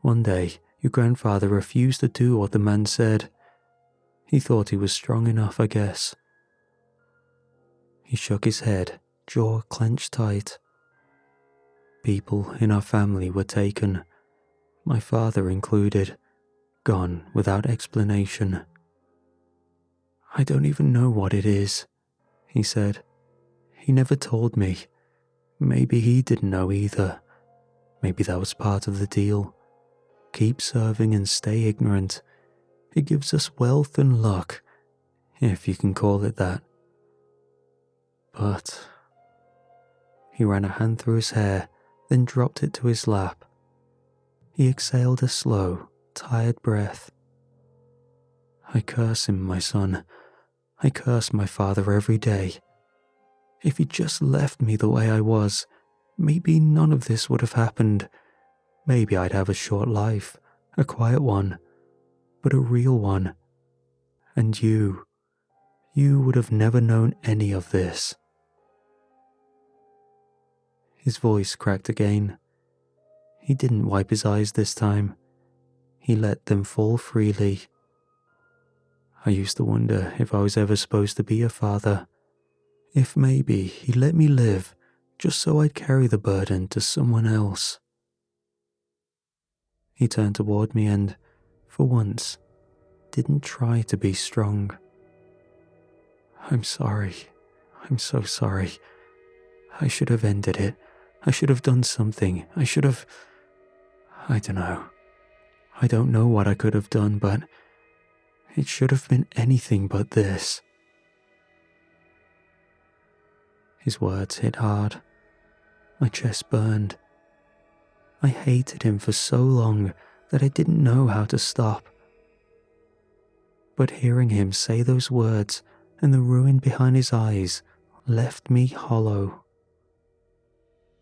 One day, your grandfather refused to do what the man said. He thought he was strong enough, I guess." He shook his head, jaw clenched tight. "People in our family were taken, my father included, gone without explanation. I don't even know what it is," he said. "He never told me. Maybe he didn't know either. Maybe that was part of the deal. Keep serving and stay ignorant. It gives us wealth and luck, if you can call it that. But..." He ran a hand through his hair, then dropped it to his lap. He exhaled a slow, tired breath. "I curse him, my son. I curse my father every day. If he just left me the way I was, maybe none of this would have happened. Maybe I'd have a short life, a quiet one, but a real one. And you would have never known any of this." His voice cracked again. He didn't wipe his eyes this time. He let them fall freely. I used to wonder if I was ever supposed to be a father. If maybe he let me live just so I'd carry the burden to someone else. He turned toward me and, for once, didn't try to be strong. I'm sorry. I'm so sorry. I should have ended it. I should have done something. I don't know. I don't know what I could have done, but it should have been anything but this. His words hit hard. My chest burned. I hated him for so long that I didn't know how to stop. But hearing him say those words and the ruin behind his eyes left me hollow.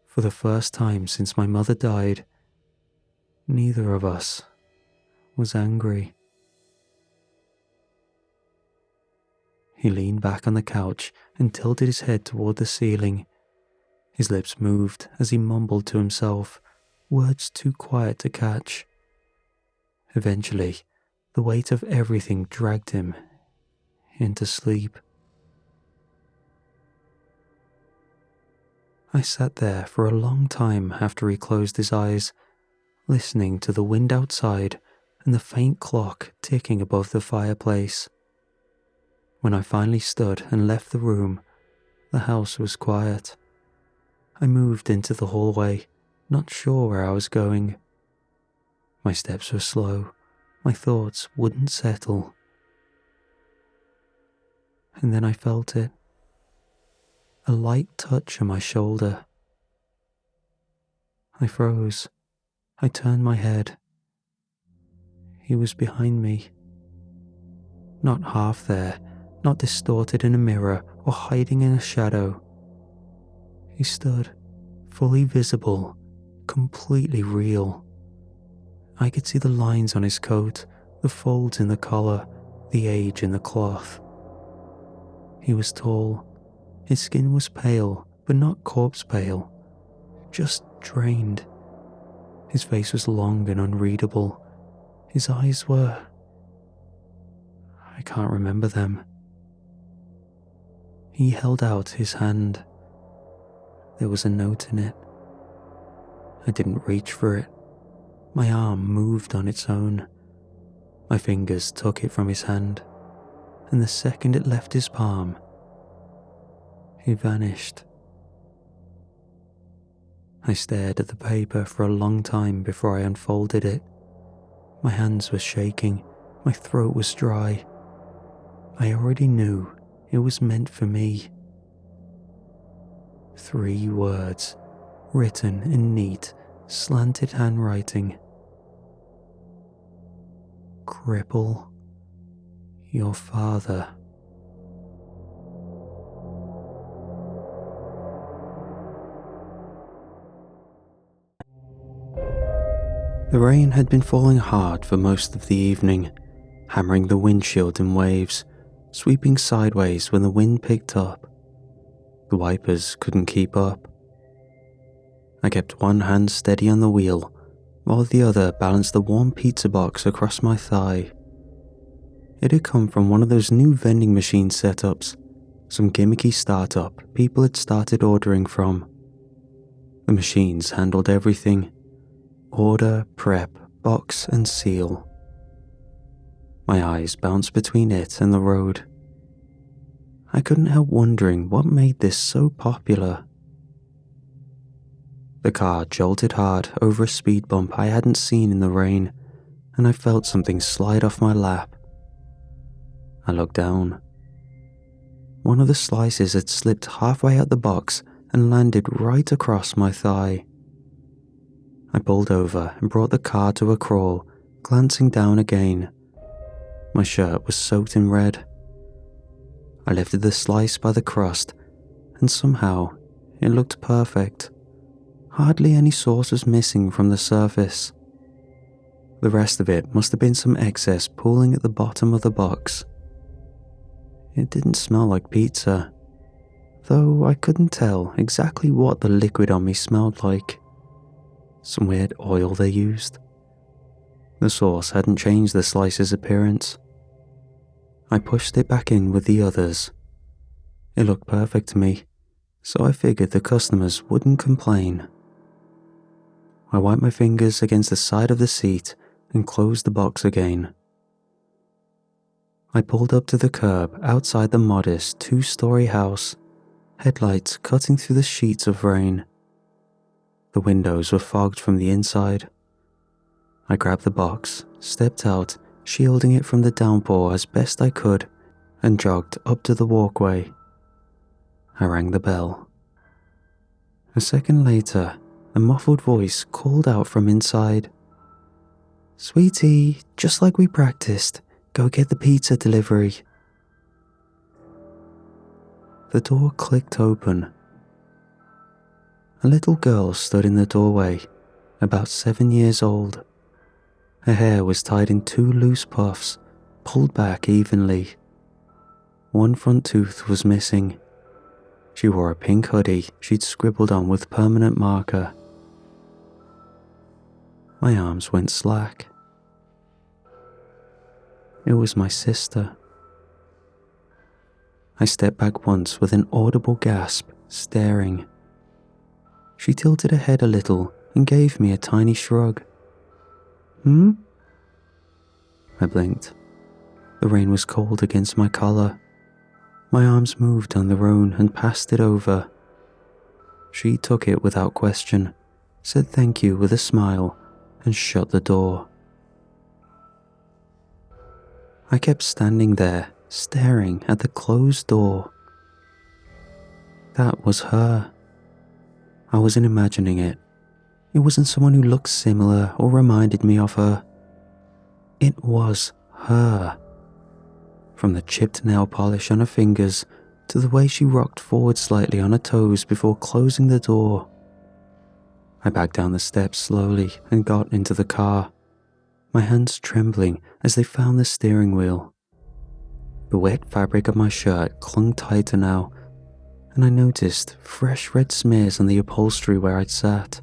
For the first time since my mother died, neither of us was angry. He leaned back on the couch and tilted his head toward the ceiling. His lips moved as he mumbled to himself, words too quiet to catch. Eventually, the weight of everything dragged him into sleep. I sat there for a long time after he closed his eyes, listening to the wind outside and the faint clock ticking above the fireplace. When I finally stood and left the room, the house was quiet. I moved into the hallway, not sure where I was going. My steps were slow. My thoughts wouldn't settle. And then I felt it. A light touch on my shoulder. I froze. I turned my head. He was behind me. Not half there, not distorted in a mirror or hiding in a shadow. He stood, fully visible, completely real. I could see the lines on his coat, the folds in the collar, the age in the cloth. He was tall. His skin was pale, but not corpse pale, just drained. His face was long and unreadable. His eyes were... I can't remember them. He held out his hand. There was a note in it. I didn't reach for it. My arm moved on its own. My fingers took it from his hand, and the second it left his palm, he vanished. I stared at the paper for a long time before I unfolded it. My hands were shaking, my throat was dry. I already knew it was meant for me. 3 words, written in neat, slanted handwriting. Cripple your father. The rain had been falling hard for most of the evening, hammering the windshield in waves, sweeping sideways when the wind picked up. The wipers couldn't keep up. I kept one hand steady on the wheel, while the other balanced the warm pizza box across my thigh. It had come from one of those new vending machine setups, some gimmicky startup people had started ordering from. The machines handled everything: order, prep, box, and seal. My eyes bounced between it and the road. I couldn't help wondering what made this so popular. The car jolted hard over a speed bump I hadn't seen in the rain, and I felt something slide off my lap. I looked down. One of the slices had slipped halfway out the box and landed right across my thigh. I pulled over and brought the car to a crawl, glancing down again. My shirt was soaked in red. I lifted the slice by the crust, and somehow it looked perfect. Hardly any sauce was missing from the surface. The rest of it must have been some excess pooling at the bottom of the box. It didn't smell like pizza. though I couldn't tell exactly what the liquid on me smelled like. Some weird oil they used. The sauce hadn't changed the slice's appearance. I pushed it back in with the others. It looked perfect to me, so I figured the customers wouldn't complain. I wiped my fingers against the side of the seat and closed the box again. I pulled up to the curb outside the modest 2-story house, headlights cutting through the sheets of rain. The windows were fogged from the inside. I grabbed the box, stepped out, shielding it from the downpour as best I could, and jogged up to the walkway. I rang the bell. A second later, a muffled voice called out from inside. "Sweetie, just like we practiced, go get the pizza delivery." The door clicked open. A little girl stood in the doorway, about 7 years old. Her hair was tied in 2 loose puffs, pulled back evenly. One front tooth was missing. She wore a pink hoodie she'd scribbled on with permanent marker. My arms went slack. It was my sister. I stepped back once with an audible gasp, staring. She tilted her head a little and gave me a tiny shrug. "Hmm?" I blinked. The rain was cold against my collar. My arms moved on their own and passed it over. She took it without question, said thank you with a smile, and shut the door. I kept standing there, staring at the closed door. That was her. I wasn't imagining it. It wasn't someone who looked similar or reminded me of her. It was her. From the chipped nail polish on her fingers to the way she rocked forward slightly on her toes before closing the door. I backed down the steps slowly and got into the car, my hands trembling as they found the steering wheel. The wet fabric of my shirt clung tighter now, and I noticed fresh red smears on the upholstery where I'd sat.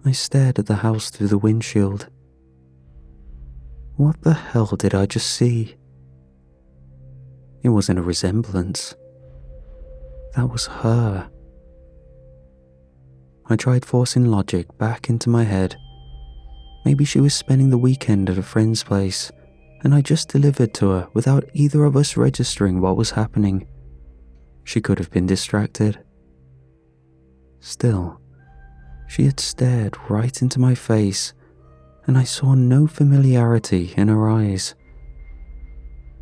I stared at the house through the windshield. What the hell did I just see? It wasn't a resemblance. That was her. I tried forcing logic back into my head. Maybe she was spending the weekend at a friend's place, and I just delivered to her without either of us registering what was happening. She could have been distracted. Still, she had stared right into my face, and I saw no familiarity in her eyes.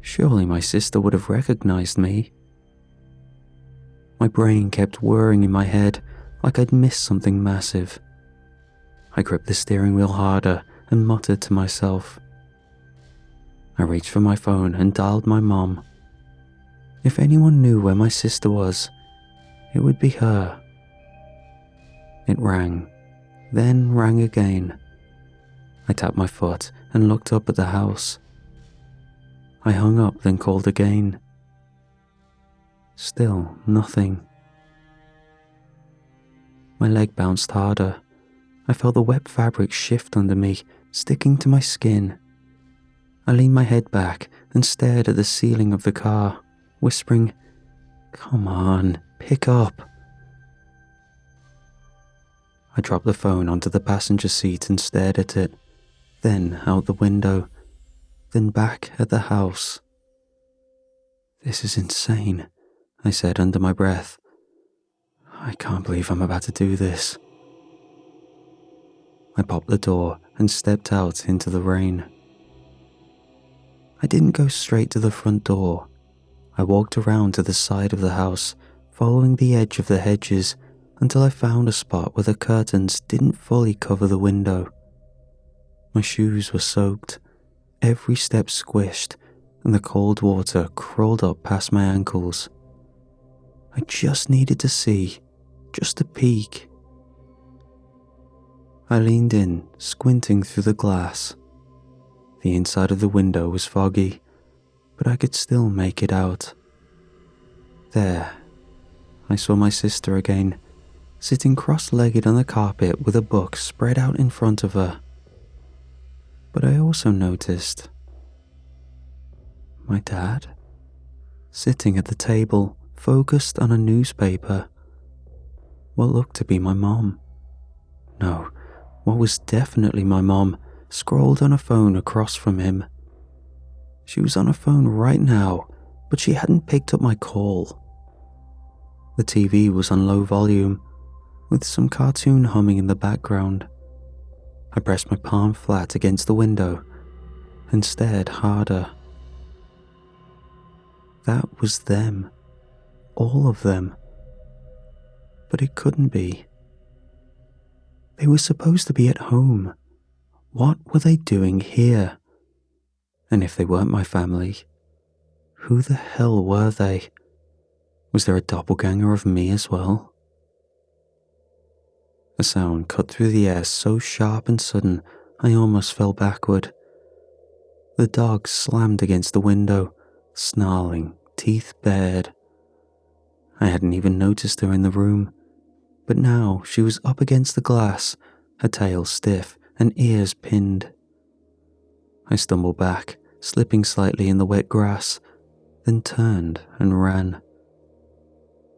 Surely my sister would have recognized me. My brain kept whirring in my head like I'd missed something massive. I gripped the steering wheel harder and muttered to myself. I reached for my phone and dialed my mom. If anyone knew where my sister was, it would be her. It rang, then rang again. I tapped my foot and looked up at the house. I hung up, then called again. Still nothing. My leg bounced harder. I felt the wet fabric shift under me, sticking to my skin. I leaned my head back and stared at the ceiling of the car, whispering, "Come on, pick up." I dropped the phone onto the passenger seat and stared at it, then out the window, then back at the house. "This is insane," I said under my breath. "I can't believe I'm about to do this." I popped the door and stepped out into the rain. I didn't go straight to the front door. I walked around to the side of the house, following the edge of the hedges until I found a spot where the curtains didn't fully cover the window. My shoes were soaked, every step squished, and the cold water crawled up past my ankles. I just needed to see, just a peek. I leaned in, squinting through the glass. The inside of the window was foggy, but I could still make it out. There, I saw my sister again, sitting cross-legged on the carpet with a book spread out in front of her. But I also noticed my dad, sitting at the table, focused on a newspaper. What looked to be my mom. No, what was definitely my mom, scrolled on a phone across from him. She was on a phone right now, but she hadn't picked up my call. The TV was on low volume, with some cartoon humming in the background. I pressed my palm flat against the window and stared harder. That was them. All of them. But it couldn't be. They were supposed to be at home. What were they doing here? And if they weren't my family, who the hell were they? Was there a doppelganger of me as well? A sound cut through the air so sharp and sudden, I almost fell backward. The dog slammed against the window, snarling, teeth bared. I hadn't even noticed her in the room, but now she was up against the glass, her tail stiff and ears pinned. I stumbled back, slipping slightly in the wet grass, then turned and ran.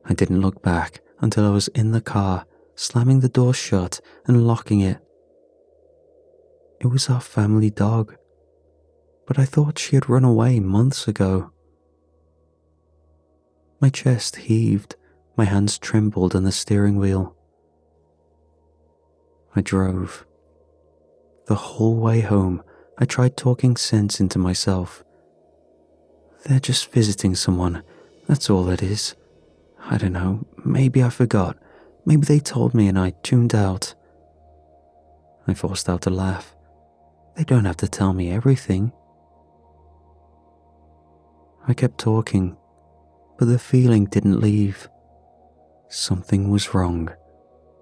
I didn't look back until I was in the car, slamming the door shut and locking it. It was our family dog, but I thought she had run away months ago. My chest heaved, my hands trembled on the steering wheel. I drove. The whole way home, I tried talking sense into myself. They're just visiting someone, that's all it is. I don't know, maybe I forgot. Maybe they told me and I tuned out. I forced out a laugh. They don't have to tell me everything. I kept talking, but the feeling didn't leave. Something was wrong.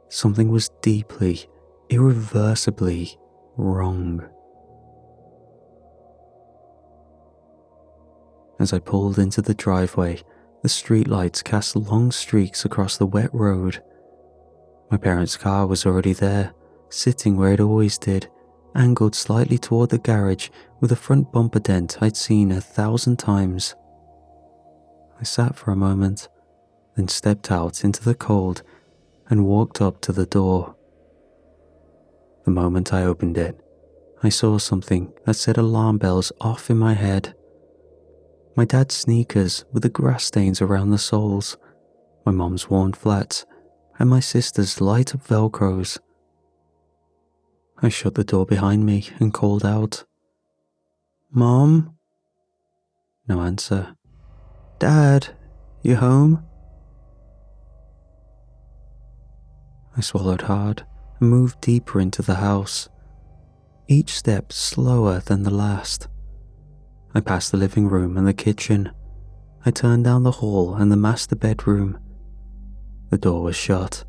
Something was deeply, irreversibly wrong. As I pulled into the driveway, the streetlights cast long streaks across the wet road. My parents' car was already there, sitting where it always did, angled slightly toward the garage with a front bumper dent I'd seen 1,000 times. I sat for a moment, then stepped out into the cold and walked up to the door. The moment I opened it, I saw something that set alarm bells off in my head. My dad's sneakers with the grass stains around the soles, my mom's worn flats, and my sister's light up velcros. I shut the door behind me and called out, "Mom?" No answer. "Dad, you home?" I swallowed hard and moved deeper into the house, each step slower than the last. I passed the living room and the kitchen. I turned down the hall and the master bedroom. The door was shut,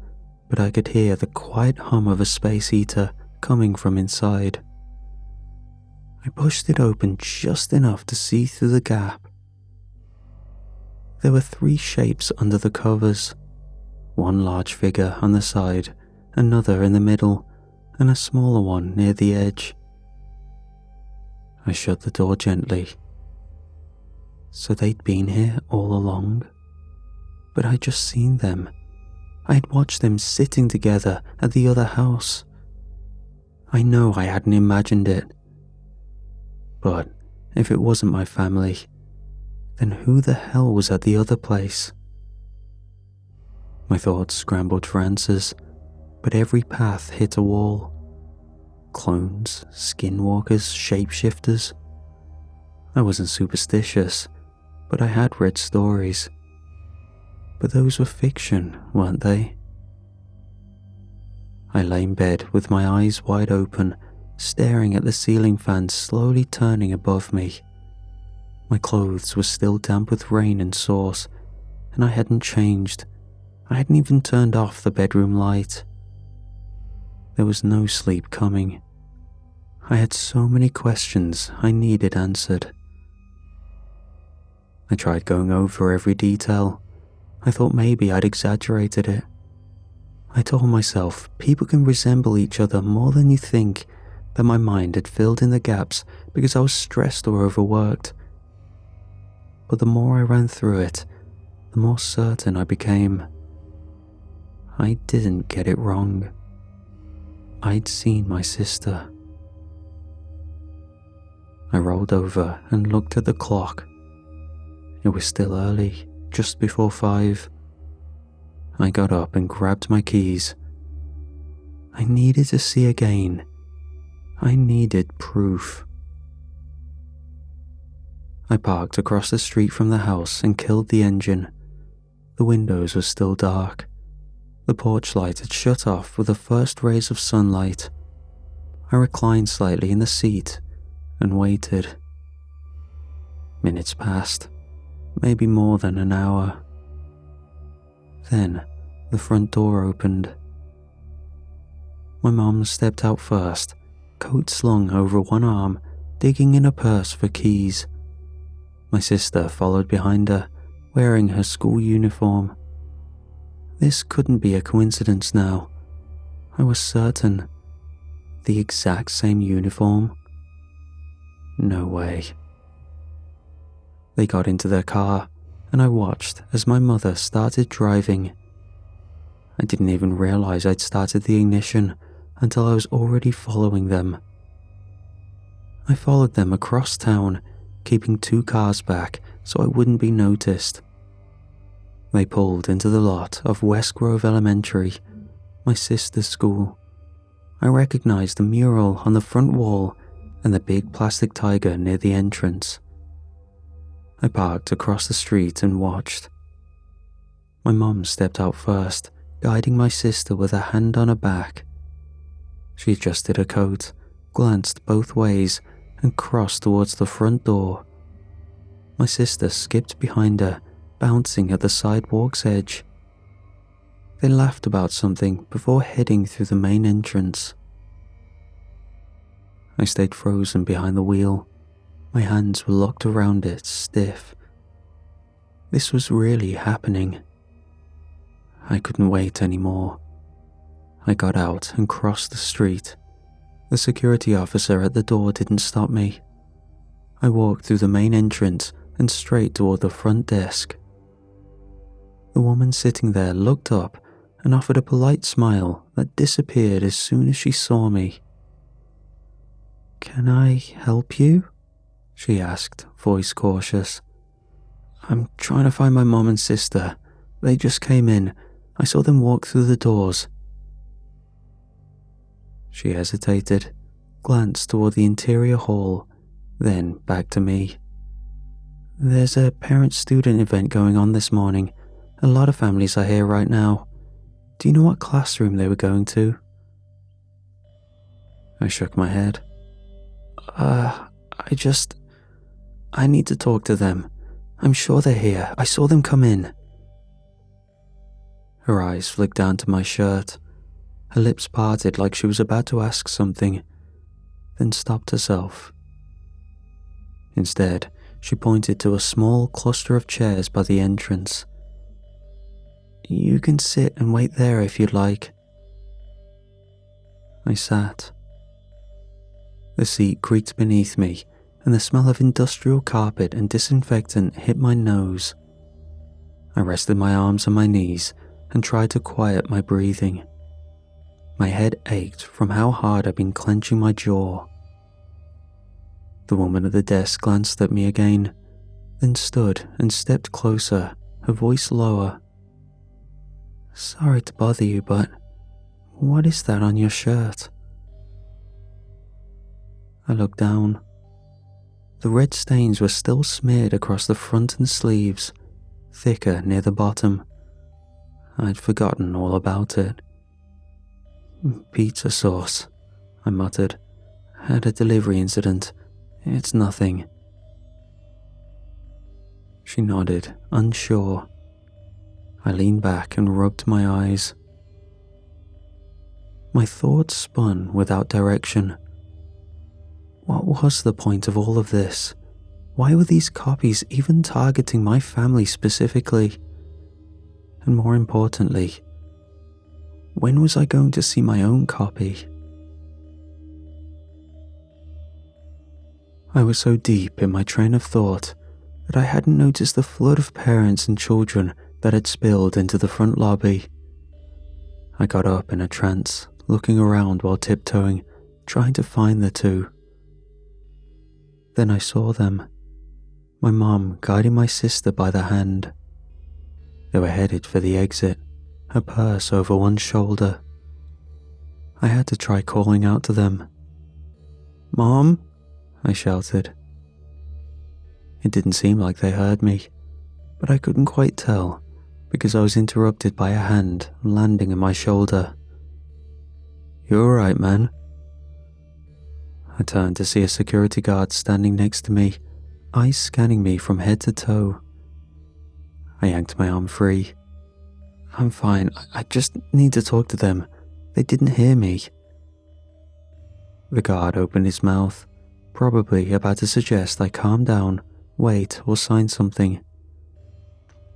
but I could hear the quiet hum of a space heater coming from inside. I pushed it open just enough to see through the gap. There were 3 shapes under the covers. One large figure on the side, another in the middle, and a smaller one near the edge. I shut the door gently. So they'd been here all along, but I'd just seen them. I had watched them sitting together at the other house. I know I hadn't imagined it. But if it wasn't my family, then who the hell was at the other place? My thoughts scrambled for answers, but every path hit a wall. Clones, skinwalkers, shapeshifters. I wasn't superstitious, but I had read stories. But those were fiction, weren't they? I lay in bed with my eyes wide open, staring at the ceiling fan slowly turning above me. My clothes were still damp with rain and sauce, and I hadn't changed. I hadn't even turned off the bedroom light. There was no sleep coming. I had so many questions I needed answered. I tried going over every detail, I thought maybe I'd exaggerated it. I told myself people can resemble each other more than you think, that my mind had filled in the gaps because I was stressed or overworked. But the more I ran through it, the more certain I became. I didn't get it wrong. I'd seen my sister. I rolled over and looked at the clock. It was still early, just before 5. I got up and grabbed my keys. I needed to see again. I needed proof. I parked across the street from the house and killed the engine. The windows were still dark. The porch light had shut off with the first rays of sunlight. I reclined slightly in the seat and waited. Minutes passed, maybe more than an hour. Then the front door opened. My mom stepped out first, coat slung over one arm, digging in her purse for keys. My sister followed behind her, wearing her school uniform. This couldn't be a coincidence now. I was certain. The exact same uniform? No way. They got into their car, and I watched as my mother started driving. I didn't even realize I'd started the ignition until I was already following them. I followed them across town, keeping 2 cars back so I wouldn't be noticed. They pulled into the lot of West Grove Elementary, my sister's school. I recognized the mural on the front wall and the big plastic tiger near the entrance. I parked across the street and watched. My mom stepped out first, guiding my sister with a hand on her back. She adjusted her coat, glanced both ways, and crossed towards the front door. My sister skipped behind her, bouncing at the sidewalk's edge. They laughed about something before heading through the main entrance. I stayed frozen behind the wheel. My hands were locked around it, stiff. This was really happening. I couldn't wait anymore. I got out and crossed the street. The security officer at the door didn't stop me. I walked through the main entrance and straight toward the front desk. The woman sitting there looked up and offered a polite smile that disappeared as soon as she saw me. "Can I help you?" she asked, voice cautious. "I'm trying to find my mom and sister. They just came in. I saw them walk through the doors." She hesitated, glanced toward the interior hall, then back to me. "There's a parent-student event going on this morning. A lot of families are here right now. Do you know what classroom they were going to?" I shook my head. I need to talk to them. I'm sure they're here. I saw them come in." Her eyes flicked down to my shirt. Her lips parted like she was about to ask something, then stopped herself. Instead, she pointed to a small cluster of chairs by the entrance. "You can sit and wait there if you'd like." I sat. The seat creaked beneath me, and the smell of industrial carpet and disinfectant hit my nose. I rested my arms on my knees and tried to quiet my breathing. My head ached from how hard I'd been clenching my jaw. The woman at the desk glanced at me again, then stood and stepped closer, her voice lower. "Sorry to bother you, but what is that on your shirt?" I looked down. The red stains were still smeared across the front and sleeves, thicker near the bottom. I'd forgotten all about it. "Pizza sauce," I muttered. "Had a delivery incident. It's nothing." She nodded, unsure. I leaned back and rubbed my eyes. My thoughts spun without direction. What was the point of all of this? Why were these copies even targeting my family specifically? And more importantly, when was I going to see my own copy? I was so deep in my train of thought that I hadn't noticed the flood of parents and children that had spilled into the front lobby. I got up in a trance, looking around while tiptoeing, trying to find the two. Then I saw them, my mom guiding my sister by the hand. They were headed for the exit, her purse over one shoulder. I had to try calling out to them. "Mom?" I shouted. It didn't seem like they heard me, but I couldn't quite tell because I was interrupted by a hand landing on my shoulder. "You alright, man?" I turned to see a security guard standing next to me, eyes scanning me from head to toe. I yanked my arm free. "I'm fine, I just need to talk to them. They didn't hear me." The guard opened his mouth, probably about to suggest I calm down, wait, or sign something.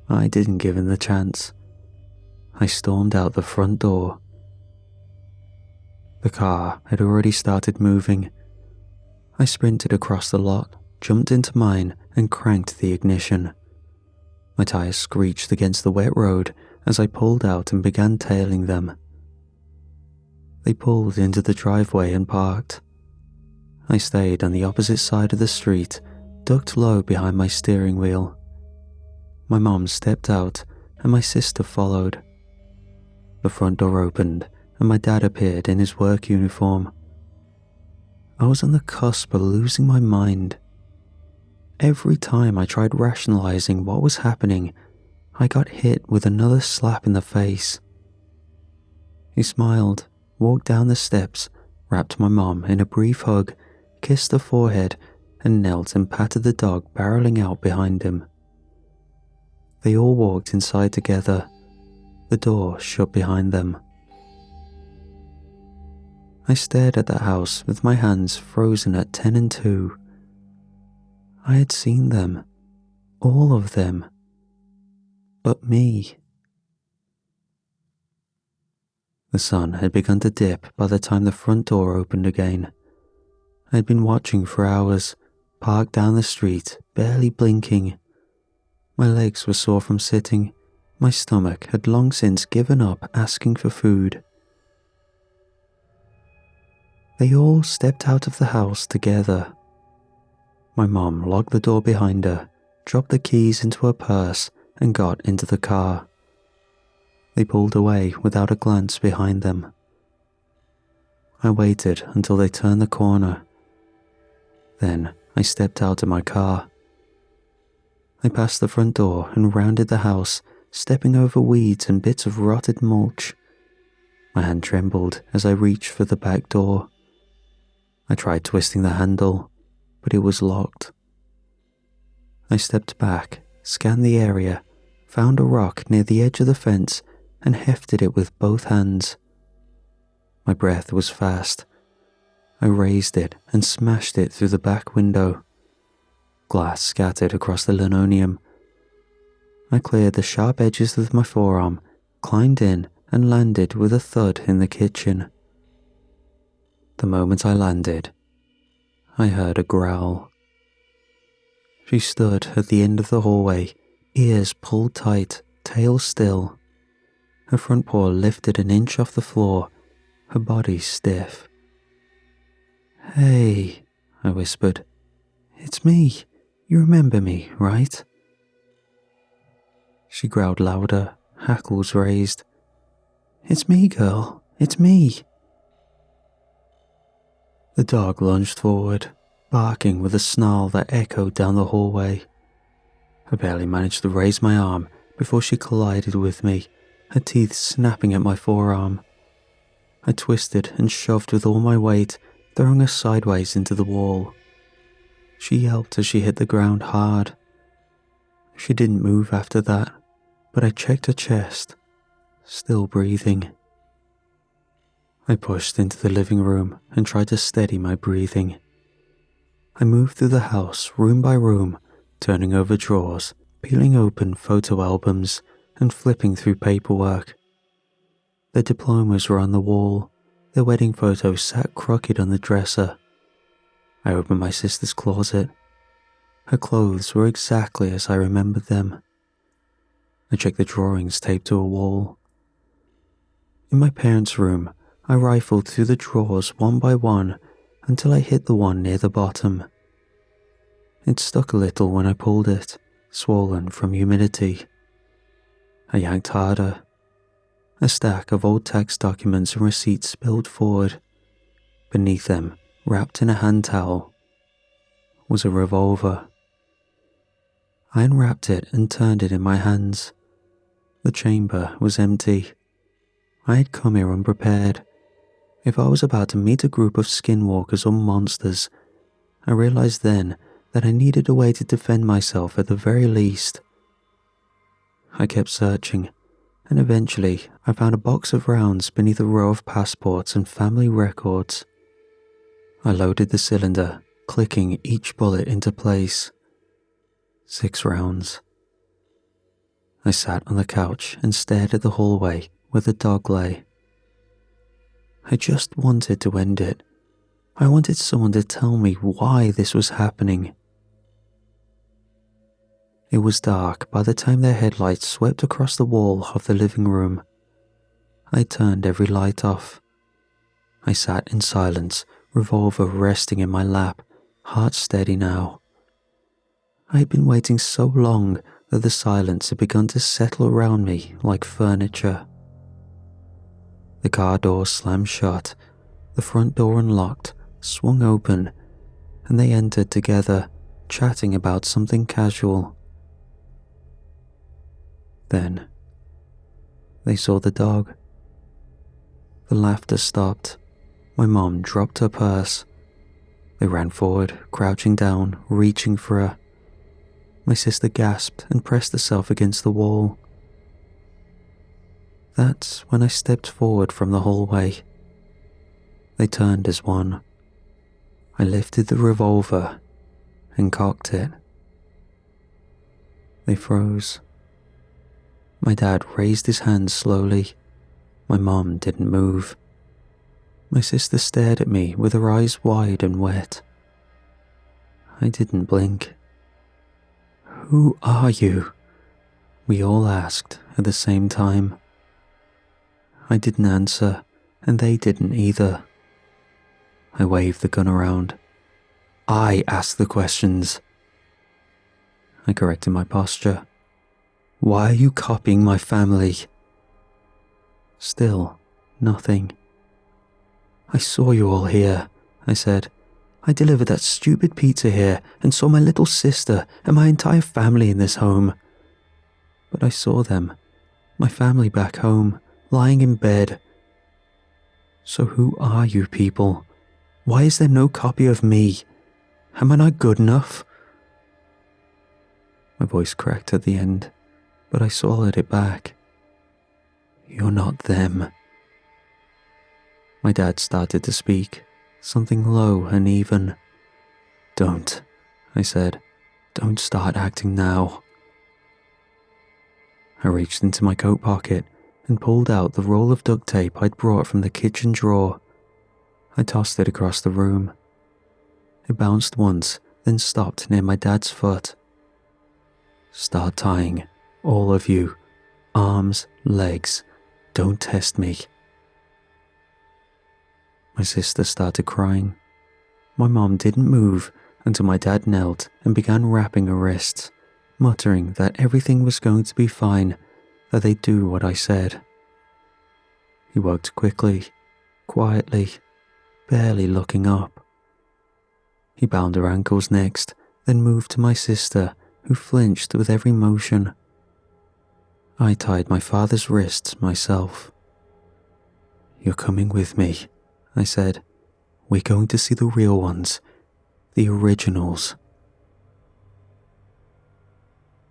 I didn't give him the chance. I stormed out the front door. The car had already started moving. I sprinted across the lot, jumped into mine, and cranked the ignition. My tires screeched against the wet road as I pulled out and began tailing them. They pulled into the driveway and parked. I stayed on the opposite side of the street, ducked low behind my steering wheel. My mom stepped out and my sister followed. The front door opened and my dad appeared in his work uniform. I was on the cusp of losing my mind. Every time I tried rationalizing what was happening, I got hit with another slap in the face. He smiled, walked down the steps, wrapped my mom in a brief hug, kissed her forehead, and knelt and patted the dog barreling out behind him. They all walked inside together. The door shut behind them. I stared at the house with my hands frozen at 10 and 2. I had seen them, all of them, but me. The sun had begun to dip by the time the front door opened again. I had been watching for hours, parked down the street, barely blinking. My legs were sore from sitting. My stomach had long since given up asking for food. They all stepped out of the house together. My mom locked the door behind her, dropped the keys into her purse, and got into the car. They pulled away without a glance behind them. I waited until they turned the corner. Then I stepped out of my car. I passed the front door and rounded the house, stepping over weeds and bits of rotted mulch. My hand trembled as I reached for the back door. I tried twisting the handle, but it was locked. I stepped back, scanned the area, found a rock near the edge of the fence, and hefted it with both hands. My breath was fast. I raised it and smashed it through the back window. Glass scattered across the linoleum. I cleared the sharp edges with my forearm, climbed in, and landed with a thud in the kitchen. The moment I landed, I heard a growl. She stood at the end of the hallway, ears pulled tight, tail still. Her front paw lifted an inch off the floor, her body stiff. "Hey," I whispered. "It's me. You remember me, right?" She growled louder, hackles raised. "It's me, girl. It's me." The dog lunged forward, barking with a snarl that echoed down the hallway. I barely managed to raise my arm before she collided with me, her teeth snapping at my forearm. I twisted and shoved with all my weight, throwing her sideways into the wall. She yelped as she hit the ground hard. She didn't move after that, but I checked her chest, still breathing. I pushed into the living room and tried to steady my breathing. I moved through the house room by room, turning over drawers, peeling open photo albums, and flipping through paperwork. Their diplomas were on the wall, their wedding photos sat crooked on the dresser. I opened my sister's closet. Her clothes were exactly as I remembered them. I checked the drawings taped to a wall. In my parents' room, I rifled through the drawers one by one until I hit the one near the bottom. It stuck a little when I pulled it, swollen from humidity. I yanked harder. A stack of old tax documents and receipts spilled forward. Beneath them, wrapped in a hand towel, was a revolver. I unwrapped it and turned it in my hands. The chamber was empty. I had come here unprepared. If I was about to meet a group of skinwalkers or monsters, I realized then that I needed a way to defend myself at the very least. I kept searching, and eventually I found a box of rounds beneath a row of passports and family records. I loaded the cylinder, clicking each bullet into place. 6 rounds. I sat on the couch and stared at the hallway where the dog lay. I just wanted to end it. I wanted someone to tell me why this was happening. It was dark by the time their headlights swept across the wall of the living room. I turned every light off. I sat in silence, revolver resting in my lap, heart steady now. I had been waiting so long that the silence had begun to settle around me like furniture. The car door slammed shut, the front door unlocked, swung open, and they entered together, chatting about something casual. Then, they saw the dog. The laughter stopped. My mom dropped her purse. They ran forward, crouching down, reaching for her. My sister gasped and pressed herself against the wall. That's when I stepped forward from the hallway. They turned as one. I lifted the revolver and cocked it. They froze. My dad raised his hand slowly. My mom didn't move. My sister stared at me with her eyes wide and wet. I didn't blink. "Who are you?" we all asked at the same time. I didn't answer, and they didn't either. I waved the gun around. I asked the questions. I corrected my posture. "Why are you copying my family?" Still, nothing. "I saw you all here," I said. "I delivered that stupid pizza here and saw my little sister and my entire family in this home. But I saw them, my family back home, lying in bed. So who are you people? Why is there no copy of me? Am I not good enough?" My voice cracked at the end, but I swallowed it back. "You're not them." My dad started to speak, something low and even. "Don't," I said. "Don't start acting now." I reached into my coat pocket and pulled out the roll of duct tape I'd brought from the kitchen drawer. I tossed it across the room. It bounced once, then stopped near my dad's foot. "Start tying, all of you. Arms, legs. Don't test me." My sister started crying. My mom didn't move until my dad knelt and began wrapping her wrists, muttering that everything was going to be fine, that they'd do what I said. He worked quickly, quietly, barely looking up. He bound her ankles next, then moved to my sister, who flinched with every motion. I tied my father's wrists myself. "You're coming with me," I said. "We're going to see the real ones, the originals."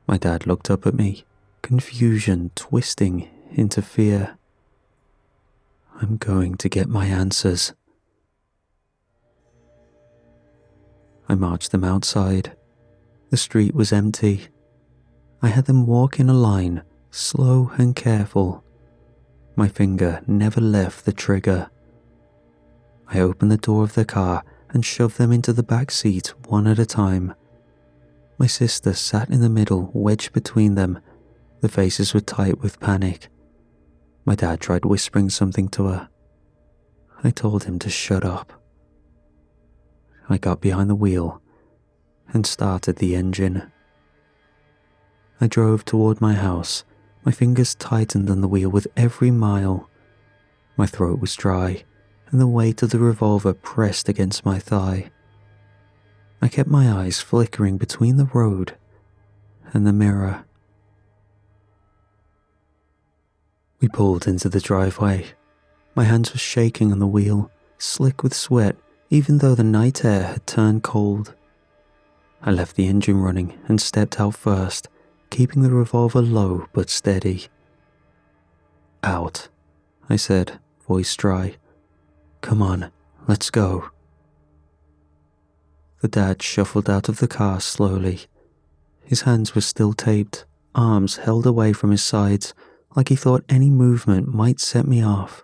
My dad looked up at me, confusion twisting into fear. "I'm going to get my answers." I marched them outside. The street was empty. I had them walk in a line, slow and careful. My finger never left the trigger. I opened the door of the car and shoved them into the back seat one at a time. My sister sat in the middle, wedged between them. Their faces were tight with panic. My dad tried whispering something to her. I told him to shut up. I got behind the wheel and started the engine. I drove toward my house. My fingers tightened on the wheel with every mile. My throat was dry, and the weight of the revolver pressed against my thigh. I kept my eyes flickering between the road and the mirror. We pulled into the driveway. My hands were shaking on the wheel, slick with sweat, even though the night air had turned cold. I left the engine running and stepped out first, keeping the revolver low but steady. "Out," I said, voice dry. "Come on, let's go." The dad shuffled out of the car slowly. His hands were still taped, arms held away from his sides, like he thought any movement might set me off.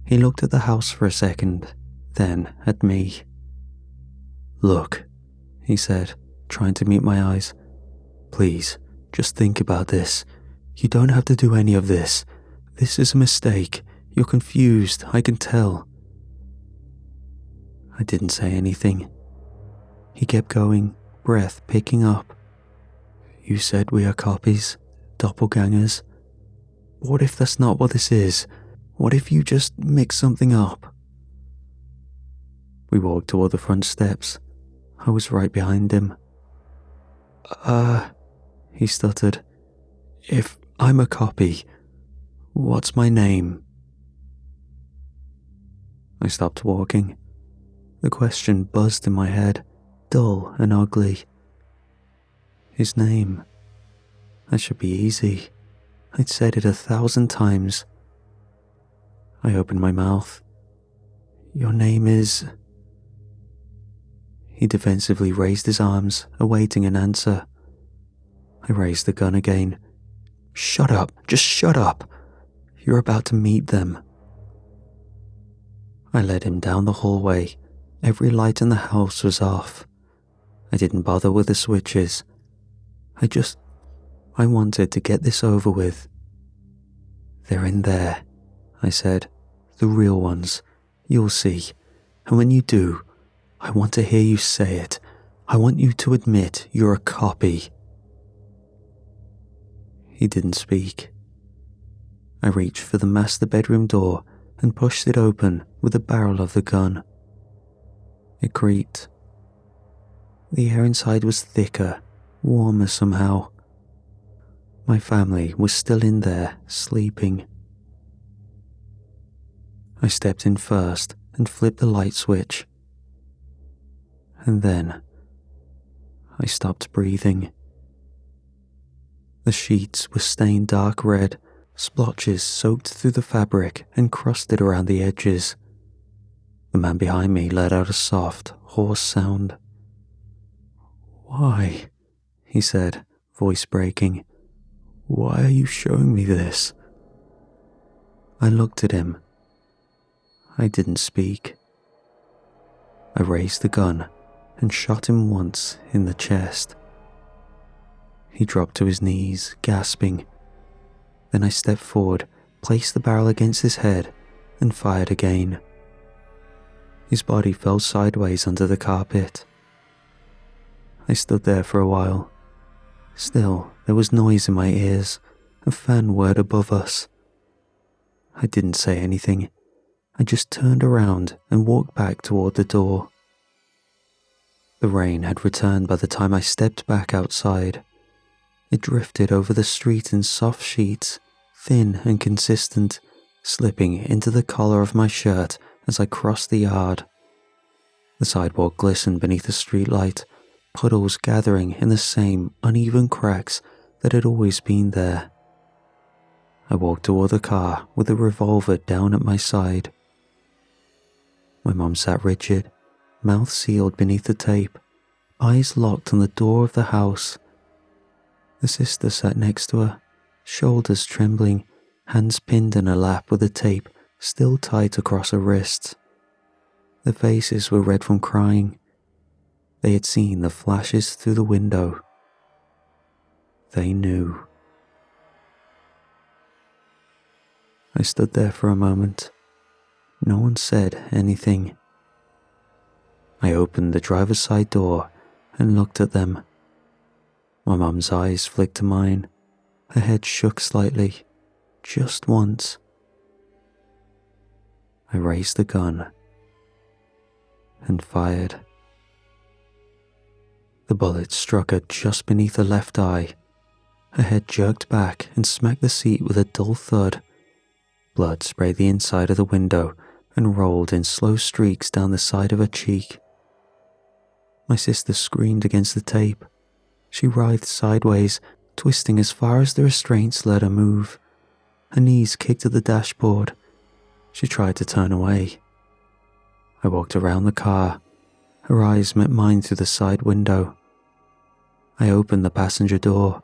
He looked at the house for a second, then at me. "Look," he said, trying to meet my eyes. "Please, just think about this. You don't have to do any of this. This is a mistake. You're confused, I can tell." I didn't say anything. He kept going, breath picking up. "You said we are copies, doppelgangers. What if that's not what this is? What if you just mix something up?" We walked toward the front steps. I was right behind him. He stuttered. "If I'm a copy, what's my name?" I stopped walking. The question buzzed in my head, dull and ugly. His name. That should be easy. I'd said it 1,000 times. I opened my mouth. "Your name is..." He defensively raised his arms, awaiting an answer. I raised the gun again. "Shut up, just shut up. You're about to meet them." I led him down the hallway. Every light in the house was off. I didn't bother with the switches. I wanted to get this over with. "They're in there," I said. "The real ones. You'll see. And when you do, I want to hear you say it. I want you to admit you're a copy." He didn't speak. I reached for the master bedroom door and pushed it open with the barrel of the gun. It creaked. The air inside was thicker, warmer somehow. My family was still in there, sleeping. I stepped in first and flipped the light switch. And then I stopped breathing. The sheets were stained dark red, splotches soaked through the fabric and crusted around the edges. The man behind me let out a soft, hoarse sound. "Why?" he said, voice breaking. "Why are you showing me this?" I looked at him. I didn't speak. I raised the gun and shot him once in the chest. He dropped to his knees, gasping. Then I stepped forward, placed the barrel against his head, and fired again. His body fell sideways under the carpet. I stood there for a while. Still, there was noise in my ears, a fan whirred above us. I didn't say anything. I just turned around and walked back toward the door. The rain had returned by the time I stepped back outside. It drifted over the street in soft sheets, thin and consistent, slipping into the collar of my shirt as I crossed the yard. The sidewalk glistened beneath the streetlight, puddles gathering in the same uneven cracks that had always been there. I walked toward the car with the revolver down at my side. My mom sat rigid, mouth sealed beneath the tape, eyes locked on the door of the house. The sister sat next to her, shoulders trembling, hands pinned in her lap with the tape still tight across her wrists. Their faces were red from crying. They had seen the flashes through the window. They knew. I stood there for a moment. No one said anything. I opened the driver's side door and looked at them. My mum's eyes flicked to mine. Her head shook slightly, just once. I raised the gun and fired. The bullet struck her just beneath her left eye. Her head jerked back and smacked the seat with a dull thud. Blood sprayed the inside of the window and rolled in slow streaks down the side of her cheek. My sister screamed against the tape. She writhed sideways, twisting as far as the restraints let her move. Her knees kicked at the dashboard. She tried to turn away. I walked around the car. Her eyes met mine through the side window. I opened the passenger door.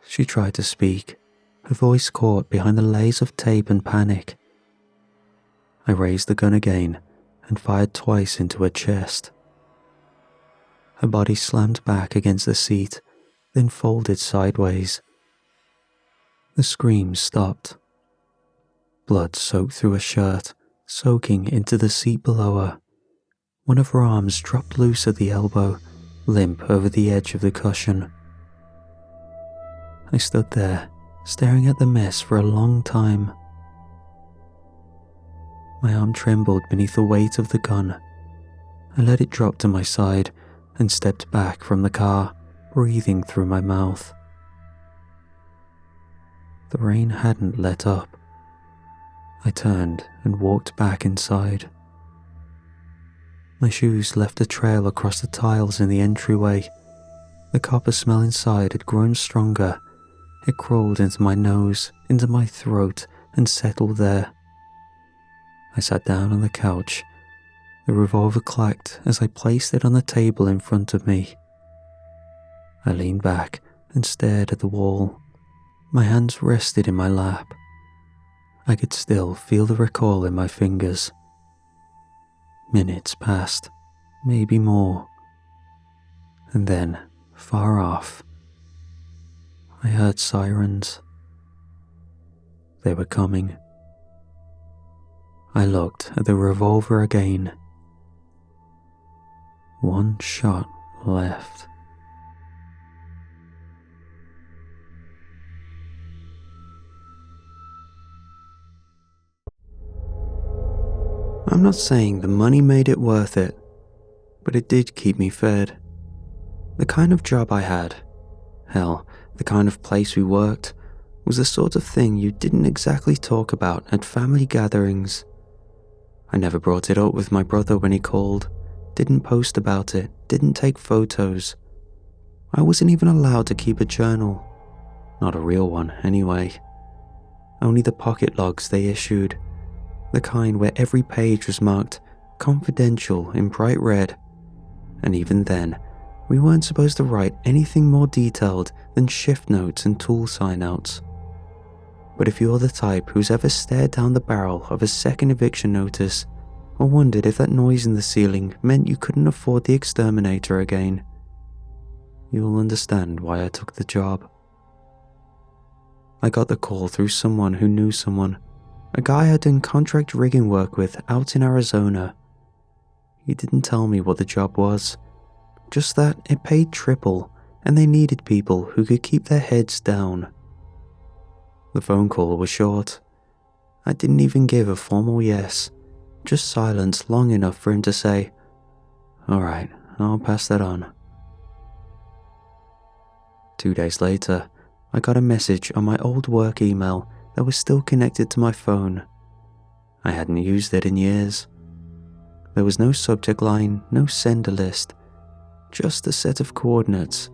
She tried to speak, her voice caught behind the layers of tape and panic. I raised the gun again and fired twice into her chest. Her body slammed back against the seat, then folded sideways. The screams stopped. Blood soaked through her shirt, soaking into the seat below her. One of her arms dropped loose at the elbow, limp over the edge of the cushion. I stood there, staring at the mess for a long time. My arm trembled beneath the weight of the gun. I let it drop to my side and stepped back from the car, breathing through my mouth. The rain hadn't let up. I turned and walked back inside. My shoes left a trail across the tiles in the entryway. The copper smell inside had grown stronger. It crawled into my nose, into my throat, and settled there. I sat down on the couch. The revolver clacked as I placed it on the table in front of me. I leaned back and stared at the wall. My hands rested in my lap. I could still feel the recoil in my fingers. Minutes passed, maybe more. And then, far off, I heard sirens. They were coming. I looked at the revolver again. One shot left. I'm not saying the money made it worth it, but it did keep me fed. The kind of job I had, hell, the kind of place we worked, was the sort of thing you didn't exactly talk about at family gatherings. I never brought it up with my brother when he called, didn't post about it, didn't take photos. I wasn't even allowed to keep a journal. Not a real one, anyway. Only the pocket logs they issued, the kind where every page was marked confidential in bright red. And even then, we weren't supposed to write anything more detailed than shift notes and tool sign-outs. But if you're the type who's ever stared down the barrel of a second eviction notice, or wondered if that noise in the ceiling meant you couldn't afford the exterminator again, you'll understand why I took the job. I got the call through someone who knew someone, a guy I'd done contract rigging work with out in Arizona. He didn't tell me what the job was, just that it paid triple and they needed people who could keep their heads down. The phone call was short. I didn't even give a formal yes, just silence long enough for him to say, "All right, I'll pass that on." 2 days later, I got a message on my old work email that was still connected to my phone. I hadn't used it in years. There was no subject line, no sender list, just a set of coordinates,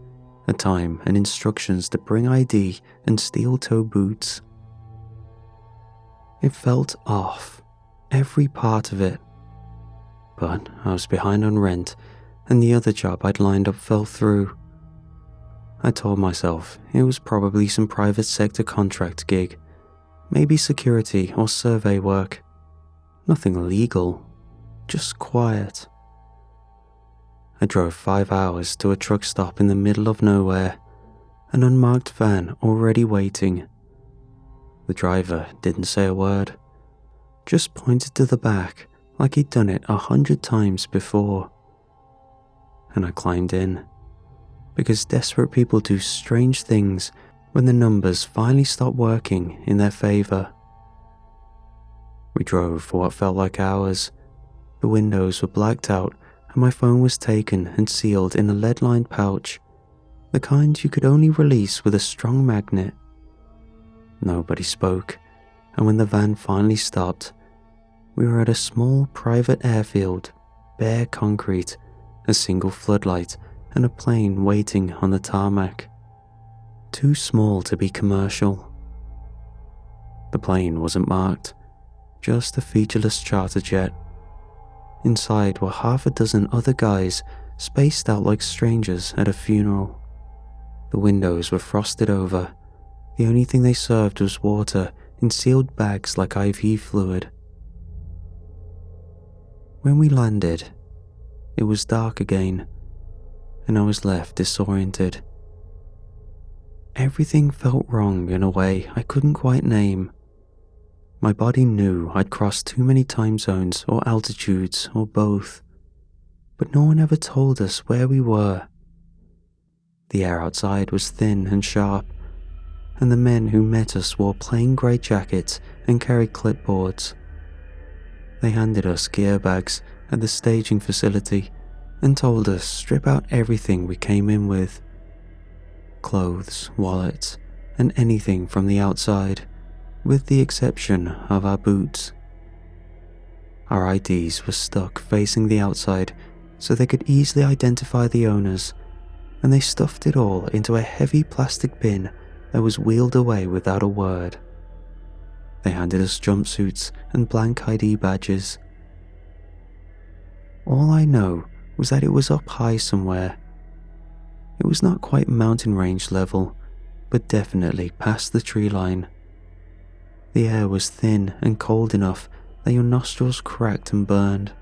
a time and instructions to bring ID and steel-toe boots. It felt off, every part of it. But I was behind on rent, and the other job I'd lined up fell through. I told myself it was probably some private sector contract gig, maybe security or survey work. Nothing illegal, just quiet. I drove 5 hours to a truck stop in the middle of nowhere, an unmarked van already waiting. The driver didn't say a word, just pointed to the back like he'd done it 100 times before. And I climbed in, because desperate people do strange things when the numbers finally stop working in their favor. We drove for what felt like hours. The windows were blacked out and my phone was taken and sealed in a lead-lined pouch, the kind you could only release with a strong magnet. Nobody spoke, and when the van finally stopped, we were at a small private airfield, bare concrete, a single floodlight, and a plane waiting on the tarmac. Too small to be commercial. The plane wasn't marked, just a featureless charter jet. Inside were half a dozen other guys spaced out like strangers at a funeral. The windows were frosted over. The only thing they served was water in sealed bags like IV fluid. When we landed, it was dark again, and I was left disoriented. Everything felt wrong in a way I couldn't quite name. My body knew I'd crossed too many time zones or altitudes or both, but no one ever told us where we were. The air outside was thin and sharp, and the men who met us wore plain grey jackets and carried clipboards. They handed us gear bags at the staging facility and told us strip out everything we came in with. Clothes, wallets, and anything from the outside, with the exception of our boots. Our IDs were stuck facing the outside so they could easily identify the owners, and they stuffed it all into a heavy plastic bin that was wheeled away without a word. They handed us jumpsuits and blank ID badges. All I know was that it was up high somewhere. It was not quite mountain range level, but definitely past the tree line. The air was thin and cold enough that your nostrils cracked and burned.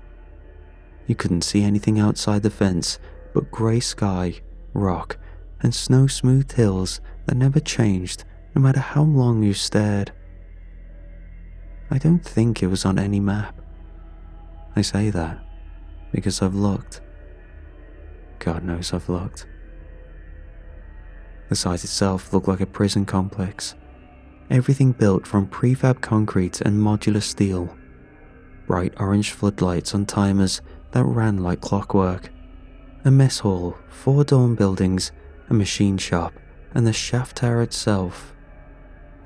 You couldn't see anything outside the fence but grey sky, rock, and snow-smoothed hills that never changed no matter how long you stared. I don't think it was on any map. I say that because I've looked. God knows I've looked. The site itself looked like a prison complex. Everything built from prefab concrete and modular steel. Bright orange floodlights on timers that ran like clockwork. A mess hall, 4 dorm buildings, a machine shop, and the shaft tower itself.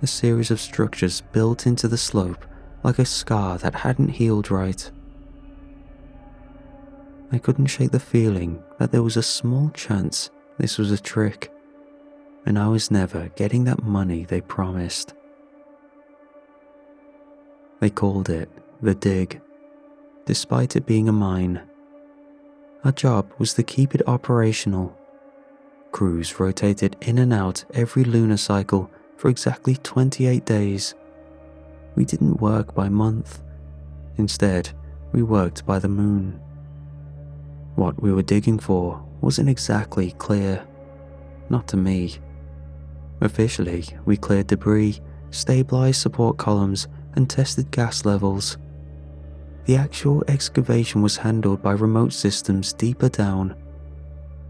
A series of structures built into the slope like a scar that hadn't healed right. I couldn't shake the feeling that there was a small chance this was a trick, and I was never getting that money they promised. They called it the dig, despite it being a mine. Our job was to keep it operational. Crews rotated in and out every lunar cycle for exactly 28 days. We didn't work by month. Instead, we worked by the moon. What we were digging for wasn't exactly clear. Not to me. Officially, we cleared debris, stabilized support columns, and tested gas levels. The actual excavation was handled by remote systems deeper down.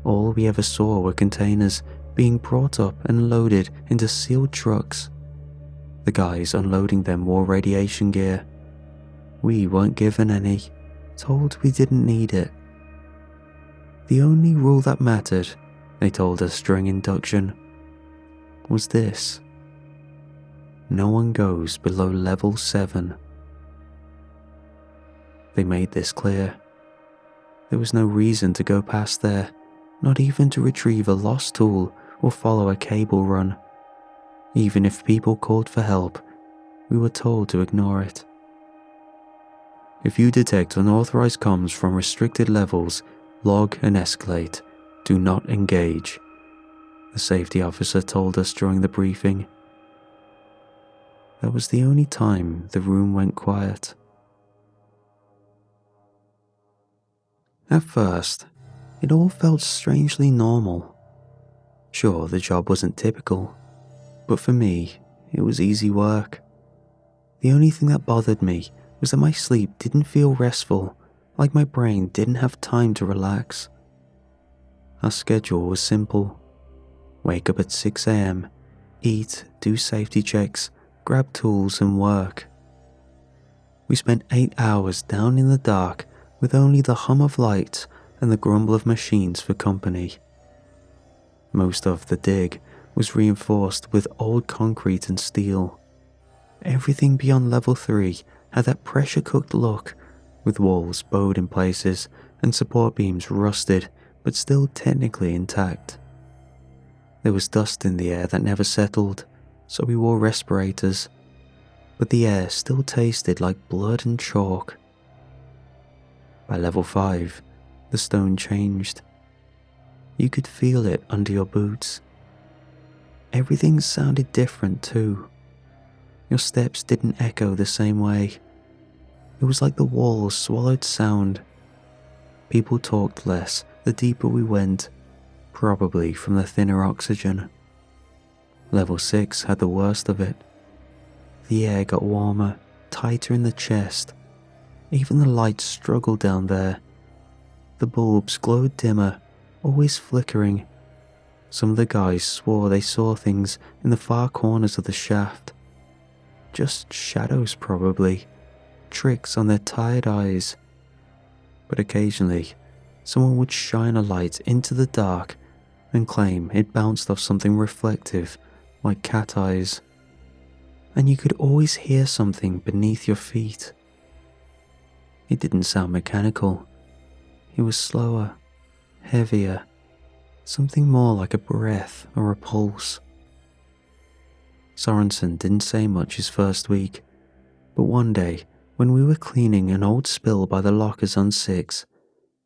All we ever saw were containers being brought up and loaded into sealed trucks. The guys unloading them wore radiation gear. We weren't given any, told we didn't need it. The only rule that mattered, they told us during induction, was this: no one goes below level 7. They made this clear. There was no reason to go past there, not even to retrieve a lost tool or follow a cable run. Even if people called for help, we were told to ignore it. If you detect unauthorized comms from restricted levels, log and escalate. Do not engage. the safety officer told us during the briefing. That was the only time the room went quiet. At first, it all felt strangely normal. Sure, the job wasn't typical, but for me, it was easy work. The only thing that bothered me was that my sleep didn't feel restful, like my brain didn't have time to relax. Our schedule was simple. Wake up at 6 a.m, eat, do safety checks, grab tools and work. We spent 8 hours down in the dark with only the hum of lights and the grumble of machines for company. Most of the dig was reinforced with old concrete and steel. Everything beyond level 3 had that pressure-cooked look, with walls bowed in places and support beams rusted but still technically intact. There was dust in the air that never settled, so we wore respirators, but the air still tasted like blood and chalk. By level 5, the stone changed. You could feel it under your boots. Everything sounded different too. Your steps didn't echo the same way. It was like the walls swallowed sound. People talked less the deeper we went, probably from the thinner oxygen. Level 6 had the worst of it. The air got warmer, tighter in the chest. Even the lights struggled down there. The bulbs glowed dimmer, always flickering. Some of the guys swore they saw things in the far corners of the shaft. Just shadows probably, tricks on their tired eyes. But occasionally, someone would shine a light into the dark and claim it bounced off something reflective, like cat eyes. And you could always hear something beneath your feet. It didn't sound mechanical. It was slower, heavier, something more like a breath or a pulse. Sorensen didn't say much his first week, but one day, when we were cleaning an old spill by the lockers on 6,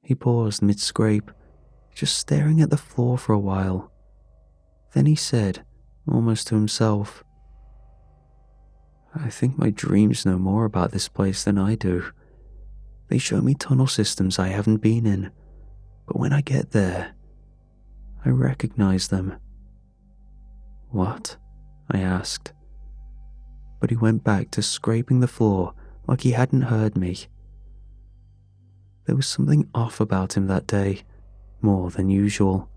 he paused mid-scrape, just staring at the floor for a while. Then he said, almost to himself, "I think my dreams know more about this place than I do. They show me tunnel systems I haven't been in, but when I get there, I recognize them." "What?" I asked. But he went back to scraping the floor like he hadn't heard me. There was something off about him that day, more than usual.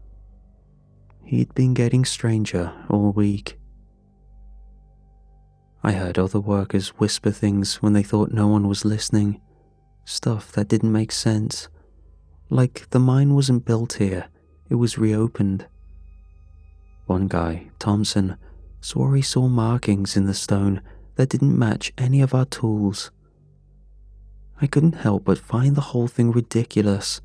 He'd been getting stranger all week. I heard other workers whisper things when they thought no one was listening, stuff that didn't make sense. Like the mine wasn't built here, it was reopened. One guy, Thompson, swore he saw markings in the stone that didn't match any of our tools. I couldn't help but find the whole thing ridiculous.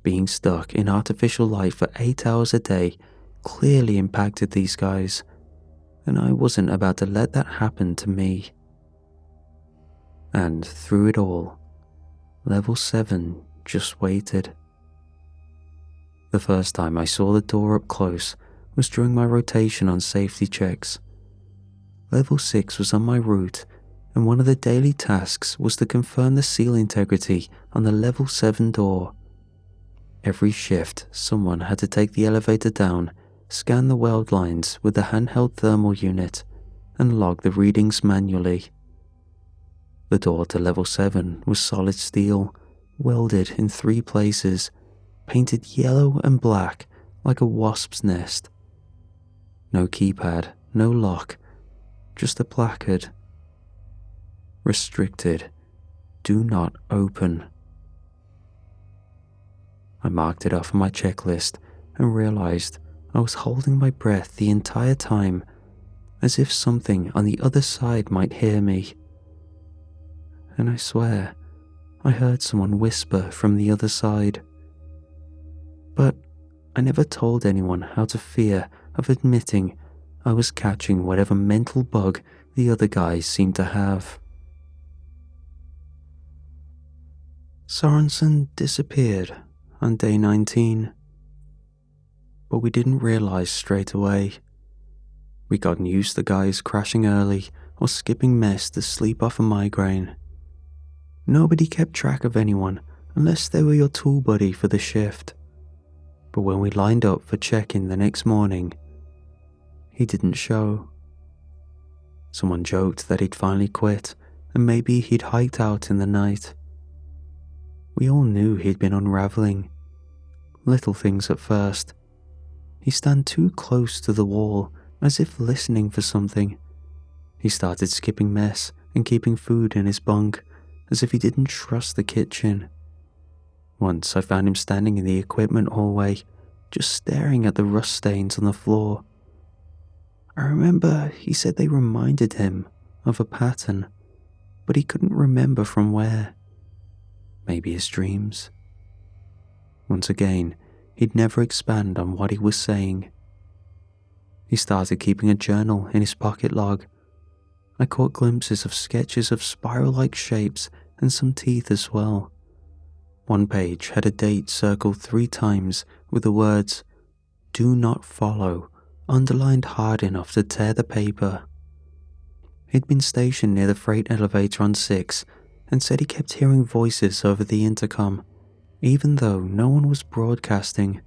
Being stuck in artificial light for 8 hours a day clearly impacted these guys, and I wasn't about to let that happen to me. And through it all, level 7 just waited. The first time I saw the door up close was during my rotation on safety checks. Level 6 was on my route, and one of the daily tasks was to confirm the seal integrity on the level 7 door. Every shift, someone had to take the elevator down, scan the weld lines with the handheld thermal unit, and log the readings manually. The door to level 7 was solid steel, welded in 3 places, painted yellow and black like a wasp's nest. No keypad, no lock, just a placard. Restricted. Do not open. I marked it off on my checklist and realized I was holding my breath the entire time, as if something on the other side might hear me. And I swear, I heard someone whisper from the other side. But I never told anyone out of fear of admitting I was catching whatever mental bug the other guys seemed to have. Sorensen disappeared on day 19. but we didn't realize straight away. We gotten used to guys crashing early or skipping mess to sleep off a migraine. Nobody kept track of anyone unless they were your tool buddy for the shift. But when we lined up for check-in the next morning, he didn't show. Someone joked that he'd finally quit and maybe he'd hiked out in the night. We all knew he'd been unraveling. Little things at first. He'd stand too close to the wall as if listening for something. He started skipping mess and keeping food in his bunk as if he didn't trust the kitchen. Once I found him standing in the equipment hallway, just staring at the rust stains on the floor. I remember he said they reminded him of a pattern, but he couldn't remember from where. Maybe his dreams. Once again, he'd never expand on what he was saying. He started keeping a journal in his pocket log. I caught glimpses of sketches of spiral-like shapes and some teeth as well. One page had a date circled 3 times with the words, "Do not follow," underlined hard enough to tear the paper. He'd been stationed near the freight elevator on 6 and said he kept hearing voices over the intercom, even though no one was broadcasting.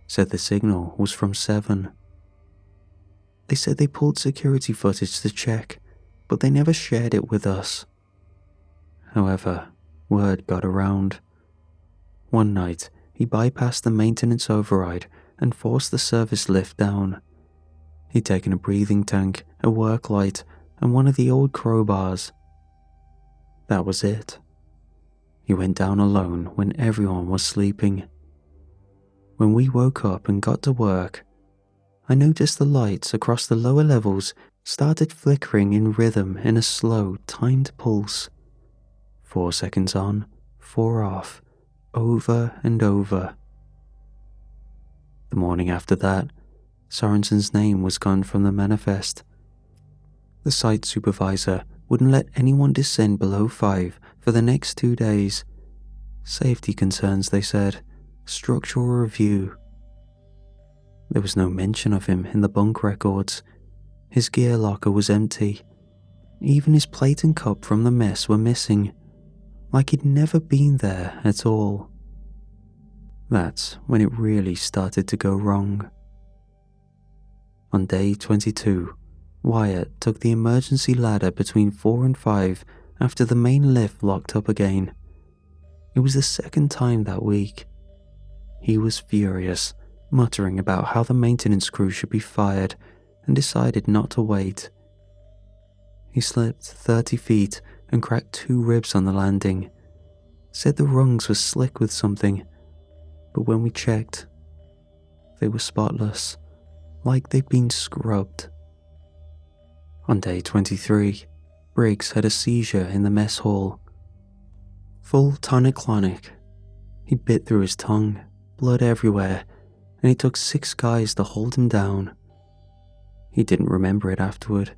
Said the signal was from 7. They said they pulled security footage to check, but they never shared it with us. However, word got around. One night, he bypassed the maintenance override and forced the service lift down. He'd taken a breathing tank, a work light, and one of the old crowbars. That was it. He went down alone when everyone was sleeping. When we woke up and got to work, I noticed the lights across the lower levels started flickering in rhythm in a slow, timed pulse. 4 seconds on, 4 off, over and over. The morning after that, Sorensen's name was gone from the manifest. The site supervisor wouldn't let anyone descend below 5 for the next 2 days. Safety concerns, they said. Structural review. There was no mention of him in the bunk records. His gear locker was empty. Even his plate and cup from the mess were missing, like he'd never been there at all. That's when it really started to go wrong. On day 22, Wyatt took the emergency ladder between 4 and 5 after the main lift locked up again. It was the 2nd time that week. He was furious, muttering about how the maintenance crew should be fired, and decided not to wait. He slipped 30 feet and cracked 2 ribs on the landing. Said the rungs were slick with something, but when we checked, they were spotless, like they'd been scrubbed. On day 23, Briggs had a seizure in the mess hall. Full tonic-clonic. He bit through his tongue, blood everywhere, and it took 6 guys to hold him down. He didn't remember it afterward,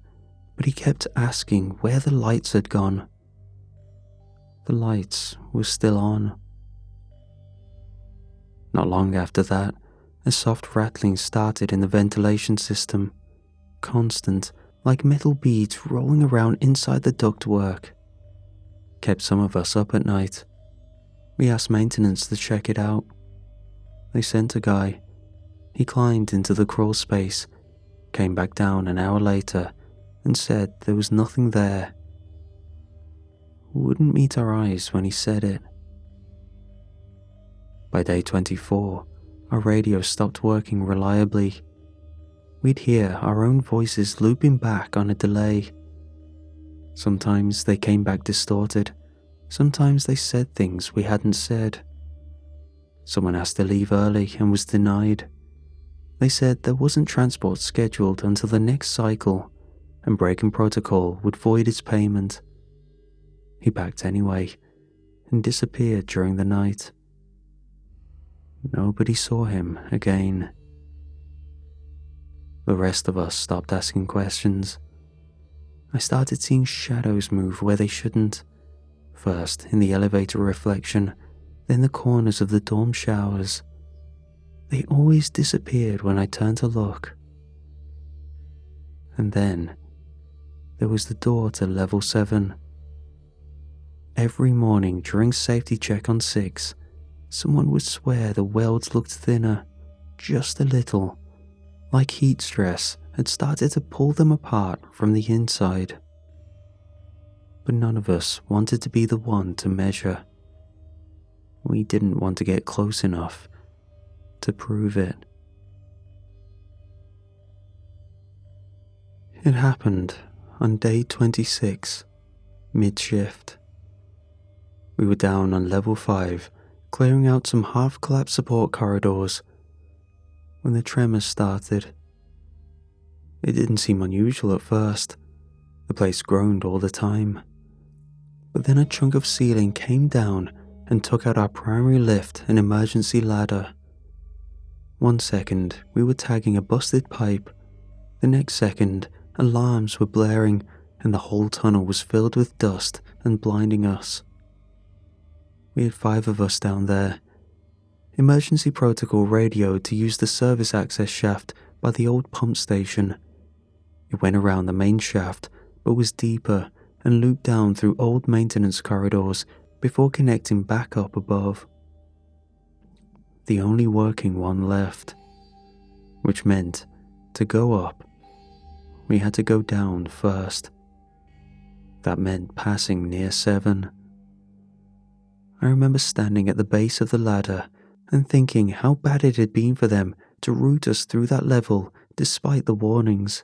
but he kept asking where the lights had gone. The lights were still on. Not long after that, a soft rattling started in the ventilation system, constant, like metal beads rolling around inside the ductwork. Kept some of us up at night. We asked maintenance to check it out. They sent a guy. He climbed into the crawl space, came back down an hour later, and said there was nothing there. Wouldn't meet our eyes when he said it. By day 24, our radio stopped working reliably. We'd hear our own voices looping back on a delay. Sometimes they came back distorted. Sometimes they said things we hadn't said. Someone asked to leave early and was denied. They said there wasn't transport scheduled until the next cycle, and breaking protocol would void its payment. He backed anyway, and disappeared during the night. Nobody saw him again. The rest of us stopped asking questions. I started seeing shadows move where they shouldn't. First in the elevator reflection, then the corners of the dorm showers. They always disappeared when I turned to look. And then there was the door to level 7. Every morning during safety check on 6, someone would swear the welds looked thinner, just a little, like heat stress had started to pull them apart from the inside. But none of us wanted to be the one to measure. We didn't want to get close enough to prove it. It happened on day 26, mid-shift. We were down on level 5, clearing out some half-collapsed support corridors, when the tremors started. It didn't seem unusual at first. The place groaned all the time. But then a chunk of ceiling came down and took out our primary lift and emergency ladder. 1 second, we were tagging a busted pipe. The next second, alarms were blaring and the whole tunnel was filled with dust and blinding us. We had 5 of us down there. Emergency protocol radioed to use the service access shaft by the old pump station. It went around the main shaft, but was deeper and looped down through old maintenance corridors before connecting back up above. The only working one left, which meant to go up, we had to go down first. That meant passing near 7. I remember standing at the base of the ladder and thinking how bad it had been for them to route us through that level despite the warnings.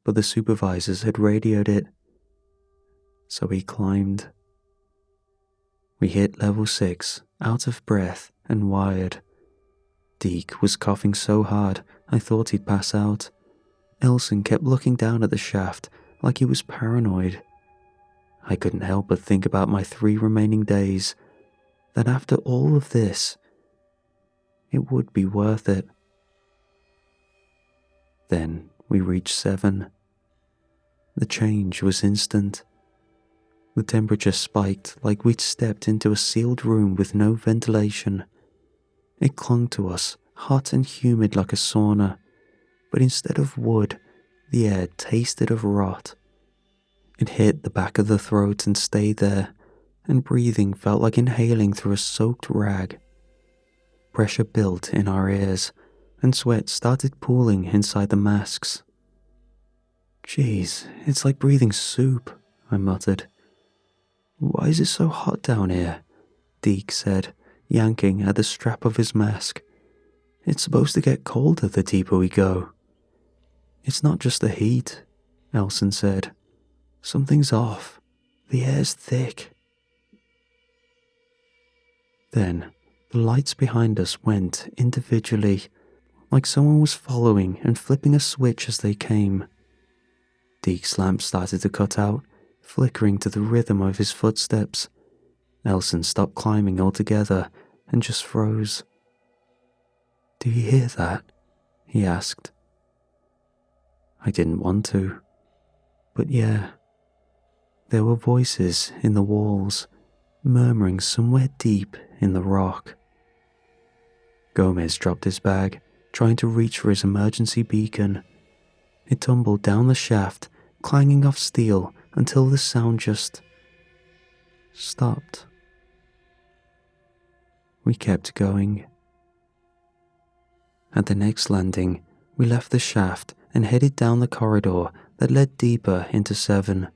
But the supervisors had radioed it, so we climbed. We hit level 6, out of breath and wired. Deke was coughing so hard I thought he'd pass out. Elson kept looking down at the shaft like he was paranoid. I couldn't help but think about my 3 remaining days, that after all of this, it would be worth it. Then we reached 7. The change was instant. The temperature spiked like we'd stepped into a sealed room with no ventilation. It clung to us, hot and humid like a sauna, but instead of wood, the air tasted of rot. It hit the back of the throat and stayed there, and breathing felt like inhaling through a soaked rag. Pressure built in our ears, and sweat started pooling inside the masks. "Geez, it's like breathing soup," I muttered. "Why is it so hot down here?" Deke said, yanking at the strap of his mask. "It's supposed to get colder the deeper we go." "It's not just the heat," Elson said. "Something's off. The air's thick." Then the lights behind us went individually, like someone was following and flipping a switch as they came. Deke's lamp started to cut out, flickering to the rhythm of his footsteps. Elson stopped climbing altogether and just froze. "Do you hear that?" he asked. I didn't want to, but yeah. There were voices in the walls, murmuring somewhere deep in the rock. Gomez dropped his bag, trying to reach for his emergency beacon. It tumbled down the shaft, clanging off steel until the sound just stopped. We kept going. At the next landing, we left the shaft and headed down the corridor that led deeper into 7.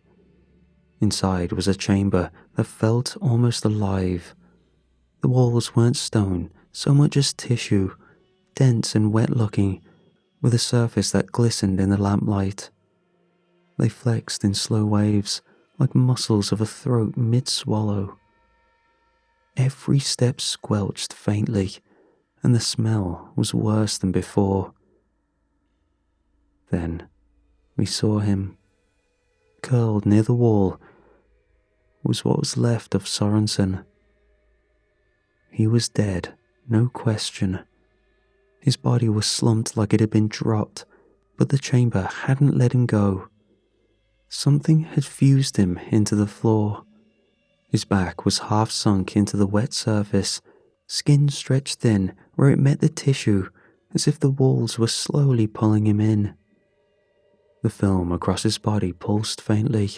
Inside was a chamber that felt almost alive. The walls weren't stone, so much as tissue, dense and wet-looking, with a surface that glistened in the lamplight. They flexed in slow waves, like muscles of a throat mid-swallow. Every step squelched faintly, and the smell was worse than before. Then we saw him. Curled near the wall was what was left of Sorensen. He was dead, no question. His body was slumped like it had been dropped, but the chamber hadn't let him go. Something had fused him into the floor. His back was half sunk into the wet surface, skin stretched thin where it met the tissue, as if the walls were slowly pulling him in. The film across his body pulsed faintly.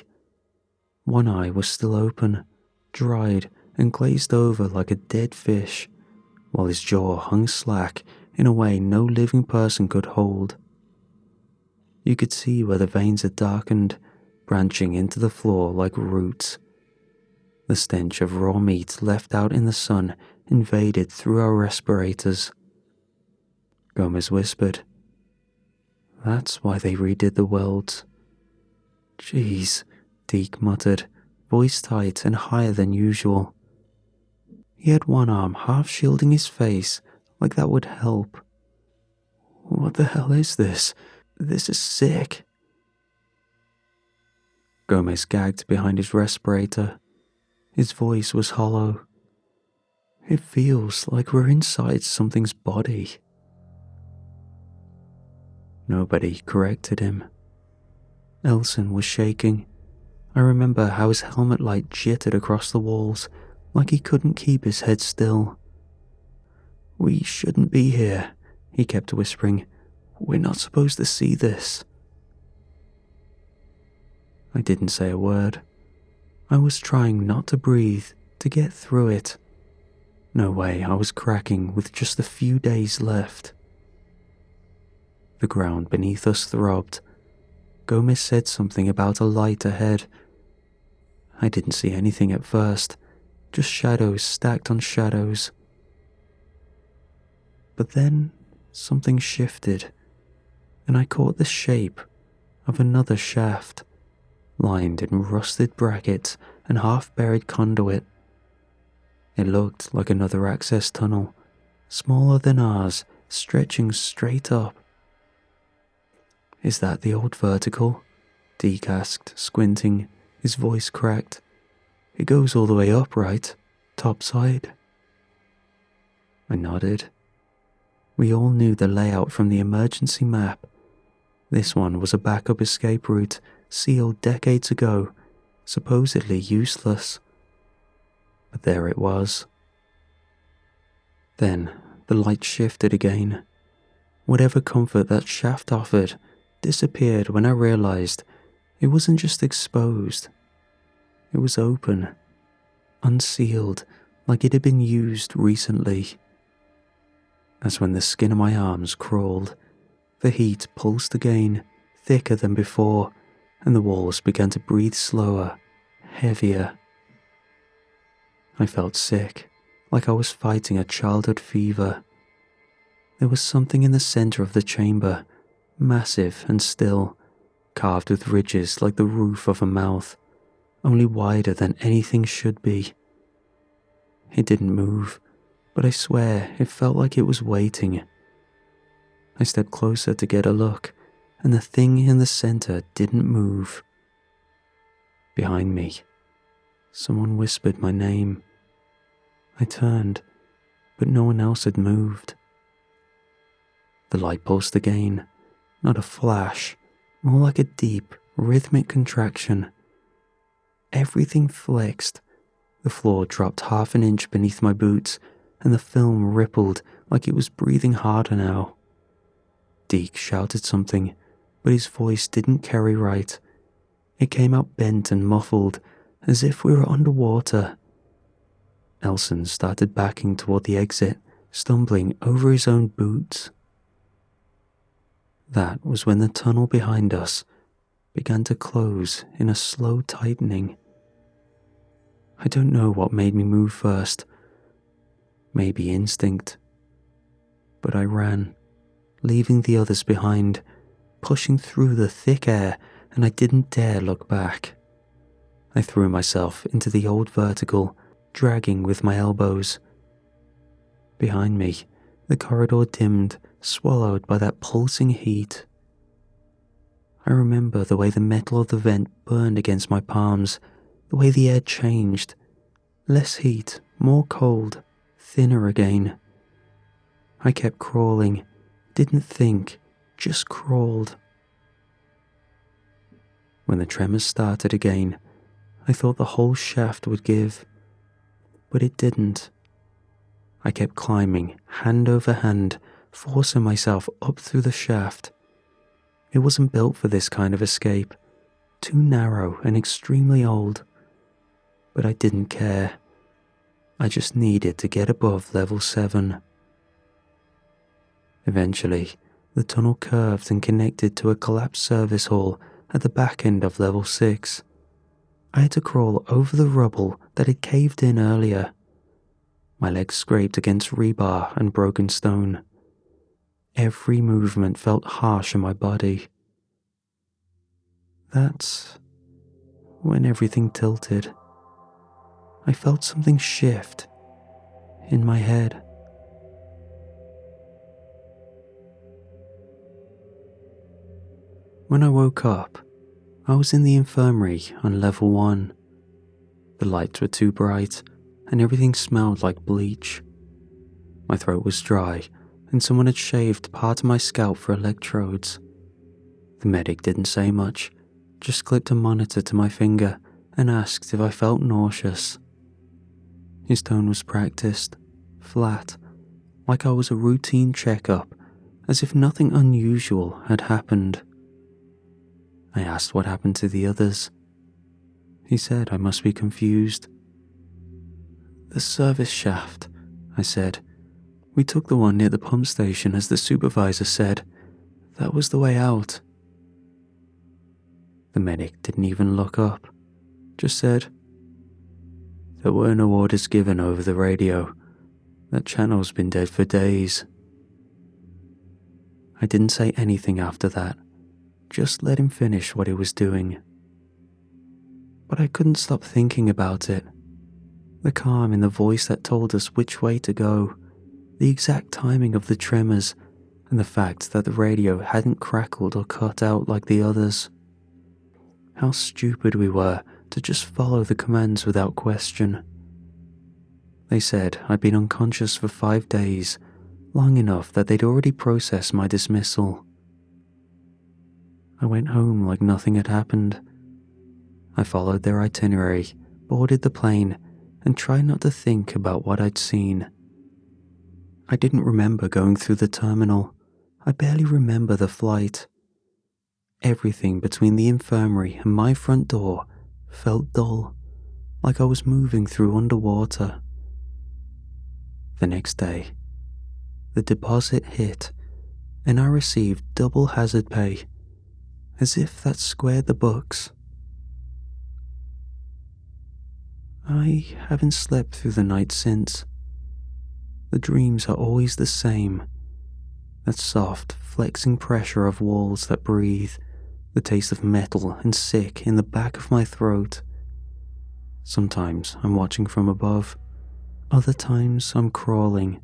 One eye was still open, dried and glazed over like a dead fish, while his jaw hung slack in a way no living person could hold. You could see where the veins had darkened, branching into the floor like roots. The stench of raw meat left out in the sun invaded through our respirators. Gomez whispered, "That's why they redid the worlds." "Jeez," Deke muttered, voice tight and higher than usual. He had one arm half shielding his face, like that would help. "What the hell is this? This is sick." Gomez gagged behind his respirator. His voice was hollow. "It feels like we're inside something's body." Nobody corrected him. Elson was shaking. I remember how his helmet light jittered across the walls, like he couldn't keep his head still. "We shouldn't be here," he kept whispering. "We're not supposed to see this." I didn't say a word. I was trying not to breathe, to get through it. No way I was cracking with just a few days left. The ground beneath us throbbed. Gomez said something about a light ahead. I didn't see anything at first, just shadows stacked on shadows. But then something shifted, and I caught the shape of another shaft, lined in rusted brackets and half-buried conduit. It looked like another access tunnel, smaller than ours, stretching straight up. "Is that the old vertical?" Deke asked, squinting, his voice cracked. "It goes all the way up, right? Top side?" I nodded. We all knew the layout from the emergency map. This one was a backup escape route, sealed decades ago, supposedly useless. But there it was. Then the light shifted again. Whatever comfort that shaft offered disappeared when I realized it wasn't just exposed. It was open, unsealed, like it had been used recently. That's when the skin of my arms crawled. The heat pulsed again, thicker than before, and the walls began to breathe slower, heavier. I felt sick, like I was fighting a childhood fever. There was something in the center of the chamber, massive and still, carved with ridges like the roof of a mouth, only wider than anything should be. It didn't move, but I swear it felt like it was waiting. I stepped closer to get a look, and the thing in the center didn't move. Behind me, someone whispered my name. I turned, but no one else had moved. The light pulsed again, not a flash, more like a deep, rhythmic contraction. Everything flexed. The floor dropped half an inch beneath my boots, and the film rippled like it was breathing harder now. Deke shouted something, but his voice didn't carry right. It came out bent and muffled, as if we were underwater. Elson started backing toward the exit, stumbling over his own boots. That was when the tunnel behind us began to close in a slow tightening. I don't know what made me move first. Maybe instinct. But I ran, leaving the others behind, pushing through the thick air, and I didn't dare look back. I threw myself into the old vertical, dragging with my elbows. Behind me, the corridor dimmed, swallowed by that pulsing heat. I remember the way the metal of the vent burned against my palms, the way the air changed. Less heat, more cold, thinner again. I kept crawling, didn't think, just crawled. When the tremors started again, I thought the whole shaft would give, but it didn't. I kept climbing, hand over hand, forcing myself up through the shaft. It wasn't built for this kind of escape, too narrow and extremely old. But I didn't care. I just needed to get above level 7. Eventually, the tunnel curved and connected to a collapsed service hall at the back end of level 6. I had to crawl over the rubble that had caved in earlier. My legs scraped against rebar and broken stone. Every movement felt harsh in my body. That's when everything tilted. I felt something shift in my head. When I woke up, I was in the infirmary on level 1. The lights were too bright, and everything smelled like bleach. My throat was dry, and someone had shaved part of my scalp for electrodes. The medic didn't say much, just clipped a monitor to my finger and asked if I felt nauseous. His tone was practiced, flat, like I was a routine checkup, as if nothing unusual had happened. I asked what happened to the others. He said I must be confused. "The service shaft," I said. "We took the one near the pump station as the supervisor said. That was the way out." The medic didn't even look up, just said, "There were no orders given over the radio. That channel's been dead for days." I didn't say anything after that, just let him finish what he was doing. But I couldn't stop thinking about it. The calm in the voice that told us which way to go, the exact timing of the tremors, and the fact that the radio hadn't crackled or cut out like the others. How stupid we were to just follow the commands without question. They said I'd been unconscious for 5 days, long enough that they'd already processed my dismissal. I went home like nothing had happened. I followed their itinerary, boarded the plane, and tried not to think about what I'd seen. I didn't remember going through the terminal. I barely remember the flight. Everything between the infirmary and my front door felt dull, like I was moving through underwater. The next day, the deposit hit, and I received double hazard pay, as if that squared the books. I haven't slept through the night since. The dreams are always the same. That soft, flexing pressure of walls that breathe, the taste of metal and sick in the back of my throat. Sometimes I'm watching from above, other times I'm crawling.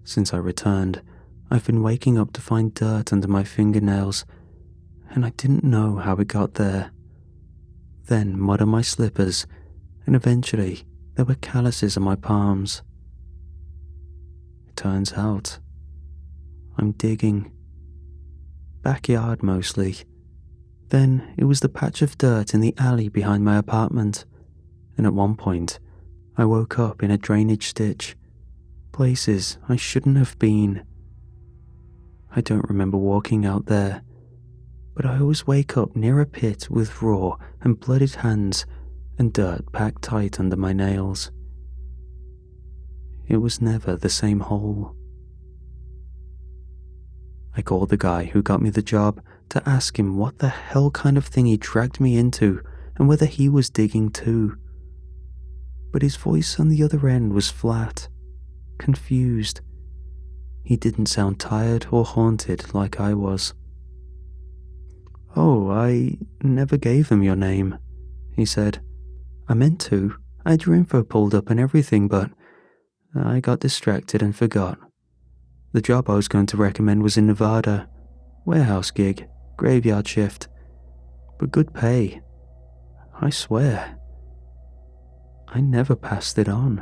Since I returned, I've been waking up to find dirt under my fingernails, and I didn't know how it got there. Then mud on my slippers, and eventually there were calluses on my palms. It turns out I'm digging. Backyard mostly. Then it was the patch of dirt in the alley behind my apartment, and at one point I woke up in a drainage ditch, places I shouldn't have been. I don't remember walking out there, but I always wake up near a pit with raw and blooded hands and dirt packed tight under my nails. It was never the same hole. I called the guy who got me the job to ask him what the hell kind of thing he dragged me into and whether he was digging too. But his voice on the other end was flat, confused. He didn't sound tired or haunted like I was. "Oh, I never gave them your name," he said. "I meant to. I had your info pulled up and everything, but I got distracted and forgot. The job I was going to recommend was in Nevada. Warehouse gig, graveyard shift. But good pay. I swear. I never passed it on."